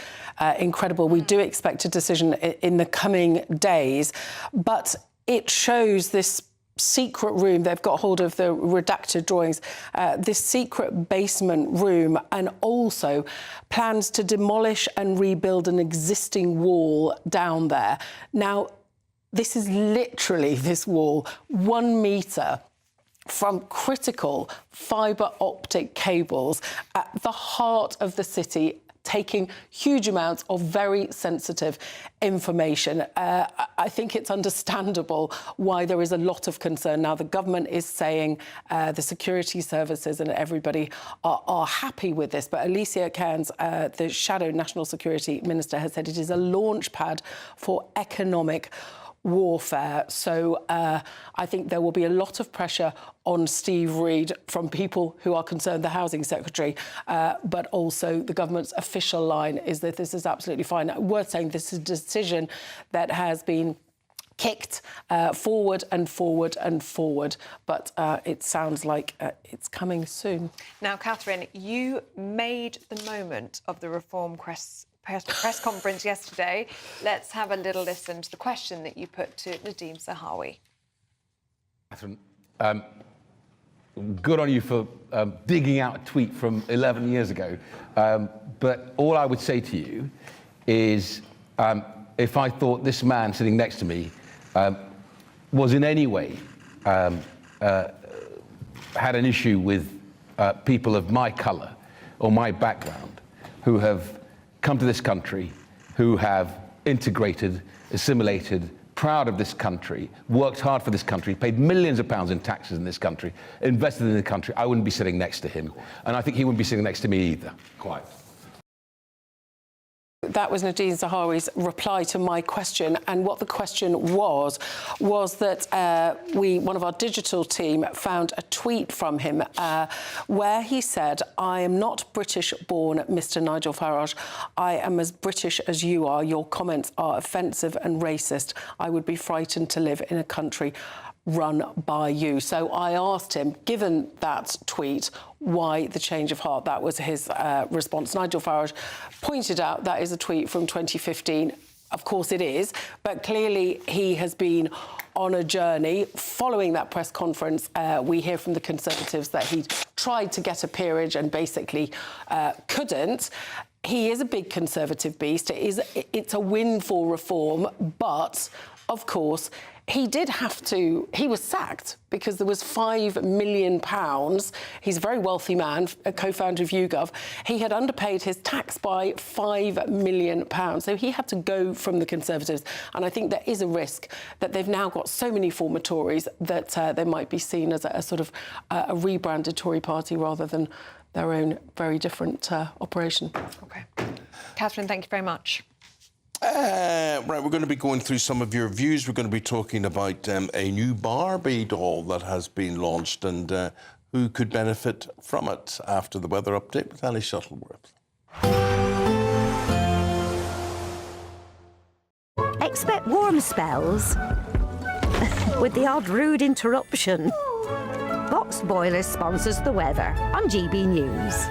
incredible. We do expect a decision in the coming days, but it shows this secret room. They've got hold of the redacted drawings, this secret basement room, and also plans to demolish and rebuild an existing wall down there. Now, this is literally this wall, 1 metre from critical fibre optic cables at the heart of the city, taking huge amounts of very sensitive information. I think it's understandable why there is a lot of concern. Now, the government is saying the security services and everybody are happy with this, but Alicia Cairns, the Shadow National Security Minister, has said it is a launch pad for economic warfare. So I think there will be a lot of pressure on Steve Reid from people who are concerned, the Housing Secretary, but also the government's official line is that this is absolutely fine. Worth saying, this is a decision that has been kicked forward and forward and forward, but it sounds like it's coming soon. Now, Catherine, you made the moment of the Reform press conference yesterday. Let's have a little listen to the question that you put to Nadeem Zahawi. Catherine, good on you for digging out a tweet from 11 years ago. But all I would say to you is if I thought this man sitting next to me was in any way had an issue with people of my colour or my background who have come to this country, who have integrated, assimilated, proud of this country, worked hard for this country, paid millions of pounds in taxes in this country, invested in the country, I wouldn't be sitting next to him. And I think he wouldn't be sitting next to me either. Quite. that was Nadine Zahawi's reply to my question. And what the question was that one of our digital team found a tweet from him where he said, "I am not British-born, Mr. Nigel Farage. I am as British as you are. Your comments are offensive and racist. I would be frightened to live in a country run by you." So I asked him, given that tweet, why the change of heart. That was his response. Nigel Farage pointed out that is a tweet from 2015. Of course it is, but clearly he has been on a journey. Following that press conference, we hear from the Conservatives that he tried to get a peerage and basically couldn't. He is a big Conservative beast. It's a win for reform, but, of course, he was sacked because there was £5 million. He's a very wealthy man, a co-founder of YouGov. He had underpaid his tax by £5 million. So he had to go from the Conservatives. And I think there is a risk that they've now got so many former Tories that they might be seen as a sort of a rebranded Tory party rather than their own very different operation. OK. Catherine, thank you very much. Right, we're going to be going through some of your views. We're going to be talking about a new Barbie doll that has been launched and who could benefit from it after the weather update with Ellie Shuttleworth. Expect warm spells with the odd rude interruption. Box Boiler sponsors the weather on GB News.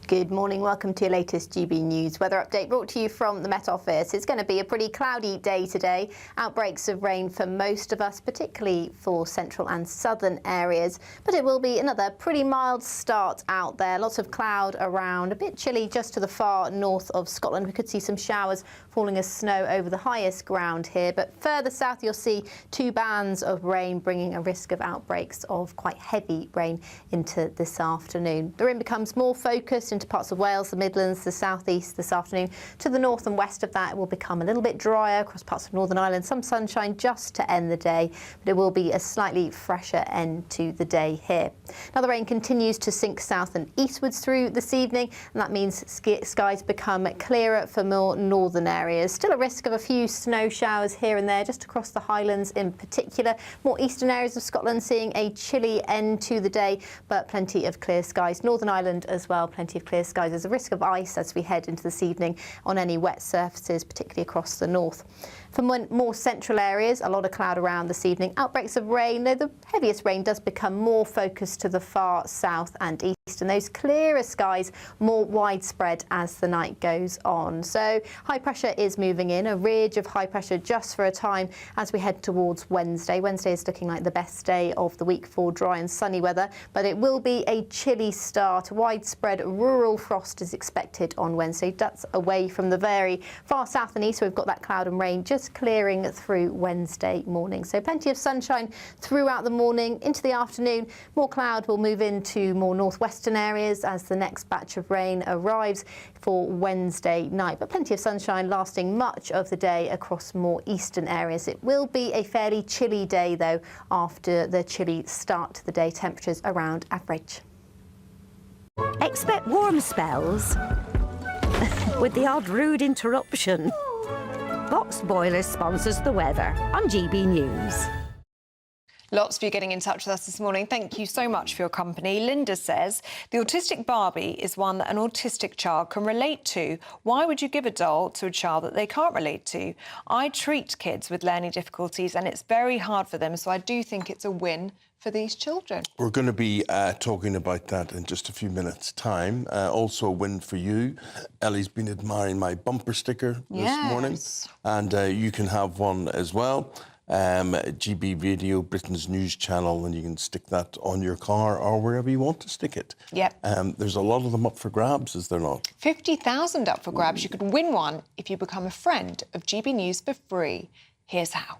Good morning, welcome to your latest GB News weather update brought to you from the Met Office. It's going to be a pretty cloudy day today. Outbreaks of rain for most of us, particularly for central and southern areas. But it will be another pretty mild start out there. Lots of cloud around, a bit chilly just to the far north of Scotland. We could see some showers falling as snow over the highest ground here. But further south, you'll see 2 bands of rain bringing a risk of outbreaks of quite heavy rain into this afternoon. The rain becomes more focused into parts of Wales, the Midlands, the southeast this afternoon. To the north and west of that, it will become a little bit drier across parts of Northern Ireland. Some sunshine just to end the day, but it will be a slightly fresher end to the day here. Now, the rain continues to sink south and eastwards through this evening, and that means skies become clearer for more northern areas. Still a risk of a few snow showers here and there, just across the Highlands in particular. More eastern areas of Scotland seeing a chilly end to the day, but plenty of clear skies. Northern Ireland as well, plenty of clear skies. There's a risk of ice as we head into this evening on any wet surfaces, particularly across the north. For more central areas, a lot of cloud around this evening. Outbreaks of rain, though the heaviest rain does become more focused to the far south and east, and those clearer skies more widespread as the night goes on. So high pressure is moving in, a ridge of high pressure just for a time as we head towards Wednesday. Wednesday is looking like the best day of the week for dry and sunny weather, but it will be a chilly start. Widespread rural frost is expected on Wednesday. That's away from the very far south and east, so we've got that cloud and rain just clearing through Wednesday morning. So plenty of sunshine throughout the morning. Into the afternoon, more cloud will move into more northwestern areas as the next batch of rain arrives for Wednesday night. But plenty of sunshine lasting much of the day across more eastern areas. It will be a fairly chilly day, though, after the chilly start to the day. Temperatures around average. Expect warm spells with the odd rude interruption. Box Boiler sponsors the weather on GB News. Lots of you getting in touch with us this morning. Thank you so much for your company. Linda says, the Autistic Barbie is one that an autistic child can relate to. Why would you give a doll to a child that they can't relate to? I treat kids with learning difficulties and it's very hard for them, so I do think it's a win for these children. We're going to be talking about that in just a few minutes' time. Also a win for you. Ellie's been admiring my bumper sticker this morning, and you can have one as well. GB Radio, Britain's news channel, and you can stick that on your car or wherever you want to stick it. Yep. There's a lot of them up for grabs, is there not? 50,000 up for grabs. You could win one if you become a friend of GB News for free. Here's how.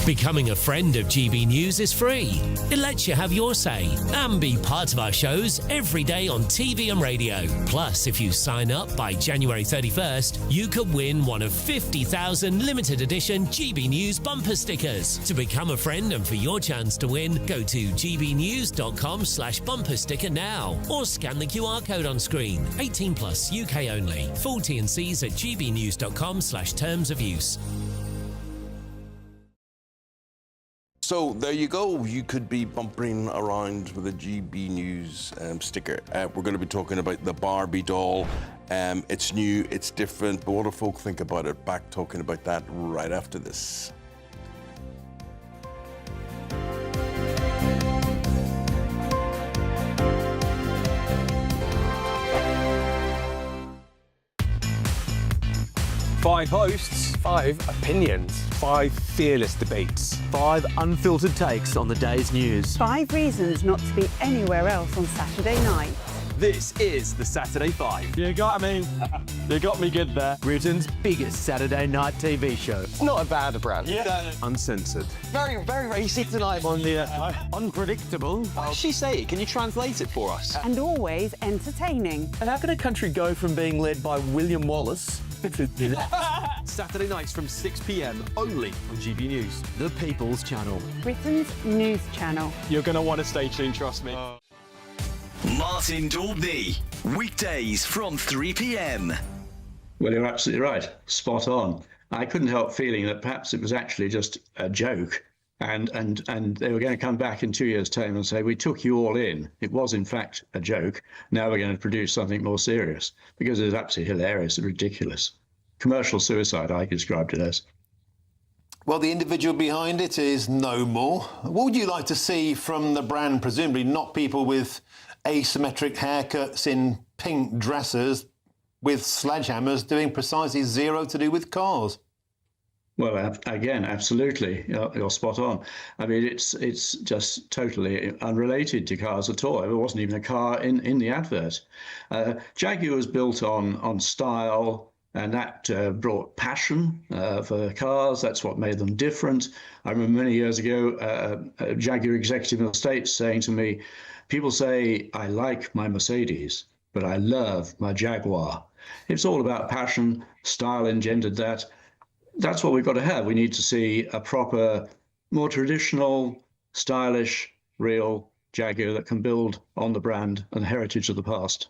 Becoming a friend of GB News is free. It lets you have your say and be part of our shows every day on TV and radio. Plus, if you sign up by January 31st, you could win one of 50,000 limited edition GB News bumper stickers. To become a friend and for your chance to win, go to gbnews.com/bumper sticker now or scan the QR code on screen. 18 plus, UK only. Full T&Cs at gbnews.com/terms of use. So there you go. You could be bumpering around with a GB News sticker. We're going to be talking about the Barbie doll. It's new, it's different, but what do folk think about it? Back talking about that right after this. Five hosts, 5 opinions, 5 fearless debates, 5 unfiltered takes on the day's news. 5 reasons not to be anywhere else on Saturday night. This is the Saturday 5. You got me. You got me good there. Britain's biggest Saturday night TV show. It's not a bad brand. Yeah. Uncensored. Very, very racy tonight. On the unpredictable. What did she say? Can you translate it for us? And always entertaining. And how can a country go from being led by William Wallace Saturday nights from 6 p.m. only on GB News, the People's Channel. Britain's news channel. You're going to want to stay tuned, trust me. Martin Daubney, weekdays from 3 p.m. Well, you're absolutely right. Spot on. I couldn't help feeling that perhaps it was actually just a joke. And they were going to come back in 2 years' time and say, we took you all in. It was, in fact, a joke. Now we're going to produce something more serious, because it's absolutely hilarious and ridiculous. Commercial suicide, I described it as. Well, the individual behind it is no more. What would you like to see from the brand? Presumably not people with asymmetric haircuts in pink dresses with sledgehammers doing precisely zero to do with cars. Well, again, absolutely, you're spot on. I mean, it's just totally unrelated to cars at all. There wasn't even a car in the advert. Jaguar was built on style, and that brought passion for cars. That's what made them different. I remember many years ago, a Jaguar executive in the States saying to me, people say, I like my Mercedes, but I love my Jaguar. It's all about passion. Style engendered that. That's what we've got to have. We need to see a proper, more traditional, stylish, real Jaguar that can build on the brand and heritage of the past.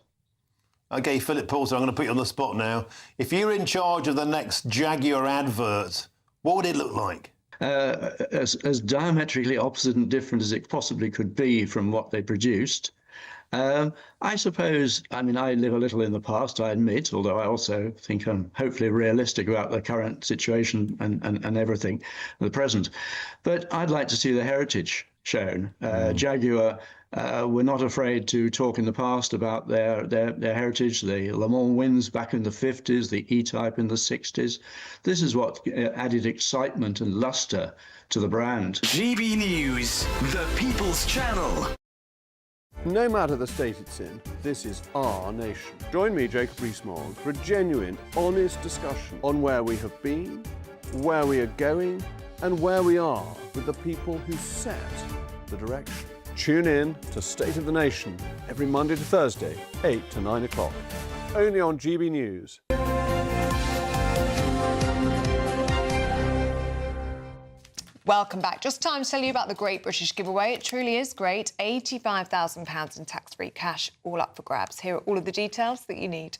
OK, Philip Paulson, I'm going to put you on the spot now. If you're in charge of the next Jaguar advert, what would it look like? As diametrically opposite and different as it possibly could be from what they produced. I suppose, I mean, I live a little in the past, I admit, although I also think I'm hopefully realistic about the current situation and everything, the present. But I'd like to see the heritage shown. Jaguar were not afraid to talk in the past about their heritage, the Le Mans wins back in the 50s, the E-Type in the 60s. This is what added excitement and luster to the brand. GB News, the People's Channel. No matter the state it's in, this is our nation. Join me, Jacob Rees-Mogg, for a genuine, honest discussion on where we have been, where we are going, and where we are with the people who set the direction. Tune in to State of the Nation every Monday to Thursday, 8 to 9 o'clock. Only on GB News. Welcome back. Just time to tell you about the Great British Giveaway. It truly is great. £85,000 in tax-free cash, all up for grabs. Here are all of the details that you need.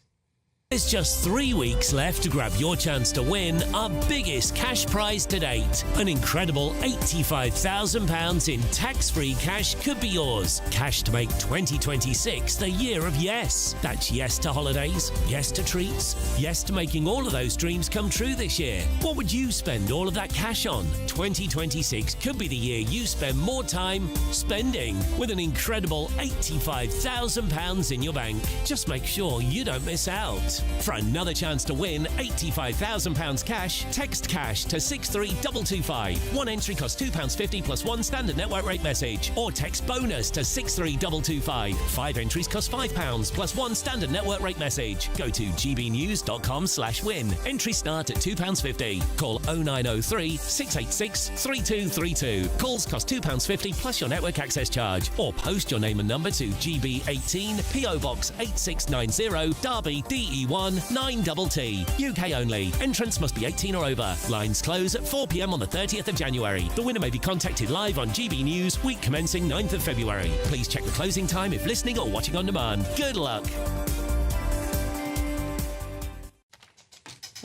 There's just 3 weeks left to grab your chance to win our biggest cash prize to date. An incredible £85,000 in tax-free cash could be yours. Cash to make 2026 the year of yes. That's yes to holidays, yes to treats, yes to making all of those dreams come true this year. What would you spend all of that cash on? 2026 could be the year you spend more time spending with an incredible £85,000 in your bank. Just make sure you don't miss out. For another chance to win £85,000 cash, text cash to 63225. One entry costs £2.50 plus one standard network rate message. Or text bonus to 63225. 5 entries cost £5 plus one standard network rate message. Go to gbnews.com/win. Entries start at £2.50. Call 0903 686 3232. Calls cost £2.50 plus your network access charge. Or post your name and number to GB18 PO Box 8690 Derby DE1 9TT. UK only. Entrance must be 18 or over. Lines close at 4 p.m. on the 30th of January. The winner may be contacted live on GB News week commencing 9th of February. Please check the closing time if listening or watching on demand. Good luck.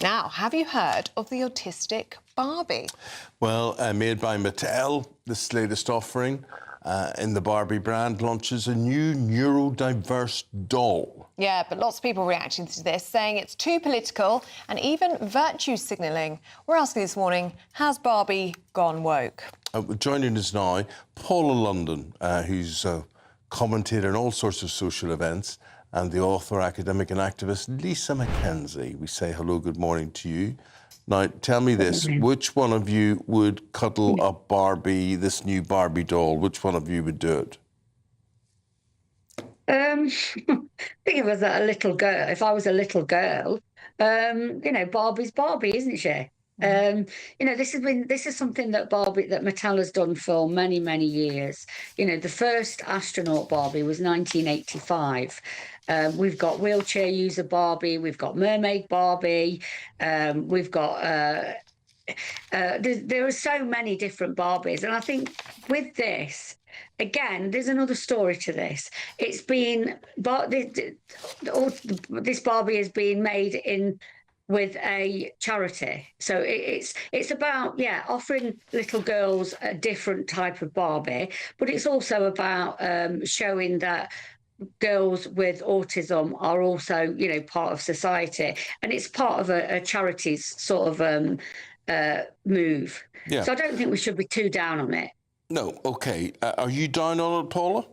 Now, have you heard of the Autistic Barbie? Well, made by Mattel, this latest offering in the Barbie brand launches a new neurodiverse doll. Yeah, but lots of people reacting to this, saying it's too political and even virtue signalling. We're asking this morning, has Barbie gone woke? Joining us now, Paula London, who's a commentator on all sorts of social events, and the author, academic and activist Lisa Mackenzie. We say hello, good morning to you. Now, tell me this, which one of you would cuddle up Barbie, this new Barbie doll? Which one of you would do it? I think if I was a little girl, Barbie's Barbie, isn't she? This is something that Mattel has done for many, many years. The first astronaut Barbie was 1985. We've got wheelchair user Barbie, we've got mermaid Barbie, we've got there are so many different Barbies, and I think with this, again, there's another story to this. It's been this Barbie is being made with a charity, so it's about offering little girls a different type of Barbie, but it's also about showing that girls with autism are also part of society, and it's part of a charity's sort of move. Yeah. So I don't think we should be too down on it. No, OK. Are you down on it, Paula?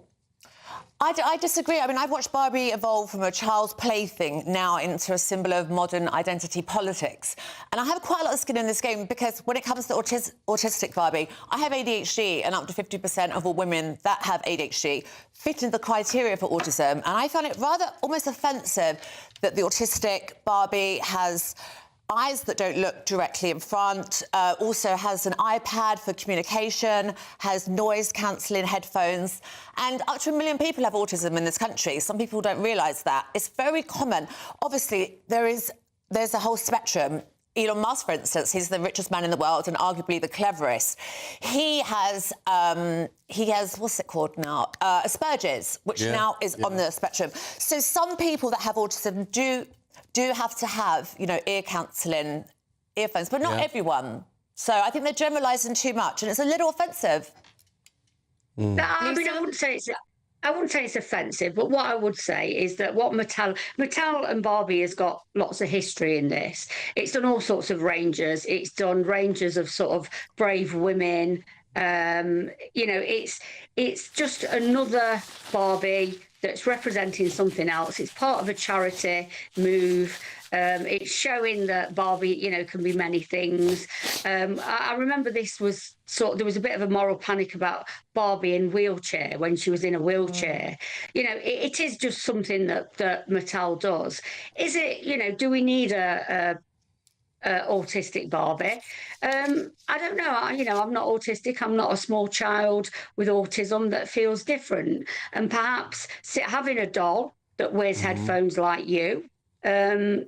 I disagree. I mean, I've watched Barbie evolve from a child's plaything now into a symbol of modern identity politics. And I have quite a lot of skin in this game because when it comes to autistic Barbie, I have ADHD, and up to 50% of all women that have ADHD fit into the criteria for autism. And I found it rather almost offensive that the autistic Barbie has eyes that don't look directly in front, also has an iPad for communication, has noise-cancelling headphones, and up to 1 million people have autism in this country. Some people don't realise that. It's very common. Obviously, there's a whole spectrum. Elon Musk, for instance, he's the richest man in the world and arguably the cleverest. He has what's it called now? Asperger's, which now is on the spectrum. So some people that have autism do have to have, ear counselling, earphones, but not everyone. So I think they're generalising too much, and it's a little offensive. No, I mean, I wouldn't say it's offensive, but what I would say is that what Mattel and Barbie has got lots of history in this. It's done all sorts of ranges. It's done ranges of sort of brave women. It's just another Barbie that's representing something else. It's part of a charity move. It's showing that Barbie, can be many things. I remember there was a bit of a moral panic about Barbie in wheelchair when she was in a wheelchair. It is just something that Mattel does. Is it, do we need a autistic Barbie? I don't know. I'm not autistic. I'm not a small child with autism that feels different. And perhaps having a doll that wears headphones like you, perhaps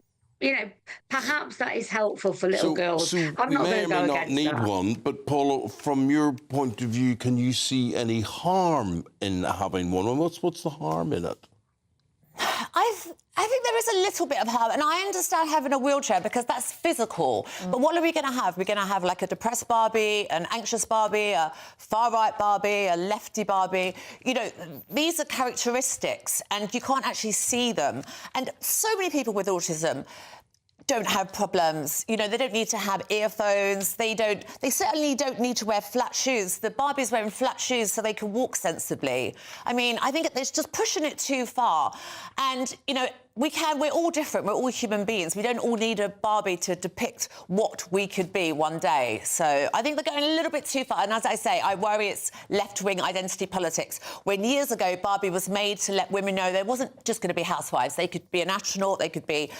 that is helpful for little girls. So I'm not going to go against need that. one, but Paula, from your point of view, can you see any harm in having one? And what's the harm in it? I think there is a little bit of harm, and I understand having a wheelchair because that's physical. But what are we going to have? We're going to have like a depressed Barbie, an anxious Barbie, a far-right Barbie, a lefty Barbie. These are characteristics, and you can't actually see them. And so many people with autism don't have problems. You know, they don't need to have earphones. They certainly don't need to wear flat shoes. The Barbie's wearing flat shoes so they can walk sensibly. I mean, I think it's just pushing it too far. And, you know, we're all different. We're all human beings. We don't all need a Barbie to depict what we could be one day. So I think they're going a little bit too far. And as I say, I worry it's left-wing identity politics. When years ago, Barbie was made to let women know there wasn't just going to be housewives. They could be an astronaut, they could be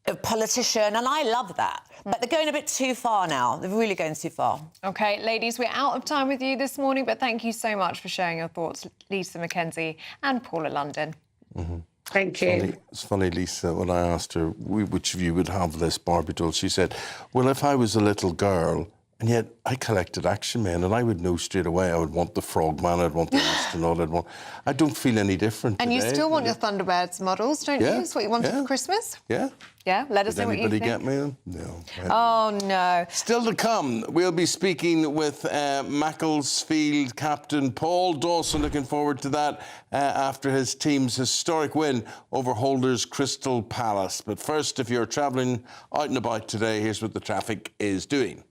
a politician, and I love that. But they're going a bit too far now. They're really going too far. OK, ladies, we're out of time with you this morning, but thank you so much for sharing your thoughts, Lisa Mackenzie and Paula London. Mm-hmm. Thank you. It's funny, Lisa, when I asked her which of you would have this Barbie doll, she said, well, if I was a little girl, and yet I collected Action Men, and I would know straight away I would want the Frogman, I'd want the astronaut, I don't feel any different And today. you still want your Thunderbirds models, don't you? That's what you wanted for Christmas? Yeah. Yeah, let us know what you think. Did anybody get me? No. Oh, no. Still to come, we'll be speaking with Macclesfield Captain Paul Dawson. Looking forward to that after his team's historic win over Holders Crystal Palace. But first, if you're travelling out and about today, here's what the traffic is doing.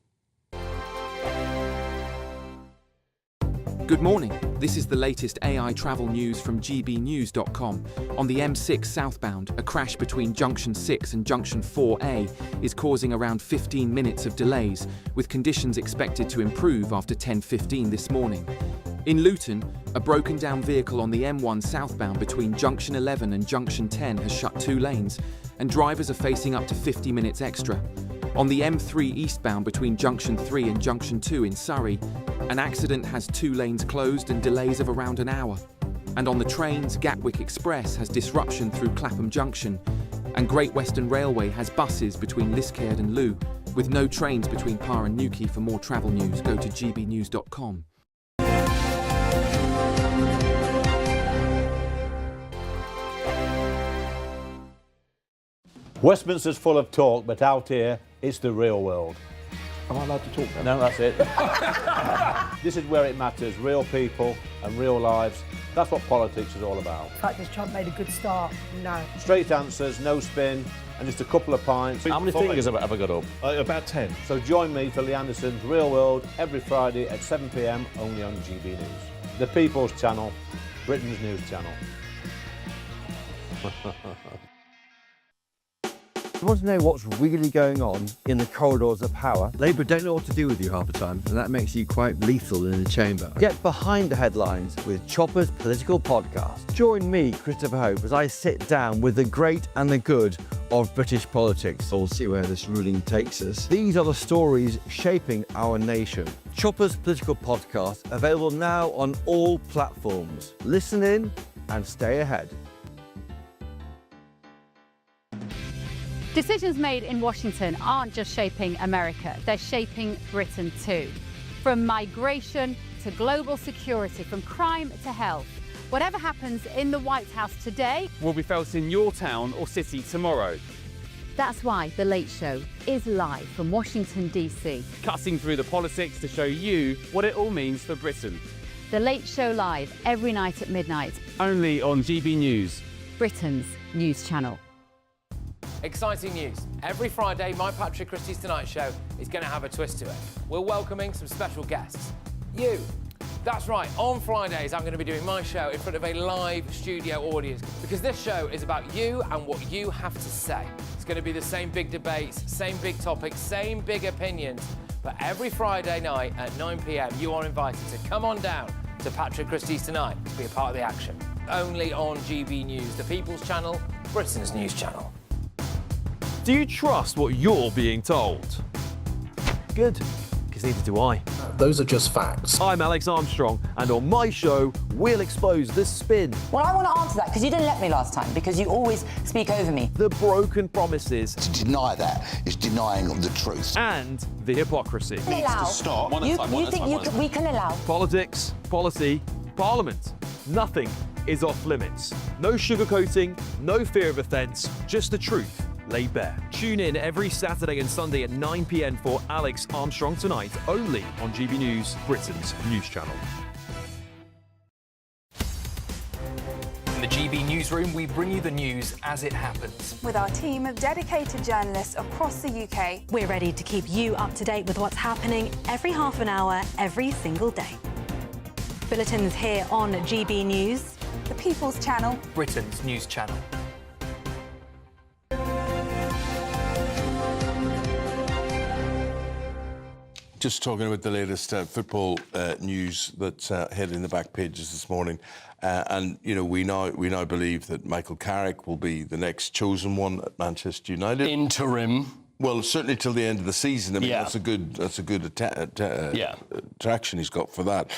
Good morning. This is the latest AI travel news from gbnews.com. On the M6 southbound, a crash between Junction 6 and Junction 4A is causing around 15 minutes of delays, with conditions expected to improve after 10:15 this morning. In Luton, a broken-down vehicle on the M1 southbound between Junction 11 and Junction 10 has shut 2 lanes, and drivers are facing up to 50 minutes extra. On the M3 eastbound between Junction 3 and Junction 2 in Surrey, an accident has 2 lanes closed and delays of around an hour. And on the trains, Gatwick Express has disruption through Clapham Junction, and Great Western Railway has buses between Liskeard and Loo, with no trains between Par and Newquay. For more travel news, go to gbnews.com. Westminster's full of talk, but out here, it's the real world. Am I allowed to talk now? No, that's it. This is where it matters. Real people and real lives. That's what politics is all about. In fact, has Trump made a good start? No. Straight answers, no spin, and just a couple of pints. How many fingers have I got up? About 10. So join me for Lee Anderson's Real World every Friday at 7 p.m. only on GB News. The People's Channel, Britain's news channel. You want to know what's really going on in the corridors of power? Labour don't know what to do with you half the time, and that makes you quite lethal in the chamber. Get behind the headlines with Chopper's Political Podcast. Join me, Christopher Hope, as I sit down with the great and the good of British politics. We'll see where this ruling takes us. These are the stories shaping our nation. Chopper's Political Podcast, available now on all platforms. Listen in and stay ahead. Decisions made in Washington aren't just shaping America, they're shaping Britain too. From migration to global security, from crime to health. Whatever happens in the White House today will be felt in your town or city tomorrow. That's why The Late Show is live from Washington, D.C. Cutting through the politics to show you what it all means for Britain. The Late Show live every night at midnight. Only on GB News, Britain's news channel. Exciting news. Every Friday, my Patrick Christie's Tonight Show is going to have a twist to it. We're welcoming some special guests. You. That's right, on Fridays I'm going to be doing my show in front of a live studio audience because this show is about you and what you have to say. It's going to be the same big debates, same big topics, same big opinions, but every Friday night at 9 p.m. you are invited to come on down to Patrick Christie's Tonight to be a part of the action. Only on GB News, the People's Channel, Britain's news channel. Do you trust what you're being told? Good, because neither do I. Those are just facts. I'm Alex Armstrong, and on my show, we'll expose the spin. Well, I want to answer that, because you didn't let me last time, because you always speak over me. The broken promises. To deny that is denying the truth. And the hypocrisy. We can allow. Politics, policy, parliament. Nothing is off limits. No sugarcoating, no fear of offence, just the truth laid bare. Tune in every Saturday and Sunday at 9 p.m. for Alex Armstrong Tonight, only on GB News, Britain's news channel. In the GB Newsroom, we bring you the news as it happens. With our team of dedicated journalists across the UK, we're ready to keep you up to date with what's happening every half an hour, every single day. Bulletins here on GB News, the People's Channel, Britain's news channel. Just talking about the latest football news that's heading the back pages this morning, and you know we now believe that Michael Carrick will be the next chosen one at Manchester United. Interim. Well, certainly till the end of the season. I mean, Yeah. that's a good attraction he's got for that.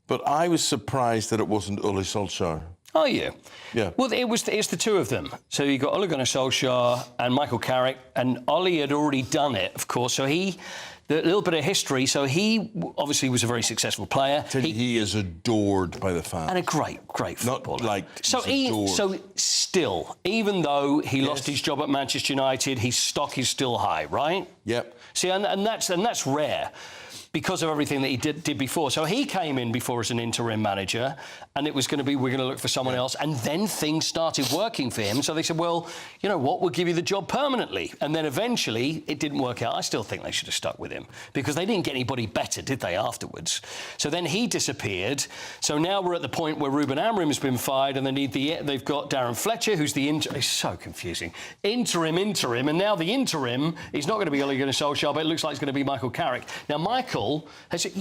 But I was surprised that it wasn't Ole Solskjaer. Oh, yeah. Yeah. Well, it's the two of them. So you got Ole Gunnar Solskjaer and Michael Carrick, and Ole had already done it, of course. So the little bit of history. So he obviously was a very successful player. He is adored by the fans. And a great footballer. Not like so still, even though he lost his job at Manchester United, his stock is still high, right? Yep. See, and that's rare, because of everything that he did before. So he came in before as an interim manager, and it was going to be, we're going to look for someone else. And then things started working for him. So they said, well, you know what, we'll give you the job permanently. And then eventually it didn't work out. I still think they should have stuck with him, because they didn't get anybody better, did they, afterwards? So then he disappeared. So now we're at the point where Ruben Amorim's been fired, and they've got Darren Fletcher, who's the it's so confusing. Interim, and now the interim is not going to be Ole Gunnar Solskjaer, but it looks like it's going to be Michael Carrick. Now, Michael,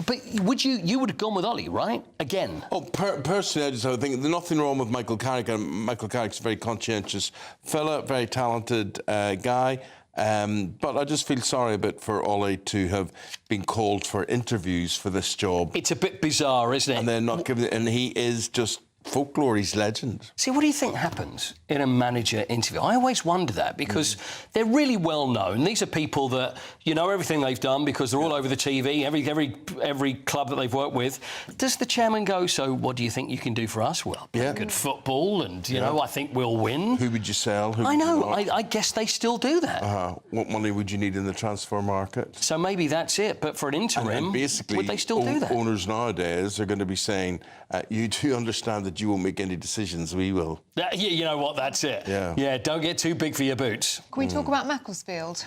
but you would have gone with Ollie, right? Again. Oh, personally, I just think there's nothing wrong with Michael Carrick. And Michael Carrick's a very conscientious fella, very talented guy. But I just feel sorry a bit for Ollie to have been called for interviews for this job. It's a bit bizarre, isn't it? And then not given it. And he is just folklore, he's legend. See, what do you think happens in a manager interview? I always wonder that, because they're really well known. These are people that you know everything they've done because they're all over the TV, every club that they've worked with. Does the chairman go, so what do you think you can do for us? Well, good football, and you know, I think we'll win. Who would you sell? I know. I guess they still do that. What money would you need in the transfer market? So maybe that's it. But for an interim, and basically, would they still do that? Owners nowadays are going to be saying, you do understand that you won't make any decisions, we will. You know what, that's it. Yeah, don't get too big for your boots. Can we talk about Macclesfield?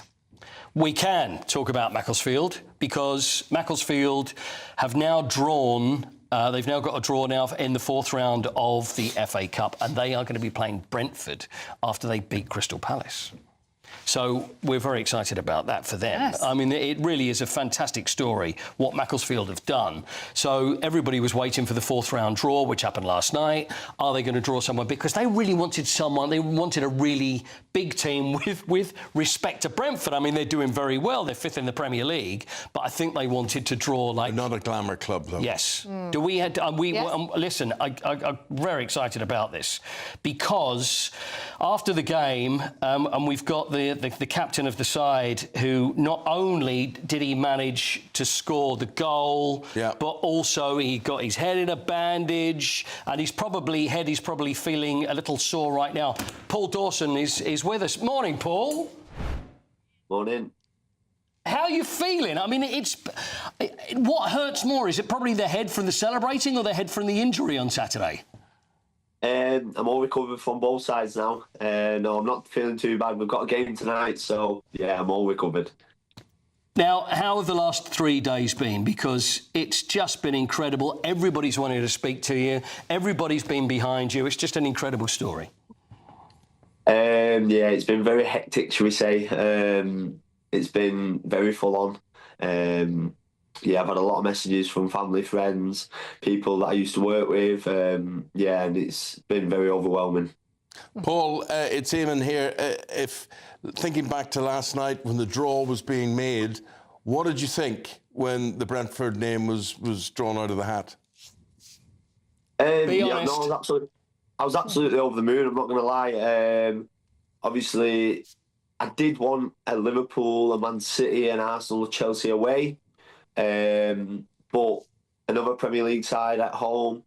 We can talk about Macclesfield, because Macclesfield have now drawn... they've now got a draw now in the fourth round of the FA Cup, and they are going to be playing Brentford after they beat Crystal Palace. So we're very excited about that for them. Yes. I mean, it really is a fantastic story, what Macclesfield have done. So everybody was waiting for the fourth round draw, which happened last night. Are they going to draw someone? Because they really wanted someone, they wanted a really big team with respect to Brentford. I mean, they're doing very well. They're fifth in the Premier League. But I think they wanted to draw like... Not a glamour club, though. Yes. Do we had... listen, I'm very excited about this, because after the game, and we've got the captain of the side, who not only did he manage to score the goal, but also he got his head in a bandage, and his head probably feeling a little sore right now. Paul Dawson is with us. Morning, Paul. Morning. How are you feeling? I mean, what hurts more? Is it probably the head from the celebrating or the head from the injury on Saturday? I'm all recovered from both sides now. No, I'm not feeling too bad. We've got a game tonight, so yeah, I'm all recovered. Now, how have the last 3 days been? Because it's just been incredible. Everybody's wanted to speak to you. Everybody's been behind you. It's just an incredible story. Yeah, it's been very hectic, shall we say. It's been very full on. Yeah, I've had a lot of messages from family, friends, people that I used to work with. Yeah, and it's been very overwhelming. Paul, it's Eamonn here. If thinking back to last night when the draw was being made, what did you think when the Brentford name was drawn out of the hat? Be honest. No, I was absolutely over the moon. I'm not going to lie. Obviously, I did want a Liverpool, a Man City, and Arsenal, Chelsea away. But another Premier League side at home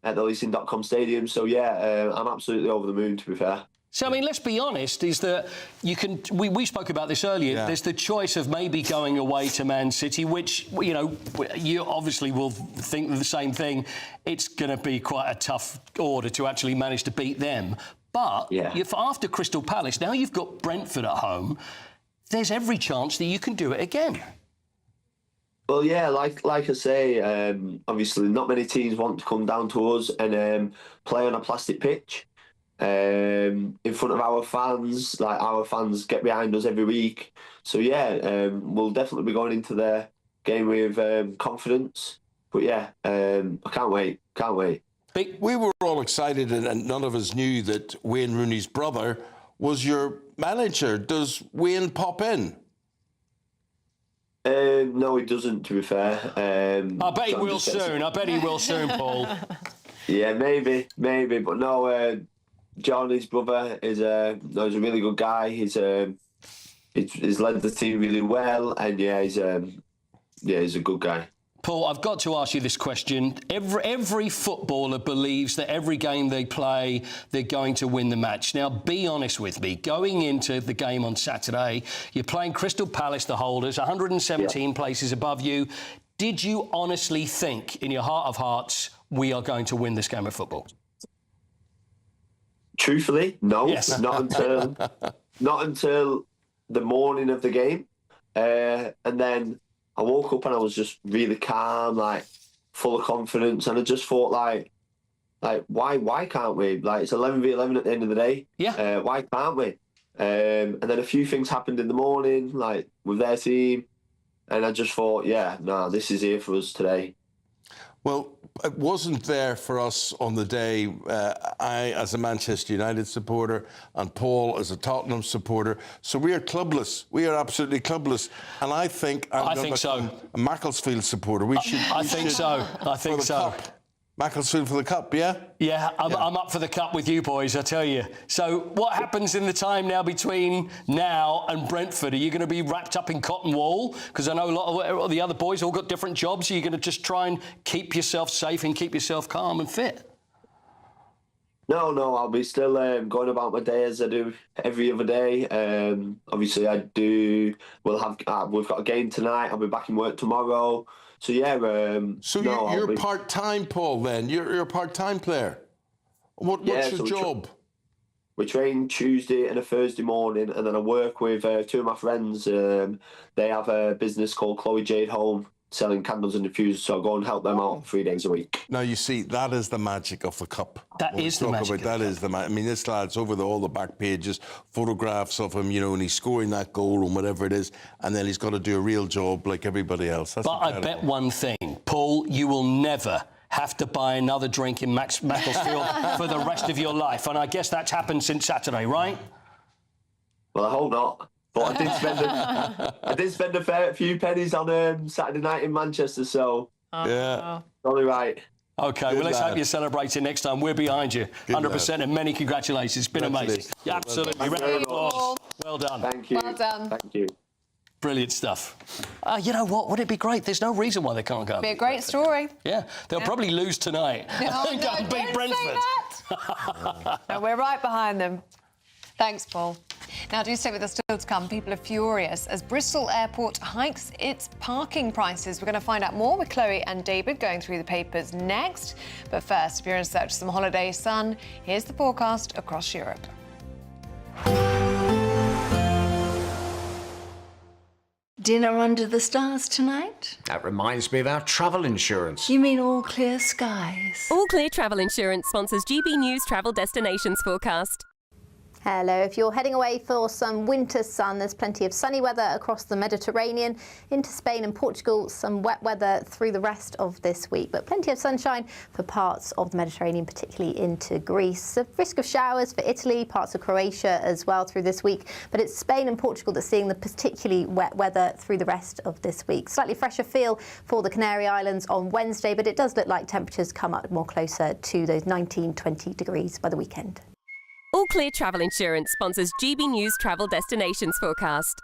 at the Leasing.com Stadium. So, yeah, I'm absolutely over the moon, to be fair. So, I mean, let's be honest, is that you can... We spoke about this earlier. Yeah. There's the choice of maybe going away to Man City, which, you know, you obviously will think the same thing. It's going to be quite a tough order to actually manage to beat them. But after Crystal Palace, now you've got Brentford at home, there's every chance that you can do it again. Well, yeah, like I say, obviously not many teams want to come down to us and play on a plastic pitch. In front of our fans, like our fans get behind us every week. So yeah, we'll definitely be going into the game with confidence. But yeah, I can't wait. We were all excited, and none of us knew that Wayne Rooney's brother was your manager. Does Wayne pop in? No, he doesn't, to be fair. I bet he will soon. Paul. Yeah, maybe, but no. John, his brother, is a really good guy. He's led the team really well, and he's a good guy. Paul, I've got to ask you this question. Every footballer believes that every game they play, they're going to win the match. Now, be honest with me. Going into the game on Saturday, you're playing Crystal Palace, the holders, 117 places above you. Did you honestly think, in your heart of hearts, we are going to win this game of football? Truthfully, no. Yes. Not until the morning of the game, and then I woke up and I was just really calm, like full of confidence, and I just thought, like why can't we? Like, it's 11v11 at the end of the day. Yeah. Why can't we? And then a few things happened in the morning, like with their team, and I just thought, this is here for us today. Well, it wasn't there for us on the day. I, as a Manchester United supporter, and Paul as a Tottenham supporter. So we are clubless. We are absolutely clubless. And I think I think so. A Macclesfield supporter. We should. I think so. Macclesfield for the Cup, yeah? Yeah, I'm up for the Cup with you boys, I tell you. So what happens in the time now between now and Brentford? Are you going to be wrapped up in cotton wool? Because I know a lot of the other boys all got different jobs. Are you going to just try and keep yourself safe and keep yourself calm and fit? No, I'll be still going about my day as I do every other day. Obviously, we've got a game tonight. I'll be back in work tomorrow. So yeah. You're part-time, Paul. Then you're a part-time player. What's your job? We train Tuesday and a Thursday morning, and then I work with two of my friends. They have a business called Chloe Jade Home, selling candles and diffusers, so I go and help them out 3 days a week. Now, you see, that is the magic of the Cup. That is the magic. I mean, this lad's over all the back pages, photographs of him, and he's scoring that goal and whatever it is, and then he's got to do a real job like everybody else. That's incredible. I bet one thing, Paul, you will never have to buy another drink in Macclesfield for the rest of your life, and I guess that's happened since Saturday, right? Well, I hope not. But I did spend a fair few pennies on Saturday night in Manchester, so probably right. OK, well, let's hope you're celebrating next time. We're behind you, 100%, and many congratulations. It's been amazing. Yeah, absolutely. Round of applause. Well done. Thank you. Well done. Thank you. Brilliant stuff. You know what? Wouldn't it be great? There's no reason why they can't go. It'd be a great story. Yeah, they'll probably lose tonight. No, Go and beat Brentford. No, we're right behind them. Thanks, Paul. Now, do stay with us still to come. People are furious as Bristol Airport hikes its parking prices. We're going to find out more with Chloe and David going through the papers next. But first, if you're in search of some holiday sun, here's the forecast across Europe. Dinner under the stars tonight? That reminds me of our travel insurance. You mean All Clear Skies? All Clear Travel Insurance sponsors GB News Travel Destinations Forecast. Hello. If you're heading away for some winter sun, there's plenty of sunny weather across the Mediterranean, into Spain and Portugal, some wet weather through the rest of this week, but plenty of sunshine for parts of the Mediterranean, particularly into Greece. A risk of showers for Italy, parts of Croatia as well through this week, but it's Spain and Portugal that's seeing the particularly wet weather through the rest of this week. Slightly fresher feel for the Canary Islands on Wednesday, but it does look like temperatures come up more closer to those 19-20 degrees by the weekend. All Clear Travel Insurance sponsors GB News Travel Destinations Forecast.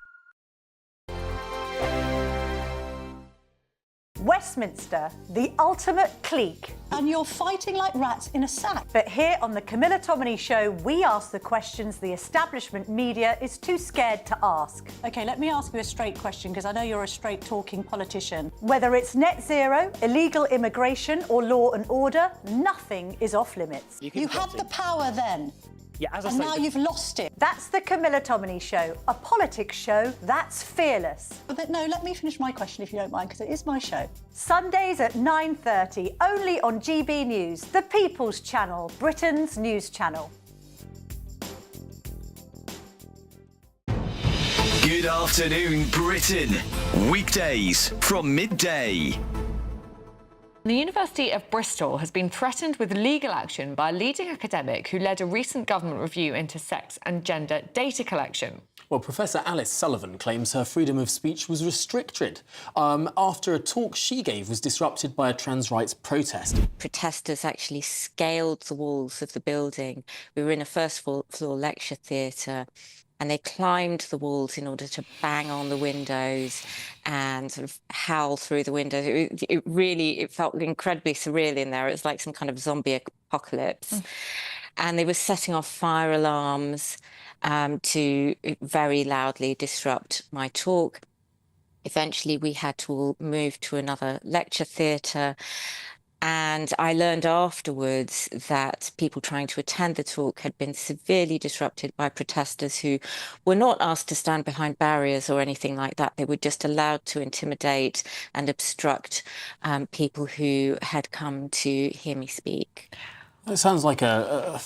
Westminster, the ultimate clique. And you're fighting like rats in a sack. But here on the Camilla Tominey Show, we ask the questions the establishment media is too scared to ask. OK, let me ask you a straight question, because I know you're a straight-talking politician. Whether it's net zero, illegal immigration or law and order, nothing is off limits. You had the power then. Yeah, as I and say, now you've lost it. That's the Camilla Tominey Show, a politics show that's fearless. But no, let me finish my question if you don't mind, because it is my show. Sundays at 9:30, only on GB News, the People's Channel, Britain's news channel. Good afternoon, Britain. Weekdays from midday. The University of Bristol has been threatened with legal action by a leading academic who led a recent government review into sex and gender data collection. Well, Professor Alice Sullivan claims her freedom of speech was restricted after a talk she gave was disrupted by a trans rights protest. Protesters actually scaled the walls of the building. We were in a first-floor lecture theatre, and they climbed the walls in order to bang on the windows and sort of howl through the windows. It felt incredibly surreal in there. It was like some kind of zombie apocalypse. And they were setting off fire alarms to very loudly disrupt my talk. Eventually, we had to all move to another lecture theatre. And I learned afterwards that people trying to attend the talk had been severely disrupted by protesters who were not asked to stand behind barriers or anything like that. They were just allowed to intimidate and obstruct people who had come to hear me speak. It sounds like a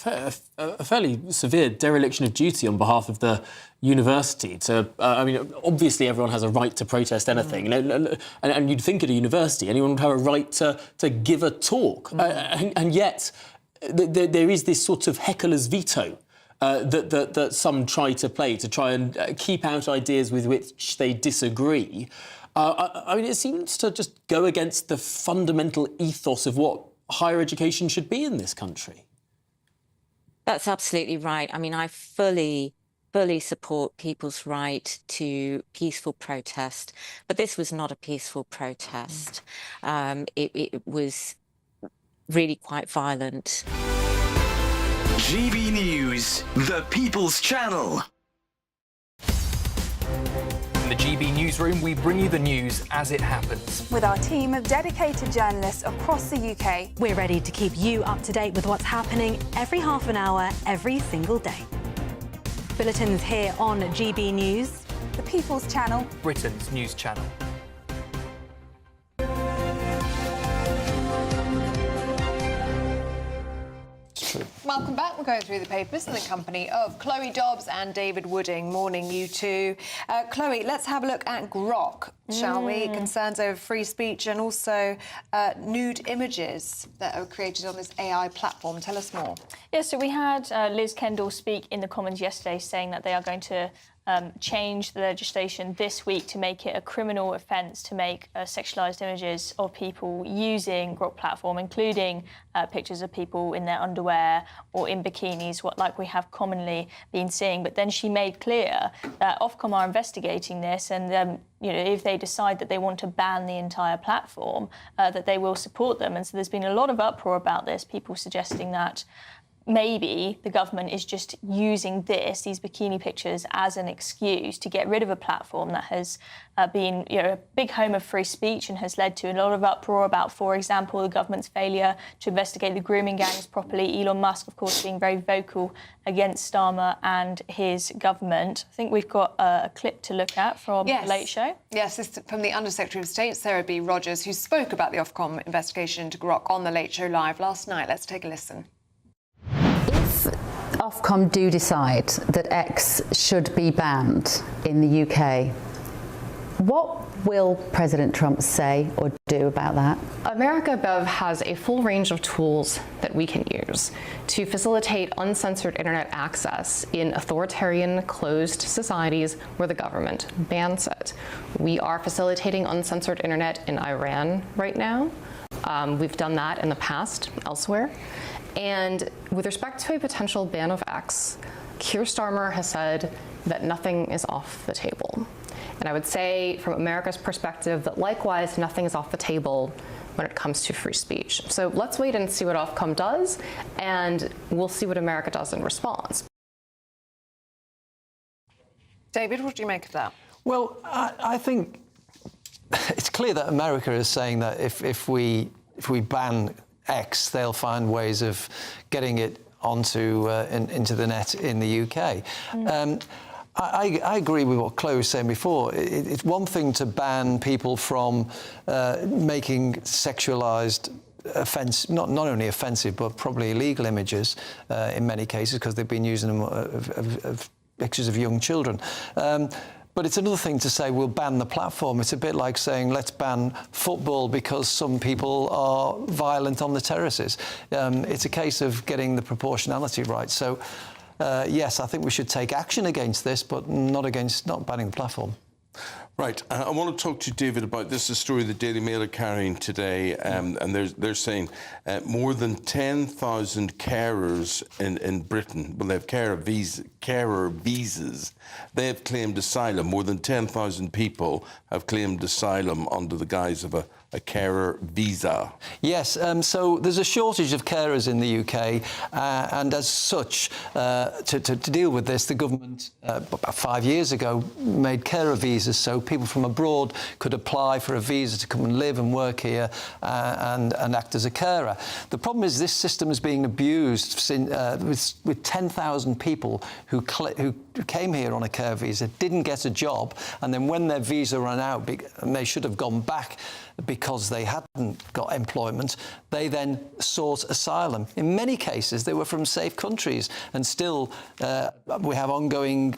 fairly severe dereliction of duty on behalf of the university. I mean, obviously everyone has a right to protest anything, and you'd think at a university anyone would have a right to give a talk, and yet there is this sort of heckler's veto that some try to play to try and keep out ideas with which they disagree. I mean, it seems to just go against the fundamental ethos of what higher education should be in this country. That's absolutely right. I mean, I fully support people's right to peaceful protest, but this was not a peaceful protest. It was really quite violent. GB News, the People's Channel. In the GB Newsroom, we bring you the news as it happens. With our team of dedicated journalists across the UK. We're ready to keep you up to date with what's happening every half an hour, every single day. Bulletins here on GB News. The People's Channel. Britain's news channel. Welcome back. We're going through the papers in the company of Chloe Dobbs and David Wooding. Morning, you two. Chloe, let's have a look at Grok, shall we? Concerns over free speech and also nude images that are created on this AI platform. Tell us more. Yeah, so we had Liz Kendall speak in the Commons yesterday saying that they are going to change the legislation this week to make it a criminal offence to make sexualised images of people using Grok platform, including pictures of people in their underwear or in bikinis, like we have commonly been seeing. But then she made clear that Ofcom are investigating this, and if they decide that they want to ban the entire platform, that they will support them. And so there's been a lot of uproar about this, people suggesting that maybe the government is just using these bikini pictures, as an excuse to get rid of a platform that has been a big home of free speech and has led to a lot of uproar about, for example, the government's failure to investigate the grooming gangs properly. Elon Musk, of course, being very vocal against Starmer and his government. I think we've got a clip to look at from The Late Show. Yes, this is from the Undersecretary of State, Sarah B. Rogers, who spoke about the Ofcom investigation into Grok on The Late Show Live last night. Let's take a listen. If Ofcom do decide that X should be banned in the UK, what will President Trump say or do about that? America Bev has a full range of tools that we can use to facilitate uncensored internet access in authoritarian, closed societies where the government bans it. We are facilitating uncensored internet in Iran right now. We've done that in the past elsewhere. And with respect to a potential ban of X, Keir Starmer has said that nothing is off the table. And I would say, from America's perspective, that likewise, nothing is off the table when it comes to free speech. So let's wait and see what Ofcom does, and we'll see what America does in response. David, what do you make of that? Well, I think it's clear that America is saying that if we ban X, they'll find ways of getting it onto into the net in the UK. I agree with what Chloe was saying before. It's one thing to ban people from making sexualised not only offensive but probably illegal images in many cases, because they've been using them of pictures of young children. But it's another thing to say we'll ban the platform. It's a bit like saying let's ban football because some people are violent on the terraces. It's a case of getting the proportionality right. So yes, I think we should take action against this, but not banning the platform. Right. I want to talk to you, David, about this. A story the Daily Mail are carrying today, and they're saying more than 10,000 carers in Britain, well, they have carer visas. They have claimed asylum. More than 10,000 people have claimed asylum under the guise of a carer visa. Yes, so there's a shortage of carers in the UK, and as such, to deal with this, the government, about 5 years ago, made carer visas so people from abroad could apply for a visa to come and live and work here and act as a carer. The problem is this system is being abused with 10,000 people who came here on a care visa, didn't get a job, and then when their visa ran out, and they should have gone back because they hadn't got employment, they then sought asylum. In many cases, they were from safe countries, and still we have ongoing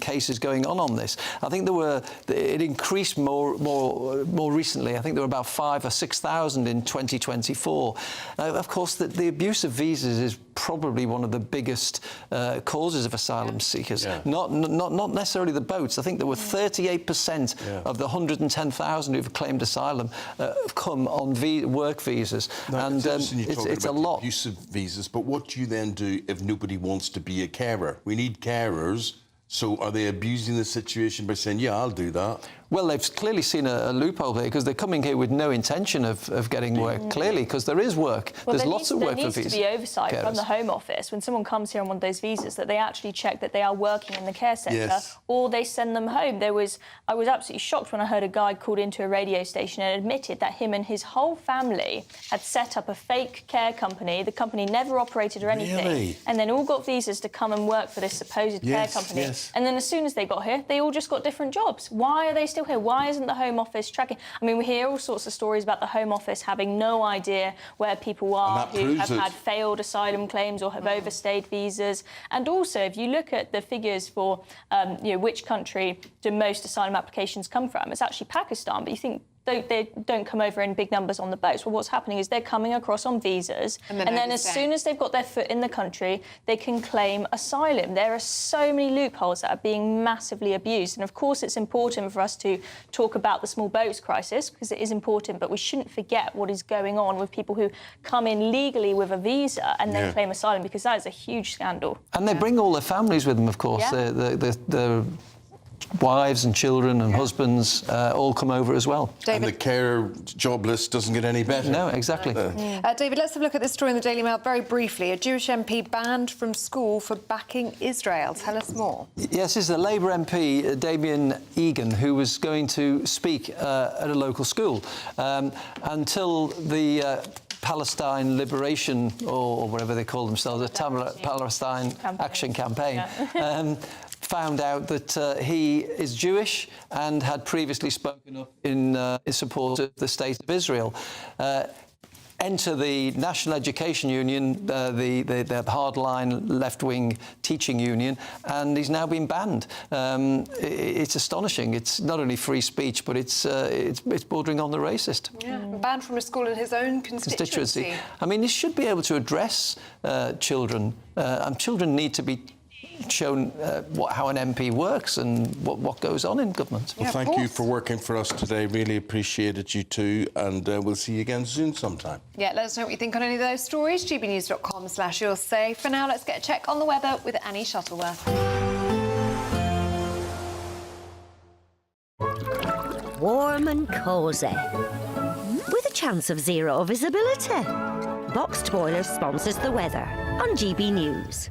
cases going on this. I think it increased more recently. I think there were about 5,000 or 6,000 in 2024. Of course, the abuse of visas is probably one of the biggest causes of asylum seekers. Not necessarily the boats. I think there were 38% of the 110,000 who've claimed asylum have come on work visas. Now, and it's a lot. Abuse of visas, but what do you then do if nobody wants to be a carer? We need carers. So are they abusing the situation by saying, yeah, I'll do that? Well, they've clearly seen a loophole there, because they're coming here with no intention of getting work, clearly, because there is work. Well, there's lots of work for visas. There needs to be oversight from the Home Office when someone comes here on one of those visas, that they actually check that they are working in the care sector, or they send them home. I was absolutely shocked when I heard a guy called into a radio station and admitted that him and his whole family had set up a fake care company. The company never operated or anything. Really? And then all got visas to come and work for this supposed care company. And then as soon as they got here, they all just got different jobs. Why are they still here? Why isn't the Home Office tracking? I mean, we hear all sorts of stories about the Home Office having no idea where people are who have had failed asylum claims or have overstayed visas. And also, if you look at the figures for which country do most asylum applications come from, it's actually Pakistan. But you think they don't come over in big numbers on the boats. Well, what's happening is they're coming across on visas, and then as soon as they've got their foot in the country, they can claim asylum. There are so many loopholes that are being massively abused. And of course, it's important for us to talk about the small boats crisis, because it is important, but we shouldn't forget what is going on with people who come in legally with a visa and then claim asylum, because that is a huge scandal. And they bring all their families with them, of course. The wives and children and husbands all come over as well. David. And the carer job list doesn't get any better. No, exactly. David, let's have a look at this story in the Daily Mail very briefly. A Jewish MP banned from school for backing Israel. Tell us more. Yes, this is the Labour MP, Damien Egan, who was going to speak at a local school until the Palestine Liberation, or whatever they call themselves, the Palestine Action Campaign, found out that he is Jewish and had previously spoken up in support of the State of Israel. Enter the National Education Union, the hardline left-wing teaching union, and he's now been banned. It's astonishing. It's not only free speech, but it's bordering on the racist. Banned from a school in his own constituency. I mean, he should be able to address children, and children need to be shown how an MP works and what goes on in government. Well, thank you for working for us today. Really appreciate it, you too, and we'll see you again soon sometime. Yeah, let us know what you think on any of those stories. gbnews.com/you'll-say. For now, let's get a check on the weather with Annie Shuttleworth. warm and cosy, with a chance of zero visibility. Boxed Boilers sponsors the weather on GB News.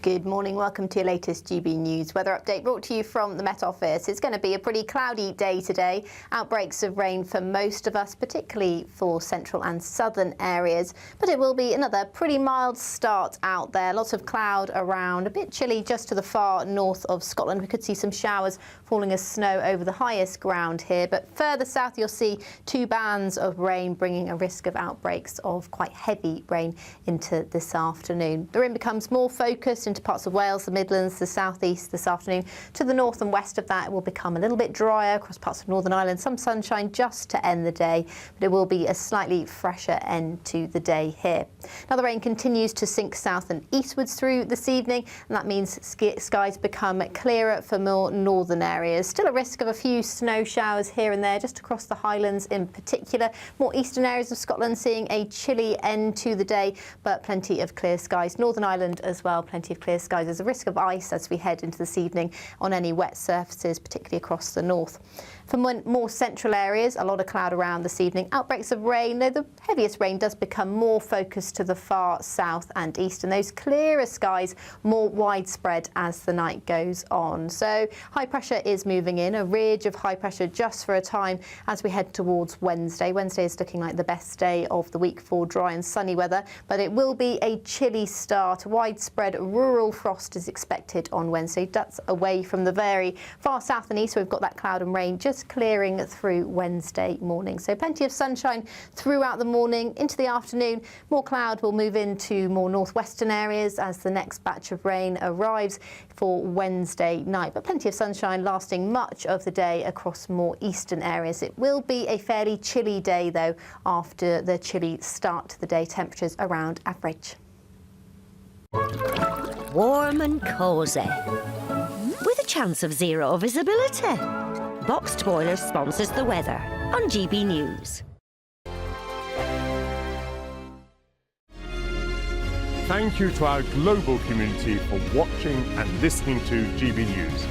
Good morning, welcome to your latest GB News weather update brought to you from the Met Office. It's going to be a pretty cloudy day today. Outbreaks of rain for most of us, particularly for central and southern areas. But it will be another pretty mild start out there. Lots of cloud around, a bit chilly just to the far north of Scotland. We could see some showers falling as snow over the highest ground here. But further south, you'll see two bands of rain bringing a risk of outbreaks of quite heavy rain into this afternoon. The rain becomes more focused into parts of Wales, the Midlands, the southeast this afternoon. To the north and west of that, it will become a little bit drier across parts of Northern Ireland. Some sunshine just to end the day, but it will be a slightly fresher end to the day here. Now the rain continues to sink south and eastwards through this evening, and that means skies become clearer for more northern areas. Still a risk of a few snow showers here and there, just across the Highlands in particular. More eastern areas of Scotland seeing a chilly end to the day, but plenty of clear skies. Northern Ireland as well, plenty of clear skies. There's a risk of ice as we head into this evening on any wet surfaces, particularly across the north. For more central areas, a lot of cloud around this evening. Outbreaks of rain, though the heaviest rain does become more focused to the far south and east, and those clearer skies more widespread as the night goes on. So high pressure is moving in, a ridge of high pressure just for a time as we head towards Wednesday. Wednesday is looking like the best day of the week for dry and sunny weather, but it will be a chilly start. Widespread rural frost is expected on Wednesday. That's away from the very far south and east, so we've got that cloud and rain just clearing through Wednesday morning. So plenty of sunshine throughout the morning. Into the afternoon, more cloud will move into more northwestern areas as the next batch of rain arrives for Wednesday night. But plenty of sunshine lasting much of the day across more eastern areas. It will be a fairly chilly day, though, after the chilly start to the day. Temperatures around average. Warm and cosy, with a chance of zero visibility. Boxed Boilers sponsors the weather on GB News. Thank you to our global community for watching and listening to GB News.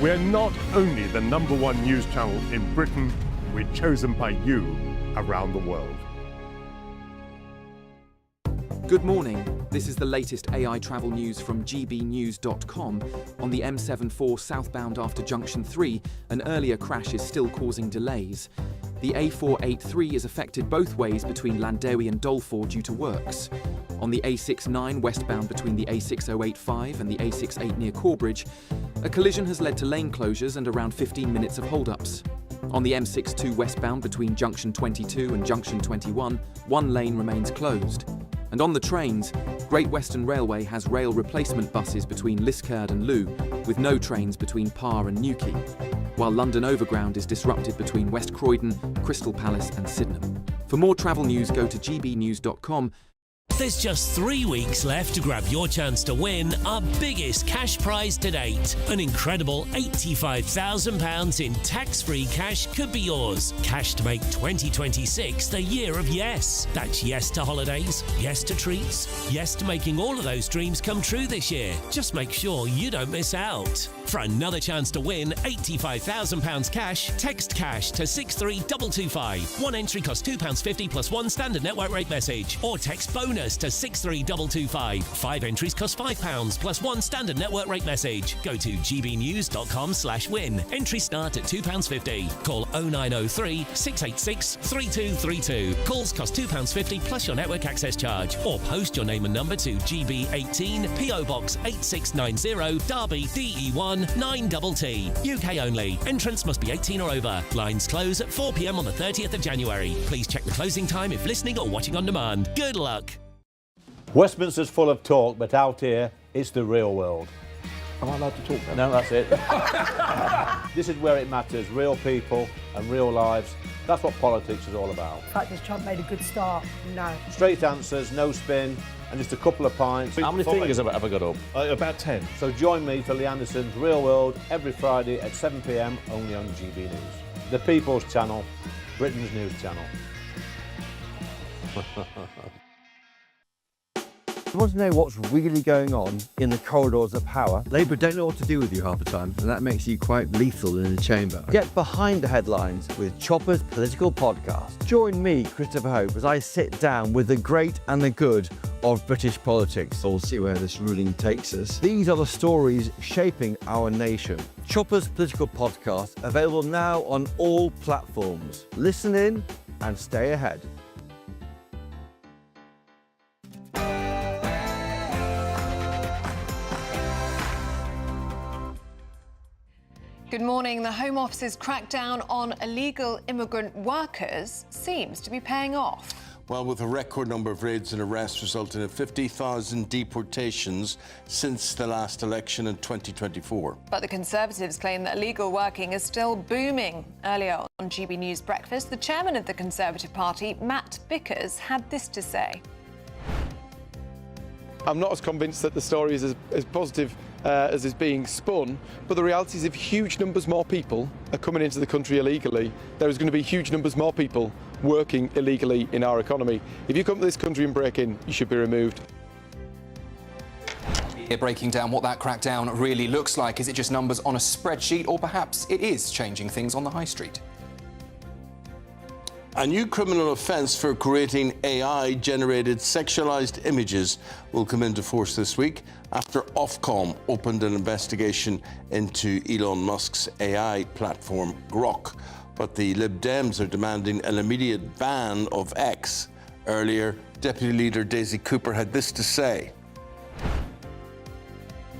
We're not only the #1 news channel in Britain, we're chosen by you around the world. Good morning. This is the latest AI travel news from gbnews.com. On the M74 southbound after Junction 3, an earlier crash is still causing delays. The A483 is affected both ways between Llandewi and Dolford due to works. On the A69 westbound between the A6085 and the A68 near Corbridge, a collision has led to lane closures and around 15 minutes of hold-ups. On the M62 westbound between Junction 22 and Junction 21, one lane remains closed. And on the trains, Great Western Railway has rail replacement buses between Liskeard and Loo, with no trains between Parr and Newquay, while London Overground is disrupted between West Croydon, Crystal Palace and Sydenham. For more travel news, go to gbnews.com. There's just 3 weeks left to grab your chance to win our biggest cash prize to date. An incredible £85,000 in tax-free cash could be yours. Cash to make 2026 the year of yes. That's yes to holidays, yes to treats, yes to making all of those dreams come true this year. Just make sure you don't miss out. For another chance to win £85,000 cash, text cash to 63225. One entry costs £2.50 plus one standard network rate message. Or text bonus to 63225. 5 entries cost £5 plus one standard network rate message. Go to gbnews.com/win. Entries start at £2.50. Call 0903 686 3232. Calls cost £2.50 plus your network access charge. Or post your name and number to GB18 PO Box 8690 Derby DE1 9TT. UK only. Entrance must be 18 or over. Lines close at 4 p.m. on the 30th of January. Please check the closing time if listening or watching on demand. Good luck. Westminster's full of talk, but out here, it's the real world. Am I allowed to talk then? No, that's it. This is where it matters, real people and real lives. That's what politics is all about. In fact, has Trump made a good start? No. Straight answers, no spin, and just a couple of pints. How many fingers have I got up? About 10. So join me for Lee Anderson's Real World every Friday at 7 p.m. only on GB News. The People's Channel, Britain's news channel. You want to know what's really going on in the corridors of power? Labour don't know what to do with you half the time, and that makes you quite lethal in the chamber. Get behind the headlines with Chopper's Political Podcast. Join me, Christopher Hope, as I sit down with the great and the good of British politics. We'll see where this ruling takes us. These are the stories shaping our nation. Chopper's Political Podcast, available now on all platforms. Listen in and stay ahead. Good morning. The Home Office's crackdown on illegal immigrant workers seems to be paying off. Well, with a record number of raids and arrests resulting in 50,000 deportations since the last election in 2024. But the Conservatives claim that illegal working is still booming. Earlier on GB News Breakfast, the chairman of the Conservative Party, Matt Bickers, had this to say. I'm not as convinced that the story is as positive as is being spun, but the reality is if huge numbers more people are coming into the country illegally, there is going to be huge numbers more people working illegally in our economy. If you come to this country and break in, you should be removed. Breaking down what that crackdown really looks like. Is it just numbers on a spreadsheet, or perhaps it is changing things on the high street? A new criminal offence for creating AI-generated sexualised images will come into force this week after Ofcom opened an investigation into Elon Musk's AI platform, Grok. But the Lib Dems are demanding an immediate ban of X. Earlier, Deputy Leader Daisy Cooper had this to say.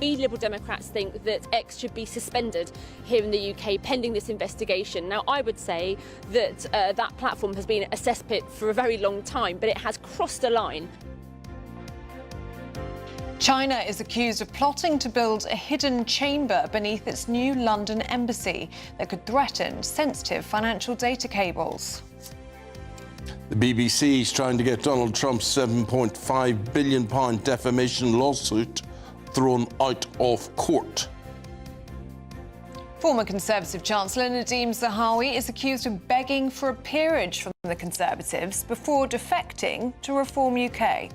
We Liberal Democrats think that X should be suspended here in the UK pending this investigation. Now, I would say that that platform has been a cesspit for a very long time, but it has crossed a line. China is accused of plotting to build a hidden chamber beneath its new London embassy that could threaten sensitive financial data cables. The BBC is trying to get Donald Trump's £7.5 billion defamation lawsuit thrown out of court. Former Conservative Chancellor Nadhim Zahawi is accused of begging for a peerage from the Conservatives before defecting to Reform UK.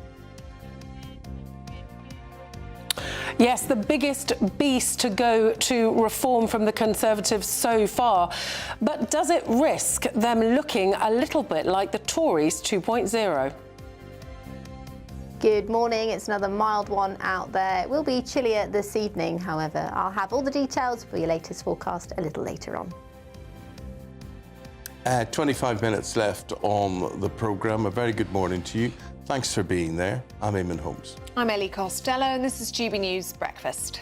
Yes, the biggest beast to go to Reform from the Conservatives so far. But does it risk them looking a little bit like the Tories 2.0? Good morning. It's another mild one out there. It will be chillier this evening, however. I'll have all the details for your latest forecast a little later on. 25 minutes left on the programme. A very good morning to you. Thanks for being there. I'm Eamonn Holmes. I'm Ellie Costello, and this is GB News Breakfast.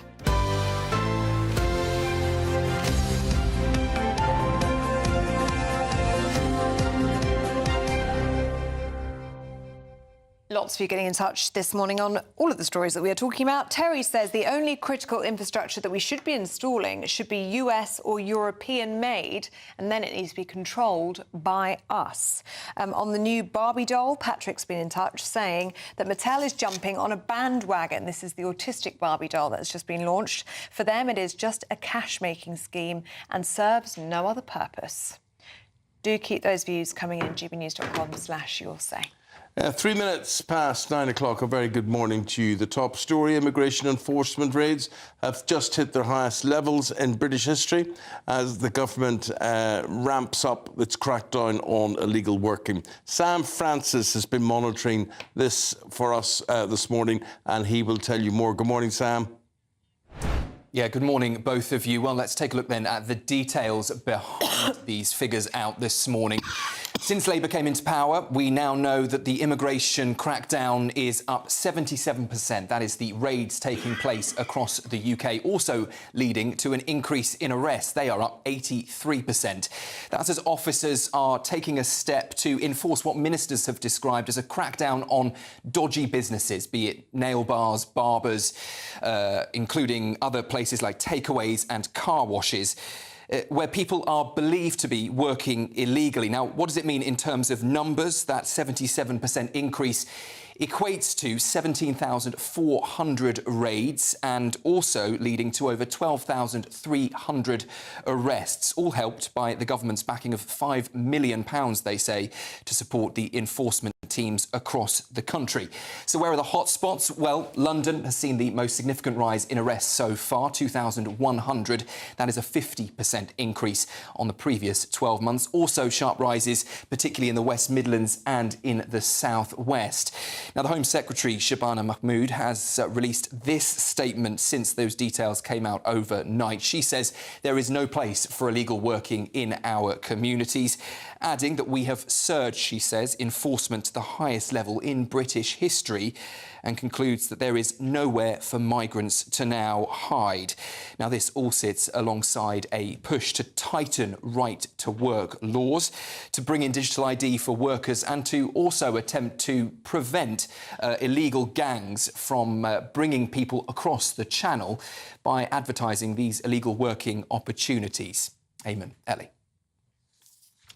Lots of you getting in touch this morning on all of the stories that we are talking about. Terry says the only critical infrastructure that we should be installing should be US or European made, and then it needs to be controlled by us. On the new Barbie doll, Patrick's been in touch saying that Mattel is jumping on a bandwagon. This is the Autistic Barbie doll that's just been launched. For them, it is just a cash-making scheme and serves no other purpose. Do keep those views coming in, gbnews.com/your say. 3 minutes past 9 o'clock, a very good morning to you. The top story, immigration enforcement raids have just hit their highest levels in British history as the government ramps up its crackdown on illegal working. Sam Francis has been monitoring this for us this morning, and he will tell you more. Good morning, Sam. Yeah, good morning, both of you. Well, let's take a look then at the details behind these figures out this morning. Since Labour came into power, we now know that the immigration crackdown is up 77%. That is the raids taking place across the UK, also leading to an increase in arrests. They are up 83%. That's as officers are taking a step to enforce what ministers have described as a crackdown on dodgy businesses, be it nail bars, barbers, including other places like takeaways and car washes, where people are believed to be working illegally. Now, what does it mean in terms of numbers? That 77% increase equates to 17,400 raids and also leading to over 12,300 arrests, all helped by the government's backing of £5 million, they say, to support the enforcement teams across the country. So where are the hotspots? Well, London has seen the most significant rise in arrests so far, 2,100. That is a 50% increase on the previous 12 months. Also sharp rises, particularly in the West Midlands and in the South West. Now, the Home Secretary, Shabana Mahmood, has released this statement since those details came out overnight. She says there is no place for illegal working in our communities, adding that we have surged, she says, enforcement to the highest level in British history, and concludes that there is nowhere for migrants to now hide. Now, this all sits alongside a push to tighten right-to-work laws, to bring in digital ID for workers, and to also attempt to prevent illegal gangs from bringing people across the channel by advertising these illegal working opportunities. Eamonn, Ellie.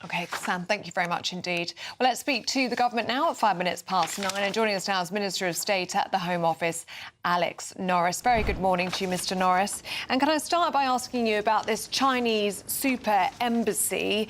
OK, Sam, thank you very much indeed. Well, let's speak to the government now at 9:05. And joining us now is Minister of State at the Home Office, Alex Norris. Very good morning to you, Mr Norris. And can I start by asking you about this Chinese super embassy?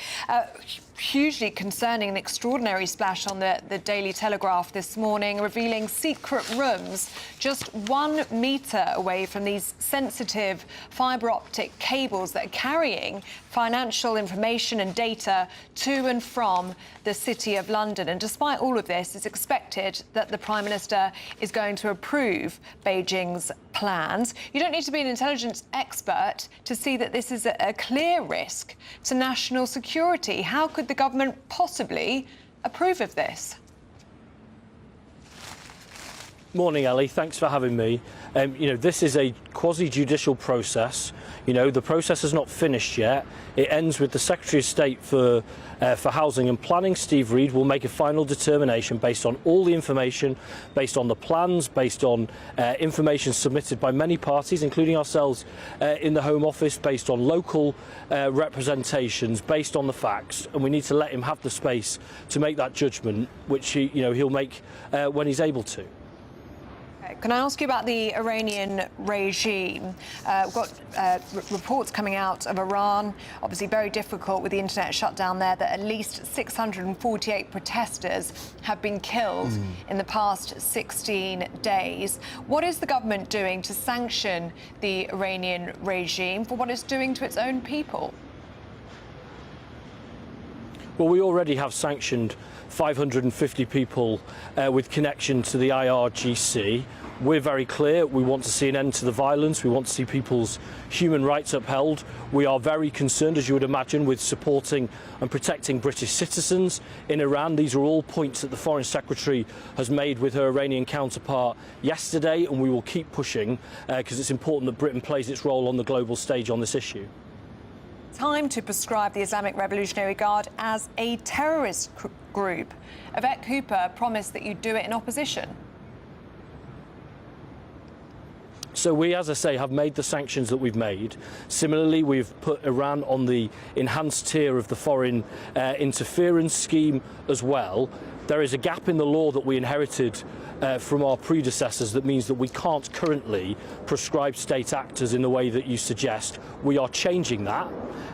Hugely concerning, an extraordinary splash on the Daily Telegraph this morning, revealing secret rooms just 1 metre away from these sensitive fibre optic cables that are carrying financial information and data to and from the City of London. And despite all of this, it's expected that the Prime Minister is going to approve Beijing's plans. You don't need to be an intelligence expert to see that this is a clear risk to national security. How could the government possibly approve of this? Morning, Ellie. Thanks for having me. This is a quasi-judicial process. The process is not finished yet. It ends with the Secretary of State for Housing and Planning, Steve Reed, will make a final determination based on all the information, based on the plans, based on information submitted by many parties, including ourselves in the Home Office, based on local representations, based on the facts. And we need to let him have the space to make that judgment, which he'll make when he's able to. Can I ask you about the Iranian regime? We've got reports coming out of Iran, obviously very difficult with the internet shut down there, that at least 648 protesters have been killed in the past 16 days. What is the government doing to sanction the Iranian regime for what it's doing to its own people? Well, we already have sanctioned 550 people with connection to the IRGC. We're very clear. We want to see an end to the violence. We want to see people's human rights upheld. We are very concerned, as you would imagine, with supporting and protecting British citizens in Iran. These are all points that the Foreign Secretary has made with her Iranian counterpart yesterday, and we will keep pushing because it's important that Britain plays its role on the global stage on this issue. Time to prescribe the Islamic Revolutionary Guard as a terrorist group. Yvette Cooper promised that you'd do it in opposition. So we, as I say, have made the sanctions that we've made. Similarly, we've put Iran on the enhanced tier of the foreign interference scheme as well. There is a gap in the law that we inherited from our predecessors that means that we can't currently prescribe state actors in the way that you suggest. We are changing that,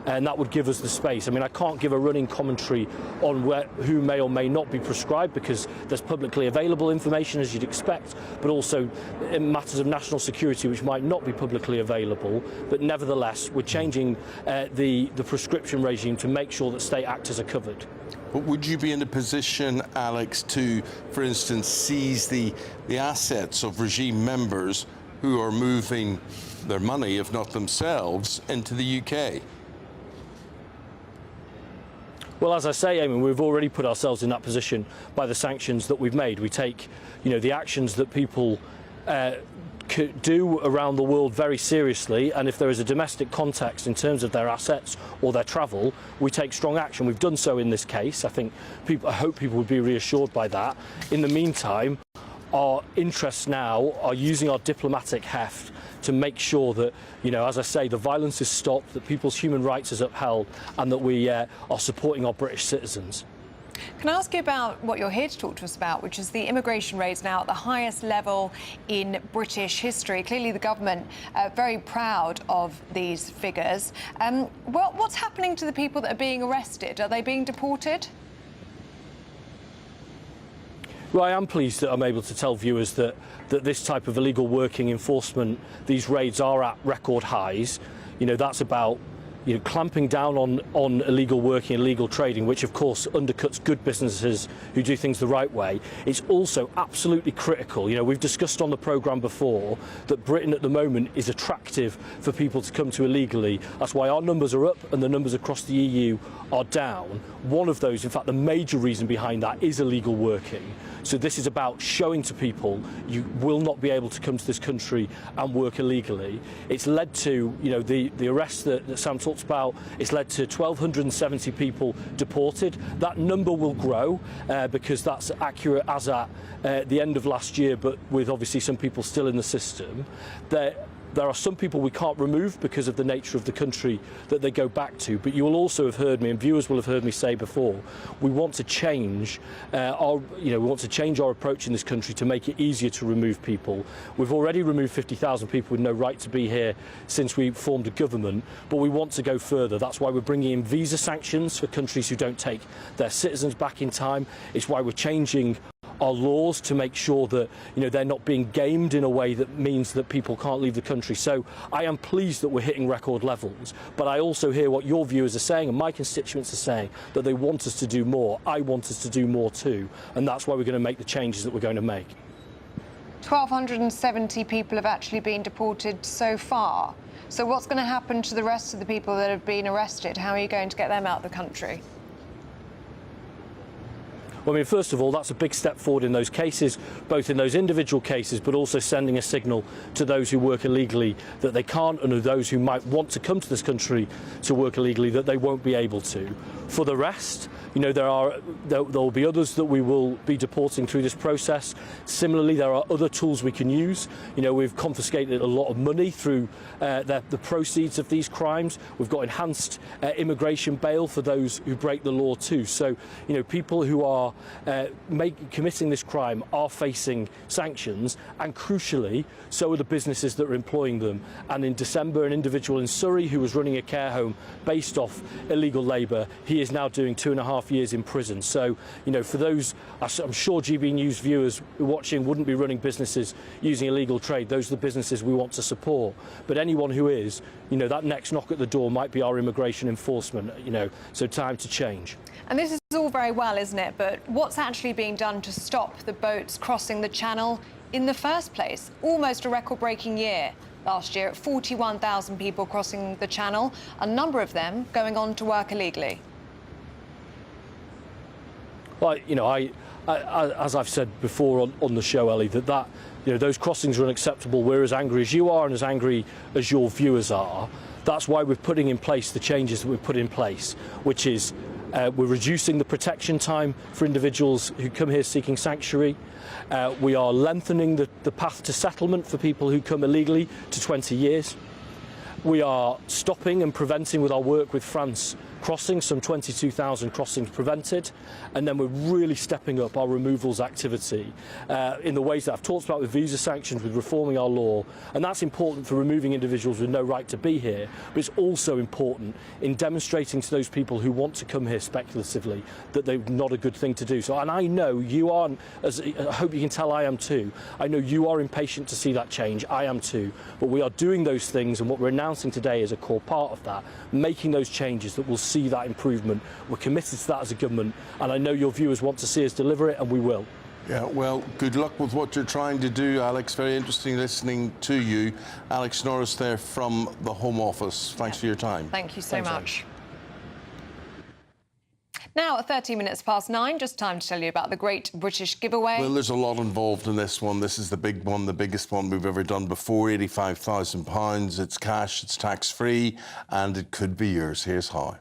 and that would give us the space. I mean, I can't give a running commentary on who may or may not be prescribed because there's publicly available information, as you'd expect, but also in matters of national security which might not be publicly available. But nevertheless, we're changing the prescription regime to make sure that state actors are covered. But would you be in a position, Alex, to, for instance, seize the assets of regime members who are moving their money, if not themselves, into the UK? Well, as I say, Eamonn, we've already put ourselves in that position by the sanctions that we've made. We take, the actions that people do around the world very seriously, and if there is a domestic context in terms of their assets or their travel, we take strong action. We've done so in this case. I hope people would be reassured by that. In the meantime, our interests now are using our diplomatic heft to make sure that, as I say, the violence is stopped, that people's human rights is upheld, and that we are supporting our British citizens. Can I ask you about what you're here to talk to us about, which is the immigration raids now at the highest level in British history? Clearly, the government very proud of these figures. What's happening to the people that are being arrested? Are they being deported? Well, I am pleased that I'm able to tell viewers that this type of illegal working enforcement, these raids are at record highs. You know, that's about clamping down on illegal working, illegal trading, which of course undercuts good businesses who do things the right way. It's also absolutely critical. You know, we've discussed on the programme before that Britain at the moment is attractive for people to come to illegally. That's why our numbers are up and the numbers across the EU are down. One of those, in fact, the major reason behind that is illegal working. So this is about showing to people you will not be able to come to this country and work illegally. It's led to, the arrests that Sam talked about. It's led to 1,270 people deported. That number will grow because that's accurate as at the end of last year, but with obviously some people still in the system. There are some people we can't remove because of the nature of the country that they go back to. But you will also have heard me, and viewers will have heard me say before, we want to change our approach in this country to make it easier to remove people. We've already removed 50,000 people with no right to be here since we formed a government, but we want to go further. That's why we're bringing in visa sanctions for countries who don't take their citizens back in time. It's why we're changing our laws to make sure that they're not being gamed in a way that means that people can't leave the country. So I am pleased that we're hitting record levels, but I also hear what your viewers are saying and my constituents are saying, that they want us to do more. I want us to do more too, and that's why we're going to make the changes that we're going to make. 1,270 people have actually been deported so far. So what's going to happen to the rest of the people that have been arrested? How are you going to get them out of the country? Well, I mean, first of all, that's a big step forward in those cases, both in those individual cases, but also sending a signal to those who work illegally that they can't, and to those who might want to come to this country to work illegally that they won't be able to. For the rest, there will be others that we will be deporting through this process. Similarly, there are other tools we can use. We've confiscated a lot of money through the proceeds of these crimes. We've got enhanced immigration bail for those who break the law too. So, people who are committing this crime are facing sanctions, and crucially, so are the businesses that are employing them. And in December, an individual in Surrey who was running a care home based off illegal labour, he is now doing 2.5 years in prison. So, for those, I'm sure GB News viewers watching wouldn't be running businesses using illegal trade. Those are the businesses we want to support. But anyone who is, that next knock at the door might be our immigration enforcement, so time to change. And this is all very well, isn't it? But what's actually being done to stop the boats crossing the channel in the first place? Almost a record-breaking year last year, at 41,000 people crossing the channel, a number of them going on to work illegally. Well, as I've said before on the show, Ellie, that those crossings are unacceptable. We're as angry as you are and as angry as your viewers are. That's why we're putting in place the changes that we've put in place, which is we're reducing the protection time for individuals who come here seeking sanctuary. We are lengthening the path to settlement for people who come illegally to 20 years. We are stopping and preventing with our work with France crossings, some 22,000 crossings prevented, and then we're really stepping up our removals activity in the ways that I've talked about with visa sanctions, with reforming our law, and that's important for removing individuals with no right to be here, but it's also important in demonstrating to those people who want to come here speculatively that they're not a good thing to do. So, and I know you are, as I hope you can tell I am too, I know you are impatient to see that change, I am too, but we are doing those things, and what we're announcing today is a core part of that, making those changes that will see that improvement. We're committed to that as a government, and I know your viewers want to see us deliver it, and we will. Yeah, well, good luck with what you're trying to do, Alex. Very interesting listening to you. Alex Norris there from the Home Office. Thanks for your time. Thank you so much. Now, at 13 minutes past 9, just time to tell you about the Great British Giveaway. Well, there's a lot involved in this one. This is the big one, the biggest one we've ever done before, £85,000. It's cash, it's tax-free, and it could be yours. Here's how.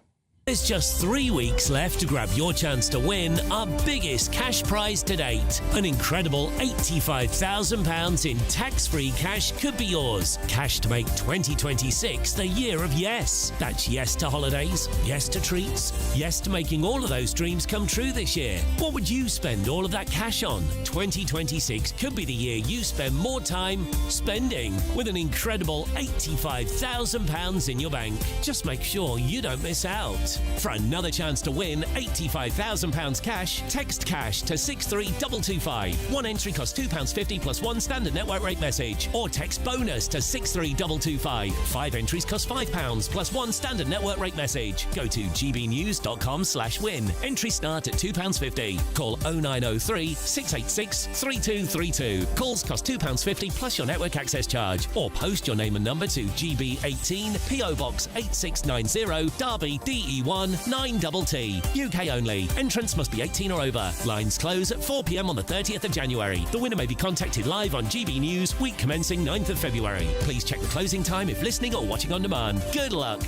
There's just 3 weeks left to grab your chance to win our biggest cash prize to date. An incredible £85,000 in tax-free cash could be yours. Cash to make 2026 the year of yes. That's yes to holidays, yes to treats, yes to making all of those dreams come true this year. What would you spend all of that cash on? 2026 could be the year you spend more time spending with an incredible £85,000 in your bank. Just make sure you don't miss out. For another chance to win £85,000 cash, text cash to 63225. One entry costs £2.50 plus one standard network rate message. Or text bonus to 63225. 5 entries cost £5 plus one standard network rate message. Go to gbnews.com/win. Entries start at £2.50. Call 0903 686 3232. Calls cost £2.50 plus your network access charge. Or post your name and number to GB18 PO Box 8690 Derby DE1 9TT. UK only. Entrance must be 18 or over. Lines close at 4 p.m. on the 30th of January. The winner may be contacted live on GB News, week commencing 9th of February. Please check the closing time if listening or watching on demand. Good luck.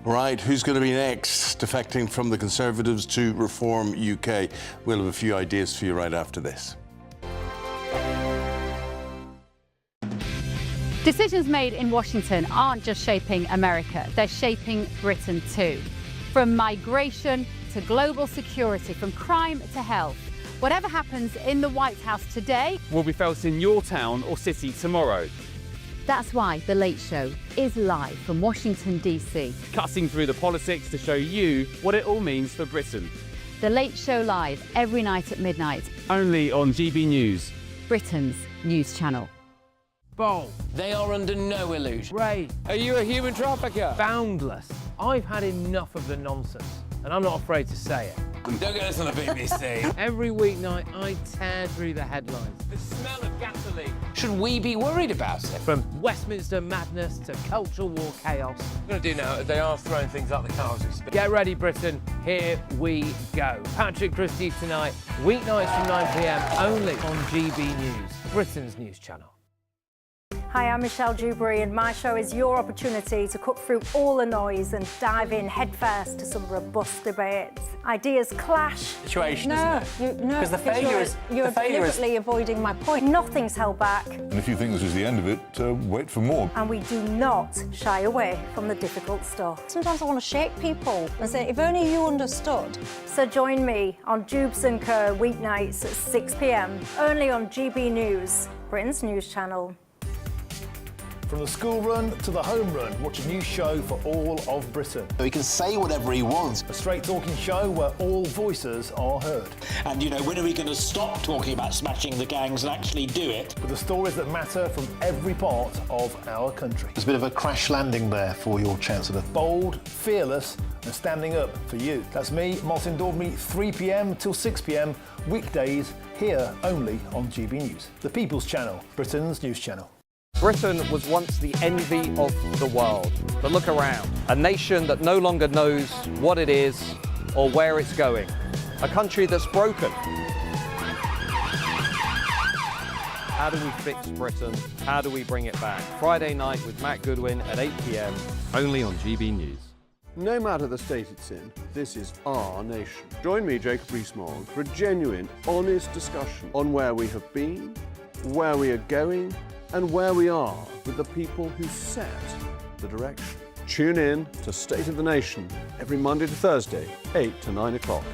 Right, who's going to be next? Defecting from the Conservatives to Reform UK. We'll have a few ideas for you right after this. Decisions made in Washington aren't just shaping America, they're shaping Britain too. From migration to global security, from crime to health. Whatever happens in the White House today will be felt in your town or city tomorrow. That's why The Late Show is live from Washington, D.C. Cutting through the politics to show you what it all means for Britain. The Late Show live every night at midnight. Only on GB News, Britain's news channel. Bold. They are under no illusion. Ray. Are you a human trafficker? Boundless. I've had enough of the nonsense, and I'm not afraid to say it. Don't get us on the BBC. Every weeknight, I tear through the headlines. The smell of gasoline. Should we be worried about it? From Westminster madness to cultural war chaos. What I'm going to do now, they are throwing things out the car as we speak. Get ready, Britain. Here we go. Patrick Christie tonight, weeknights from 9 p.m, only on GB News, Britain's news channel. Hi, I'm Michelle Dewberry, and my show is your opportunity to cut through all the noise and dive in headfirst to some robust debates. Ideas clash. Situation, isn't it? No, because the failure is you're deliberately avoiding my point. Nothing's held back, And if you think this is the end of it, wait for more. and we do not shy away from the difficult stuff. Sometimes I want to shake people and say, if only you understood. So join me on Jubes & Co. weeknights at 6 p.m, only on GB News, Britain's news channel. From the school run to the home run, watch a new show for all of Britain. So he can say whatever he wants. A straight-talking show where all voices are heard. And, you know, when are we going to stop talking about smashing the gangs and actually do it? With the stories that matter from every part of our country. There's a bit of a crash landing there for your Chancellor. Bold, fearless and standing up for you. That's me, Martin Daubney, 3 p.m. till 6 p.m, weekdays, here only on GB News. The People's Channel, Britain's news channel. Britain was once the envy of the world. But look around. A nation that no longer knows what it is or where it's going. A country that's broken. How do we fix Britain? How do we bring it back? Friday night with Matt Goodwin at 8 p.m, only on GB News. No matter the state it's in, this is our nation. Join me, Jacob Rees-Mogg, for a genuine, honest discussion on where we have been, where we are going, and where we are with the people who set the direction. Tune in to State of the Nation every Monday to Thursday, 8 to 9 o'clock.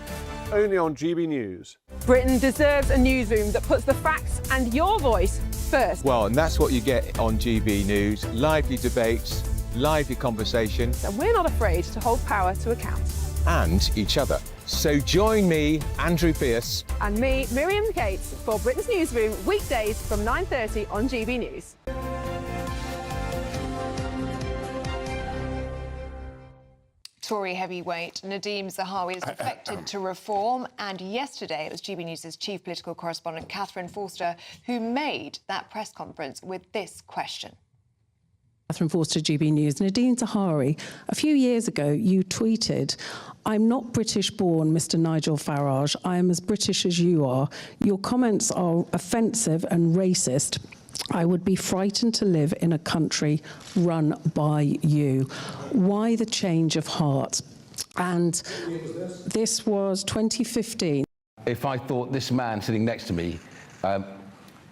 Only on GB News. Britain deserves a newsroom that puts the facts and your voice first. Well, and that's what you get on GB News. Lively debates, lively conversations. And we're not afraid to hold power to account. And each other. So join me, Andrew Pierce. And me, Miriam Cates, for Britain's Newsroom, weekdays from 9:30 on GB News. Tory heavyweight Nadeem Zahawi is defected to Reform, and yesterday it was GB News' chief political correspondent Catherine Forster who made that press conference with this question. Catherine Forster, GB News. Nadeem Zahawi, a few years ago you tweeted, "I'm not British-born, Mr. Nigel Farage. I am as British as you are. Your comments are offensive and racist. I would be frightened to live in a country run by you. Why the change of heart? And this was 2015. If I thought this man sitting next to me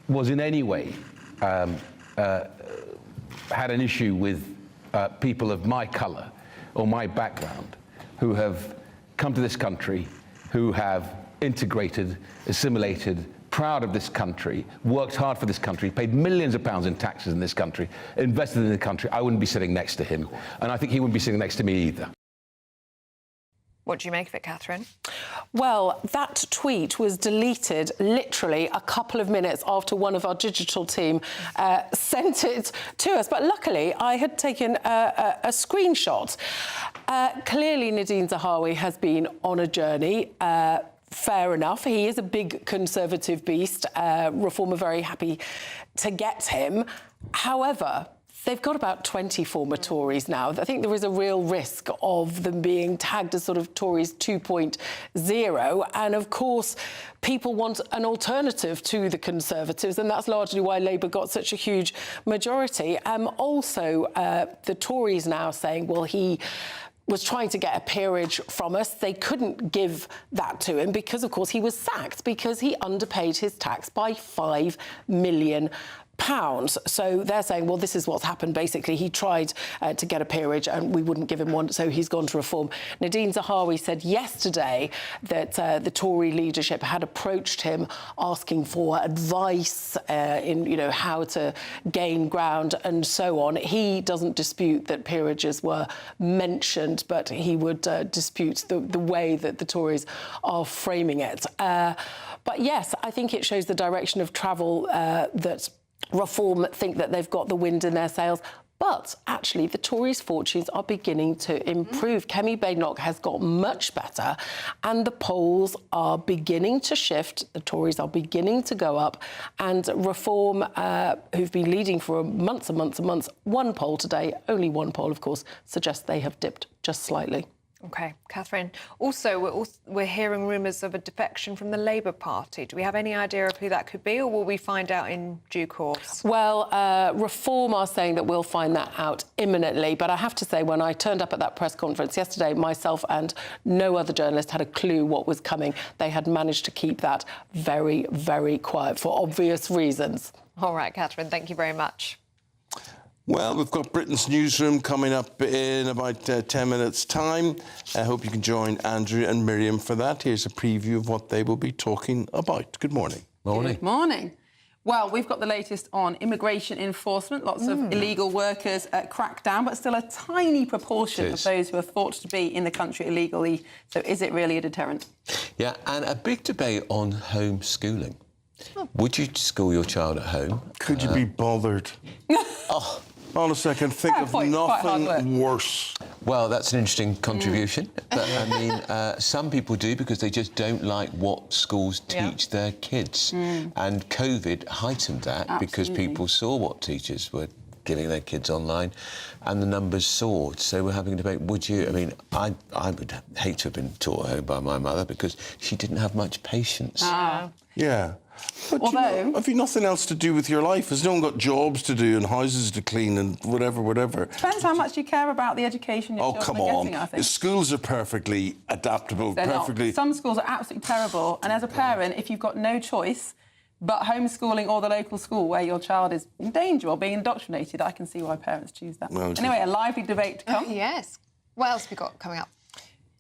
was in any way had an issue with people of my colour or my background who have come to this country, who have integrated, assimilated, proud of this country, worked hard for this country, paid millions of pounds in taxes in this country, invested in the country, I wouldn't be sitting next to him. And I think he wouldn't be sitting next to me either. What do you make of it, Catherine? Well, that tweet was deleted literally a couple of minutes after one of our digital team sent it to us. But luckily, I had taken a screenshot. Clearly, Nadine Zahawi has been on a journey. Fair enough. He is a big Conservative beast. Reform are very happy to get him. However, they've got about 20 former Tories now. I think there is a real risk of them being tagged as sort of Tories 2.0. And of course, people want an alternative to the Conservatives, and that's largely why Labour got such a huge majority. Also, the Tories now saying, well, he was trying to get a peerage from us. They couldn't give that to him because, of course, he was sacked because he underpaid his tax by £5 million. So they're saying, well, this is what's happened. Basically, he tried to get a peerage and we wouldn't give him one, so he's gone to Reform. Nadine Zahawi said yesterday that the Tory leadership had approached him asking for advice in, you know, how to gain ground and so on. He doesn't dispute that peerages were mentioned, but he would dispute the way that the Tories are framing it. But yes, I think it shows the direction of travel that Reform think that they've got the wind in their sails. But actually, the Tories' fortunes are beginning to improve. Kemi Badenoch has got much better, and the polls are beginning to shift. The Tories are beginning to go up, and Reform, who've been leading for months and months and months, one poll today, only one poll, of course, suggests they have dipped just slightly. OK, Catherine. Also, we're hearing rumours of a defection from the Labour Party. Do we have any idea of who that could be, or will we find out in due course? Well, Reform are saying that we'll find that out imminently. But I have to say, when I turned up at that press conference yesterday, myself and no other journalist had a clue what was coming. They had managed to keep that very, very quiet for obvious reasons. All right, Catherine, thank you very much. Well, we've got Britain's Newsroom coming up in about 10 minutes' time. I hope you can join Andrew and Miriam for that. Here's a preview of what they will be talking about. Good morning. Morning. Good morning. Well, we've got the latest on immigration enforcement. Lots of illegal workers crackdown, but still a tiny proportion of those who are thought to be in the country illegally. So is it really a deterrent? Yeah, and a big debate on homeschooling. Would you school your child at home? Could you be bothered? Honestly, I can think of nothing worse. Well, that's an interesting contribution. But, I mean, some people do because they just don't like what schools teach their kids. And COVID heightened that because people saw what teachers were giving their kids online and the numbers soared. So we're having a debate, would you? I mean, I would hate to have been taught at home by my mother because she didn't have much patience. Yeah. But you know, have you nothing else to do with your life? Has no one got jobs to do and houses to clean and whatever? Depends how much you care about the education your children are getting, I think. Schools are perfectly adaptable. They're not. Some schools are absolutely terrible. And as a parent, if you've got no choice but homeschooling or the local school where your child is in danger or being indoctrinated, I can see why parents choose that. Well, anyway, a lively debate to come. Yes. What else have we got coming up?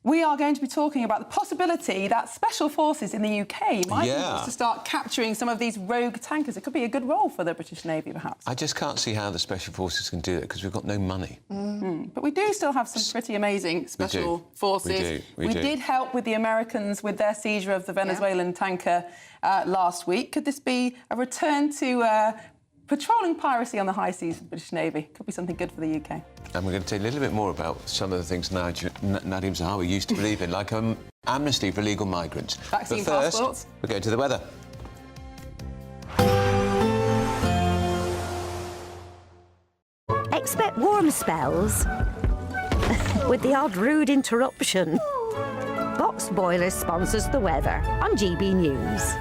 We are going to be talking about the possibility that special forces in the UK might be able to start capturing some of these rogue tankers. It could be a good role for the British Navy, perhaps. I just can't see how the special forces can do it because we've got no money. But we do still have some pretty amazing special forces. We did help with the Americans with their seizure of the Venezuelan tanker last week. Could this be a return to patrolling piracy on the high seas of the British Navy? Could be something good for the UK. And we're going to tell you a little bit more about some of the things Nadine Zahawi used to believe in, like amnesty for illegal migrants. Vaccine but first, passports. we're going to the weather. Expect warm spells with the odd rude interruption. Box Boilers sponsors the weather on GB News.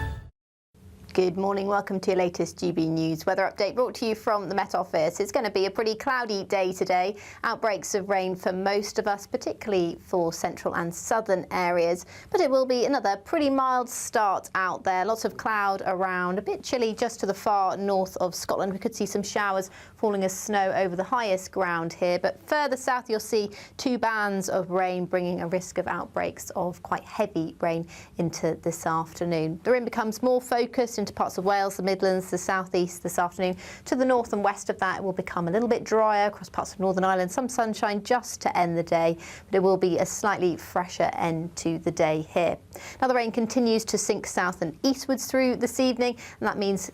Good morning, welcome to your latest GB News weather update brought to you from the Met Office. It's going to be a pretty cloudy day today. Outbreaks of rain for most of us, particularly for central and southern areas. But it will be another pretty mild start out there. Lots of cloud around, a bit chilly just to the far north of Scotland. We could see some showers falling as snow over the highest ground here. But further south, you'll see 2 bands of rain, bringing a risk of outbreaks of quite heavy rain into this afternoon. The rain becomes more focused into parts of Wales, the Midlands, the South East this afternoon. To the north and west of that, it will become a little bit drier across parts of Northern Ireland. Some sunshine just to end the day, but it will be a slightly fresher end to the day here. Now the rain continues to sink south and eastwards through this evening, and that means